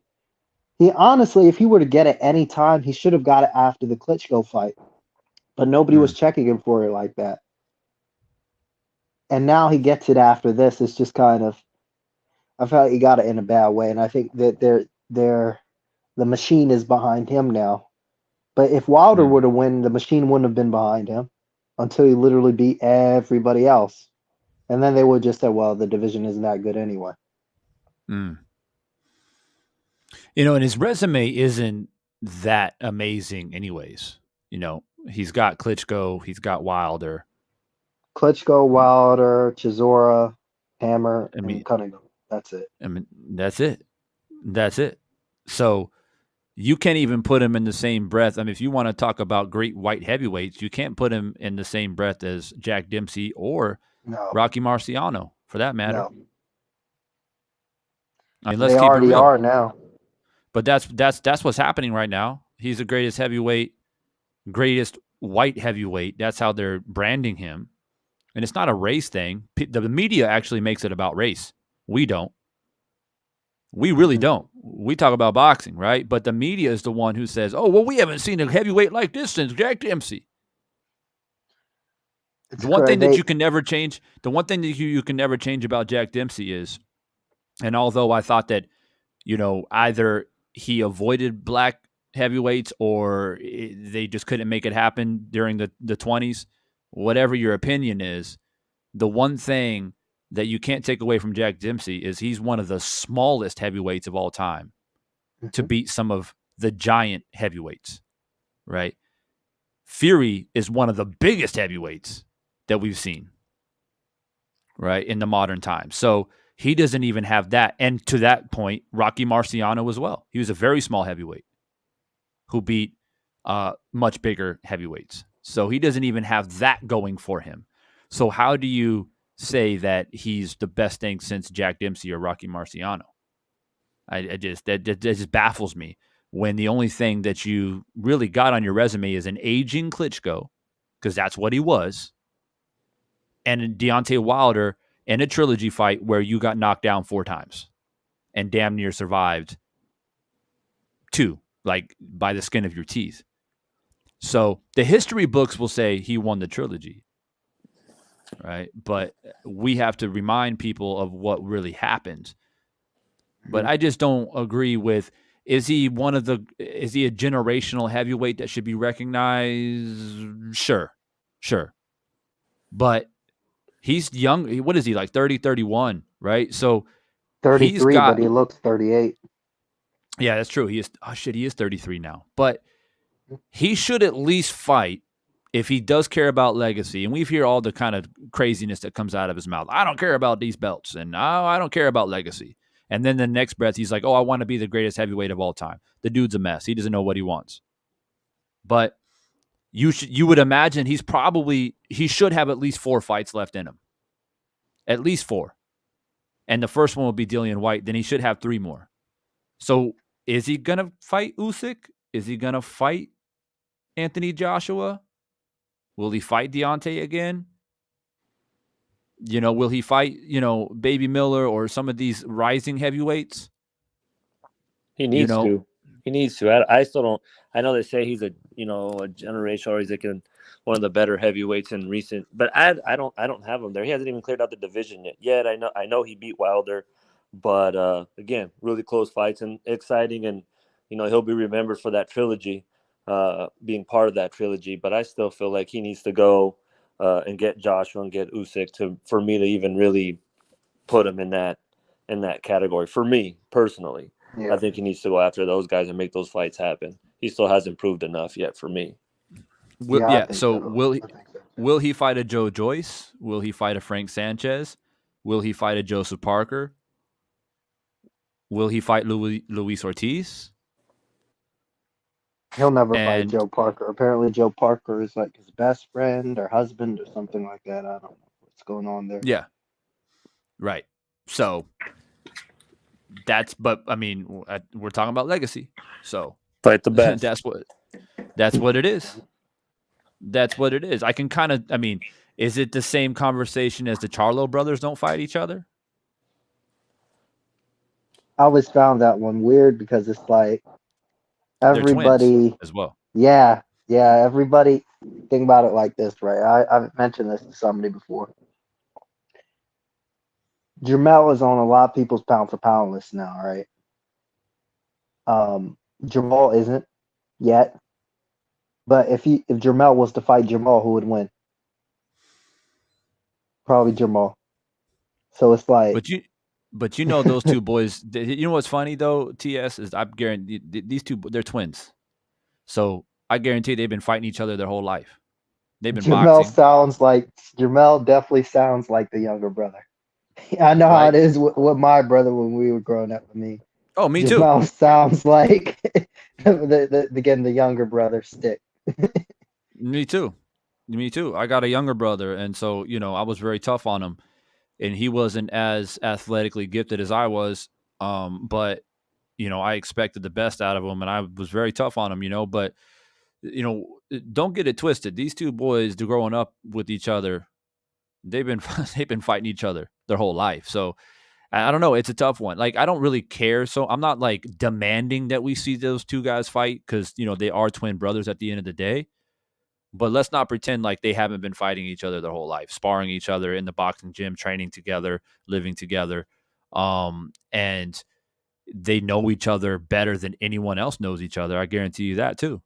He honestly, if he were to get it any time, he should have got it after the Klitschko fight. But nobody was checking him for it like that. And now he gets it after this. It's just kind of, I felt like he got it in a bad way. And I think that the machine is behind him now. But if Wilder were to win, the machine wouldn't have been behind him until he literally beat everybody else. And then they would just say, well, the division isn't that good anyway. and his resume isn't that amazing anyways. He's got Klitschko, he's got Wilder. Klitschko, Wilder, Chisora, Hammer, and Cunningham. That's it. I mean, that's it. So you can't even put him in the same breath. I mean, if you want to talk about great white heavyweights, you can't put him in the same breath as Jack Dempsey or Rocky Marciano, for that matter. No. I mean, let's they keep already it real. Are now. But that's what's happening right now. He's the greatest heavyweight, greatest white heavyweight. That's how they're branding him. And it's not a race thing. The media actually makes it about race. We don't. We really don't. We talk about boxing, right? But the media is the one who says, oh, well, we haven't seen a heavyweight like this since Jack Dempsey. The one thing that you can never change, you can never change about Jack Dempsey is, and although I thought that, either he avoided black heavyweights or they just couldn't make it happen during the 20s, whatever your opinion is, the one thing that you can't take away from Jack Dempsey is he's one of the smallest heavyweights of all time to beat some of the giant heavyweights, right? Fury is one of the biggest heavyweights that we've seen, right, in the modern time. So he doesn't even have that. And to that point, Rocky Marciano as well. He was a very small heavyweight who beat much bigger heavyweights. So he doesn't even have that going for him. So how do you say that he's the best thing since Jack Dempsey or Rocky Marciano? That just baffles me when the only thing that you really got on your resume is an aging Klitschko, because that's what he was, and Deontay Wilder in a trilogy fight where you got knocked down 4 times and damn near survived 2, like by the skin of your teeth. So the history books will say he won the trilogy, right? But we have to remind people of what really happened. But I just don't agree with, is he a generational heavyweight that should be recognized? Sure. But he's young. What is he, like 30, 31, right? So 33, but he looks 38. Yeah, that's true. He is 33 now. But he should at least fight if he does care about legacy. And we hear all the kind of craziness that comes out of his mouth. I don't care about these belts, and I don't care about legacy. And then the next breath, he's like, oh, I want to be the greatest heavyweight of all time. The dude's a mess. He doesn't know what he wants. But you would imagine he should have at least 4 fights left in him. At least 4. And the first one will be Dillian White. Then he should have 3 more. So is he going to fight Usyk? Is he going to fight Anthony Joshua? Will he fight Deontay again? Will he fight, Baby Miller or some of these rising heavyweights? He needs to. He needs to. I still don't. I know they say he's a generational, or he's like one of the better heavyweights in recent. But I don't have him there. He hasn't even cleared out the division yet. I know he beat Wilder, but again, really close fights and exciting, and he'll be remembered for that trilogy, being part of that trilogy. But I still feel like he needs to go and get Joshua and get Usyk for me to even really put him in that category. For me personally. Yeah. I think he needs to go after those guys and make those fights happen. He still hasn't proved enough yet for me. Will he fight a Joe Joyce? Will he fight a Frank Sanchez? Will he fight a Joseph Parker? Will he fight Luis Ortiz? He'll never fight Joe Parker. Apparently Joe Parker is like his best friend or husband or something like that. I don't know what's going on there. Yeah. Right. So we're talking about legacy. So fight the best. That's what it is. That's what it is. I can is it the same conversation as the Charlo brothers don't fight each other? I always found that one weird because it's like everybody as well. Yeah. Everybody think about it like this, right? I've mentioned this to somebody before. Jermell is on a lot of people's pound for pound list now, right? Jamal isn't yet. But if Jermell was to fight Jamal, who would win? Probably Jamal. So it's like But those two boys, what's funny though, TS, is I guarantee these two, they're twins. So I guarantee they've been fighting each other their whole life. They've been boxing. Jermell definitely sounds like the younger brother. I know how it is with my brother when we were growing up with me. Oh, me too. Jermell sounds like the younger brother stick. Me too. I got a younger brother, and so I was very tough on him, and he wasn't as athletically gifted as I was. But I expected the best out of him, and I was very tough on him. But don't get it twisted. These two boys, growing up with each other, they've been fighting each other their whole life. So I don't know. It's a tough one. Like, I don't really care. So I'm not like demanding that we see those two guys fight because, they are twin brothers at the end of the day. But let's not pretend like they haven't been fighting each other their whole life, sparring each other in the boxing gym, training together, living together. And they know each other better than anyone else knows each other. I guarantee you that too.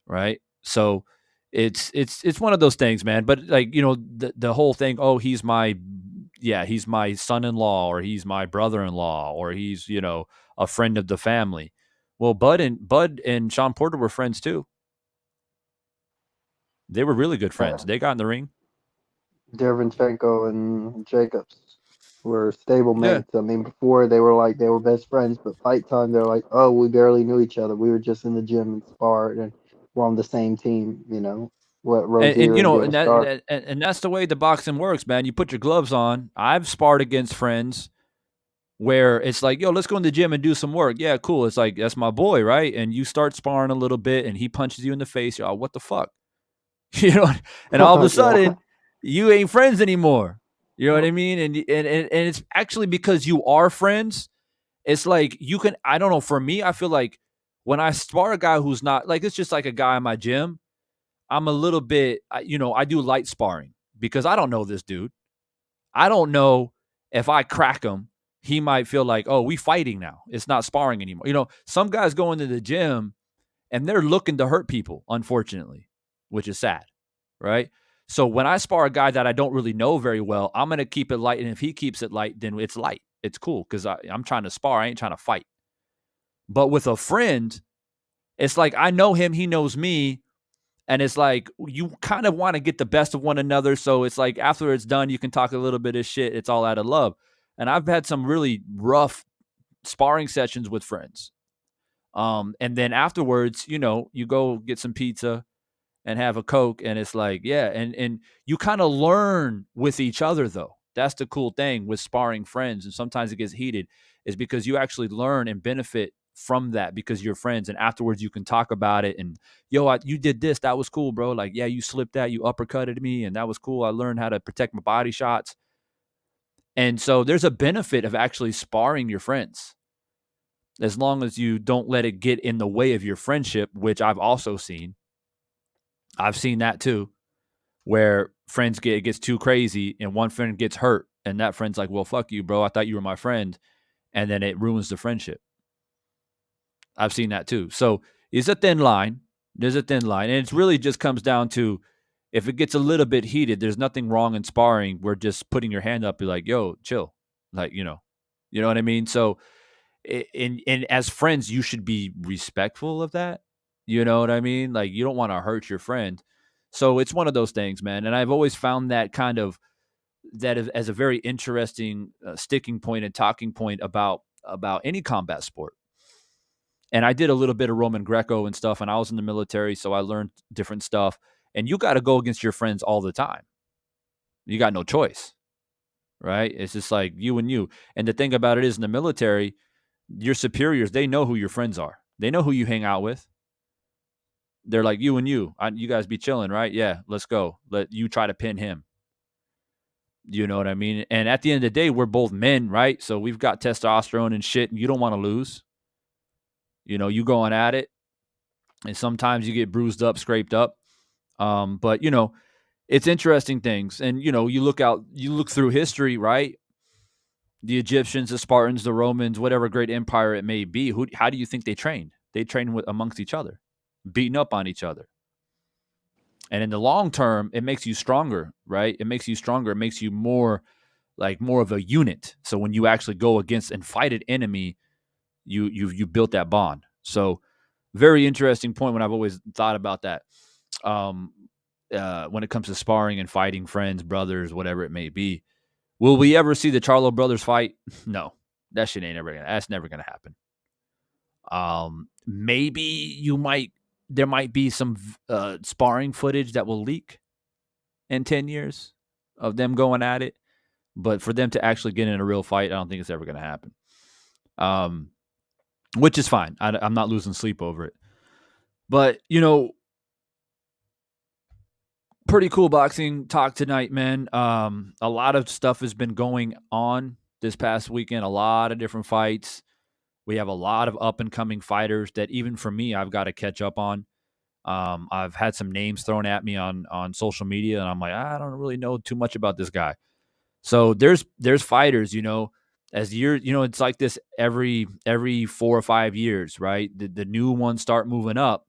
Right. So it's one of those things, man. But like, the whole thing, oh, he's my son-in-law, or he's my brother-in-law, or he's, a friend of the family. Well, Bud and Sean Porter were friends too. They were really good friends. They got in the ring. Derevyanchenko and Jacobs were stablemates. Yeah. I mean, before they were best friends, but fight time, they're like, oh, we barely knew each other. We were just in the gym and sparred, and we're on the same team, What Rozier and that's the way the boxing works, man. You put your gloves on. I've sparred against friends where it's like, yo, let's go in the gym and do some work. Yeah, cool. It's like, that's my boy, right? And you start sparring a little bit, and he punches you in the face. You're like, what the fuck? And all of a sudden, you ain't friends anymore. You know what I mean? And it's actually because you are friends. It's like you can. I don't know. For me, I feel like when I spar a guy who's not like, it's just like a guy in my gym, I'm a little bit, I do light sparring because I don't know this dude. I don't know if I crack him, he might feel like, oh, we fighting now. It's not sparring anymore. Some guys go into the gym and they're looking to hurt people, unfortunately, which is sad, right? So when I spar a guy that I don't really know very well, I'm going to keep it light. And if he keeps it light, then it's light. It's cool because I'm trying to spar. I ain't trying to fight. But with a friend, It's like I know him, he knows me, and it's like you kind of want to get the best of one another. So it's like after it's done, you can talk a little bit of shit. It's all out of love. And I've had some really rough sparring sessions with friends. And then afterwards, you know, you go get some pizza and have a Coke, and it's like, yeah, and you kind of learn with each other though. That's the cool thing with sparring friends. And sometimes it gets heated, is because you actually learn and benefit from that because you're friends. And afterwards you can talk about it and you did this, that was cool, bro. Like, yeah, you slipped that, you uppercutted me, and that was cool. I learned how to protect my body shots. And so there's a benefit of actually sparring your friends, as long as you don't let it get in the way of your friendship, which I've also seen. I've seen that too, where it gets too crazy and one friend gets hurt and that friend's like, well, fuck you, bro. I thought you were my friend. And then it ruins the friendship. I've seen that too. So it's a thin line. There's a thin line. And it really just comes down to, if it gets a little bit heated, there's nothing wrong in sparring. We're just putting your hand up, be like, yo, chill. Like, you know what I mean? So and as friends, you should be respectful of that. You know what I mean? Like, you don't want to hurt your friend. So it's one of those things, man. And I've always found that as a very interesting sticking point and talking point about any combat sport. And I did a little bit of Roman Greco and stuff, and I was in the military, so I learned different stuff. And you got to go against your friends all the time. You got no choice, right? It's just like you and you. And the thing about it is, in the military, your superiors, they know who your friends are. They know who you hang out with. They're like, you and you. You guys be chilling, right? Yeah, let's go. Let you try to pin him. You know what I mean? And at the end of the day, we're both men, right? So we've got testosterone and shit, and you don't want to lose. You know, you going at it, and sometimes you get bruised up, scraped up. But, you know, it's interesting things. And, you know, you look through history, right? The Egyptians, the Spartans, the Romans, whatever great empire it may be, how do you think they trained? They trained amongst each other, beating up on each other. And in the long term, it makes you stronger, right? It makes you stronger. It makes you more of a unit. So when you actually go against and fight an enemy, you built that bond. So very interesting point when I've always thought about that. When it comes to sparring and fighting friends, brothers, whatever it may be. Will we ever see the Charlo brothers fight? No, that shit that's never gonna happen. Maybe there might be some sparring footage that will leak in 10 years of them going at it, but for them to actually get in a real fight, I don't think it's ever gonna happen. Which is fine. I'm not losing sleep over it. But, you know, pretty cool boxing talk tonight, man. A lot of stuff has been going on this past weekend. A lot of different fights. We have a lot of up-and-coming fighters that even for me, I've got to catch up on. I've had some names thrown at me on social media, and I'm like, I don't really know too much about this guy. So there's fighters, you know, as it's like this every 4 or 5 years, right? The new ones start moving up.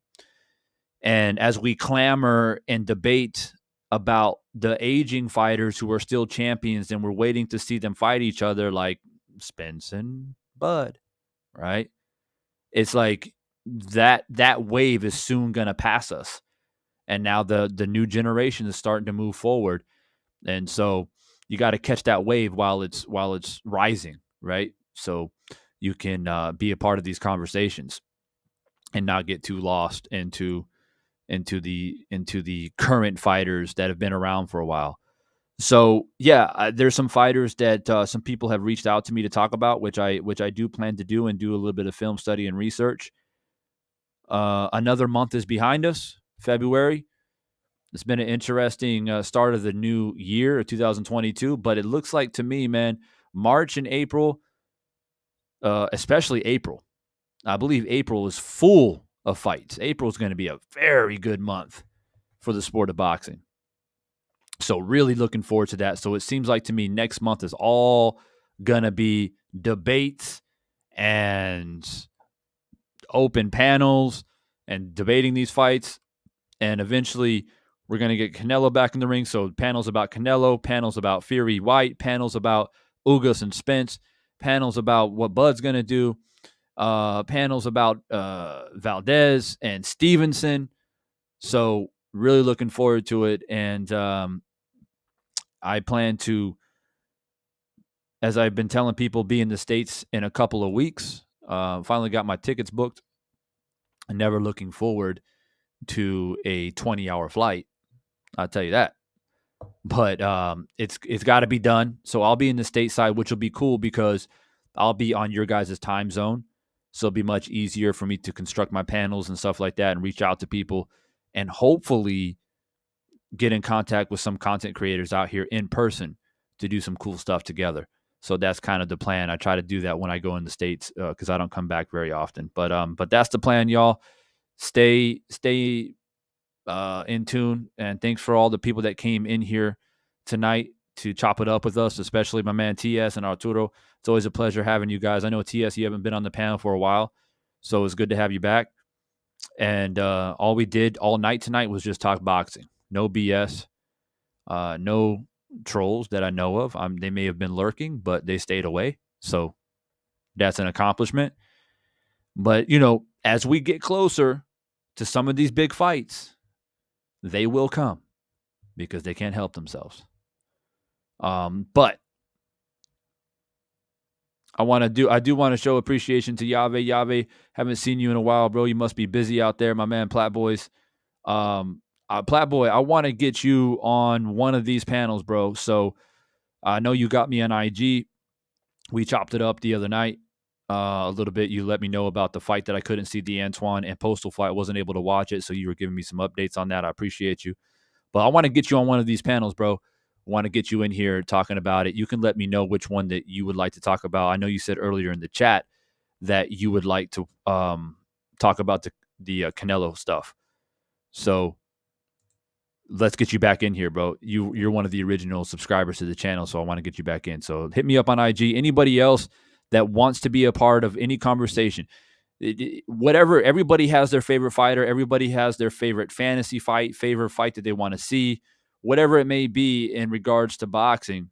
And as we clamor and debate about the aging fighters who are still champions and we're waiting to see them fight each other, like Spence and Bud, right? It's like that wave is soon going to pass us. And now the new generation is starting to move forward. And so you got to catch that wave while it's rising, right? So you can be a part of these conversations and not get too lost into the current fighters that have been around for a while. So yeah, there's some fighters that some people have reached out to me to talk about, which I do plan to do and do a little bit of film study and research. Another month is behind us, February. It's been an interesting start of the new year, 2022, but it looks like to me, man, March and April, especially April, I believe April is full of fights. April is going to be a very good month for the sport of boxing. So really looking forward to that. So it seems like to me next month is all going to be debates and open panels and debating these fights. And eventually we're going to get Canelo back in the ring. So panels about Canelo, panels about Fury White, panels about Ugas and Spence, panels about what Bud's going to do. panels about Valdez and Stevenson. So really looking forward to it. And I plan to, as I've been telling people, be in the States in a couple of weeks. Finally got my tickets booked. And never looking forward to a 20-hour flight. I'll tell you that. But it's got to be done. So I'll be in the stateside, which will be cool because I'll be on your guys' time zone. So it'll be much easier for me to construct my panels and stuff like that and reach out to people and hopefully get in contact with some content creators out here in person to do some cool stuff together. So that's kind of the plan. I try to do that when I go in the States because I don't come back very often. But that's the plan, y'all. Stay in tune, and thanks for all the people that came in here tonight to chop it up with us, especially my man TS and Arturo. It's always a pleasure having you guys. I know TS, you haven't been on the panel for a while, so it's good to have you back. And all we did all night tonight was just talk boxing. No BS, no trolls that I know of. They may have been lurking, but they stayed away. So that's an accomplishment. But, as we get closer to some of these big fights, they will come because they can't help themselves. But I do want to show appreciation to Yave. Yave, haven't seen you in a while, bro. You must be busy out there, my man. Plat Boys. Plat Boy, I want to get you on one of these panels, bro. So I know you got me on IG. We chopped it up the other night a little bit. You let me know about the fight that I couldn't see, the Antuanne and Postol fight. I wasn't able to watch it, so you were giving me some updates on that. I appreciate you. But I want to get you on one of these panels, bro. I want to get you in here talking about it. You can let me know which one that you would like to talk about. I know you said earlier in the chat that you would like to talk about the Canelo stuff. So let's get you back in here, bro. You're one of the original subscribers to the channel, so I want to get you back in. So hit me up on IG. Anybody else that wants to be a part of any conversation, whatever, everybody has their favorite fighter. Everybody has their favorite fantasy fight, favorite fight that they want to see, whatever it may be in regards to boxing.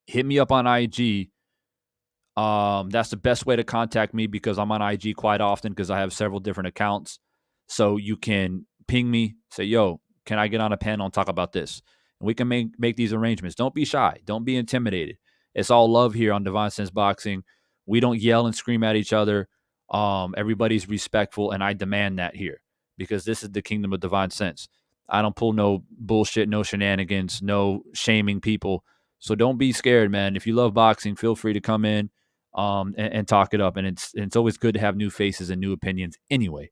Hit me up on IG. That's the best way to contact me because I'm on IG quite often because I have several different accounts. So you can ping me, say, yo, can I get on a panel and talk about this? And we can make these arrangements. Don't be shy. Don't be intimidated. It's all love here on Divine Sense Boxing. We don't yell and scream at each other. Everybody's respectful, and I demand that here because this is the kingdom of Divine Sense. I don't pull no bullshit, no shenanigans, no shaming people. So don't be scared, man. If you love boxing, feel free to come in and talk it up. And it's always good to have new faces and new opinions anyway.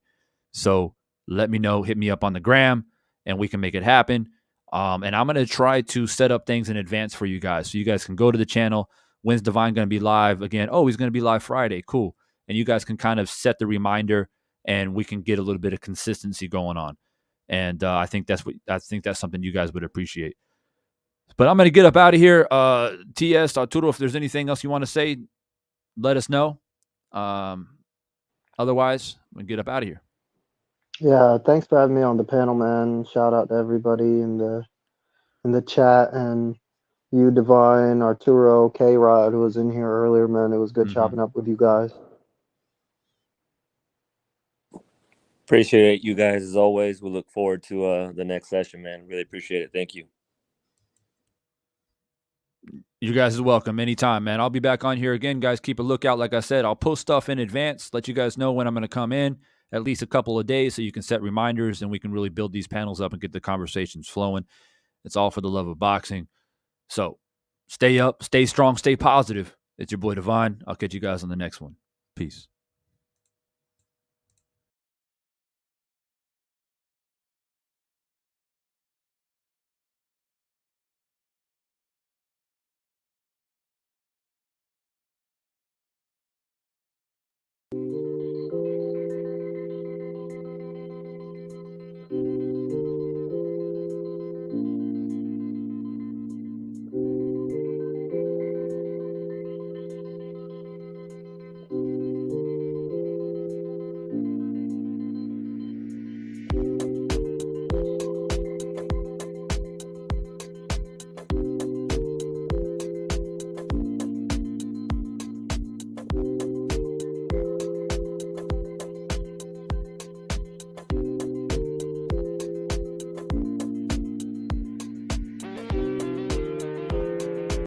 So let me know. Hit me up on the gram, and we can make it happen. And I'm going to try to set up things in advance for you guys so you guys can go to the channel. When's Divine going to be live again? Oh, he's going to be live Friday. Cool. And you guys can kind of set the reminder, and we can get a little bit of consistency going on. And I think that's something you guys would appreciate. But I'm going to get up out of here. TS, Arturo, if there's anything else you want to say, let us know. Otherwise, I'm going to get up out of here. Yeah, thanks for having me on the panel, man. Shout out to everybody in the chat and you, Divine, Arturo, K-Rod, who was in here earlier, man. It was good chopping up with you guys. Appreciate you guys as always. We look forward to the next session, man. Really appreciate it. Thank you. You guys are welcome anytime, man. I'll be back on here again, guys. Keep a lookout. Like I said, I'll post stuff in advance, let you guys know when I'm going to come in, at least a couple of days, so you can set reminders and we can really build these panels up and get the conversations flowing. It's all for the love of boxing. So stay up, stay strong, stay positive. It's your boy Divine. I'll catch you guys on the next one. Peace.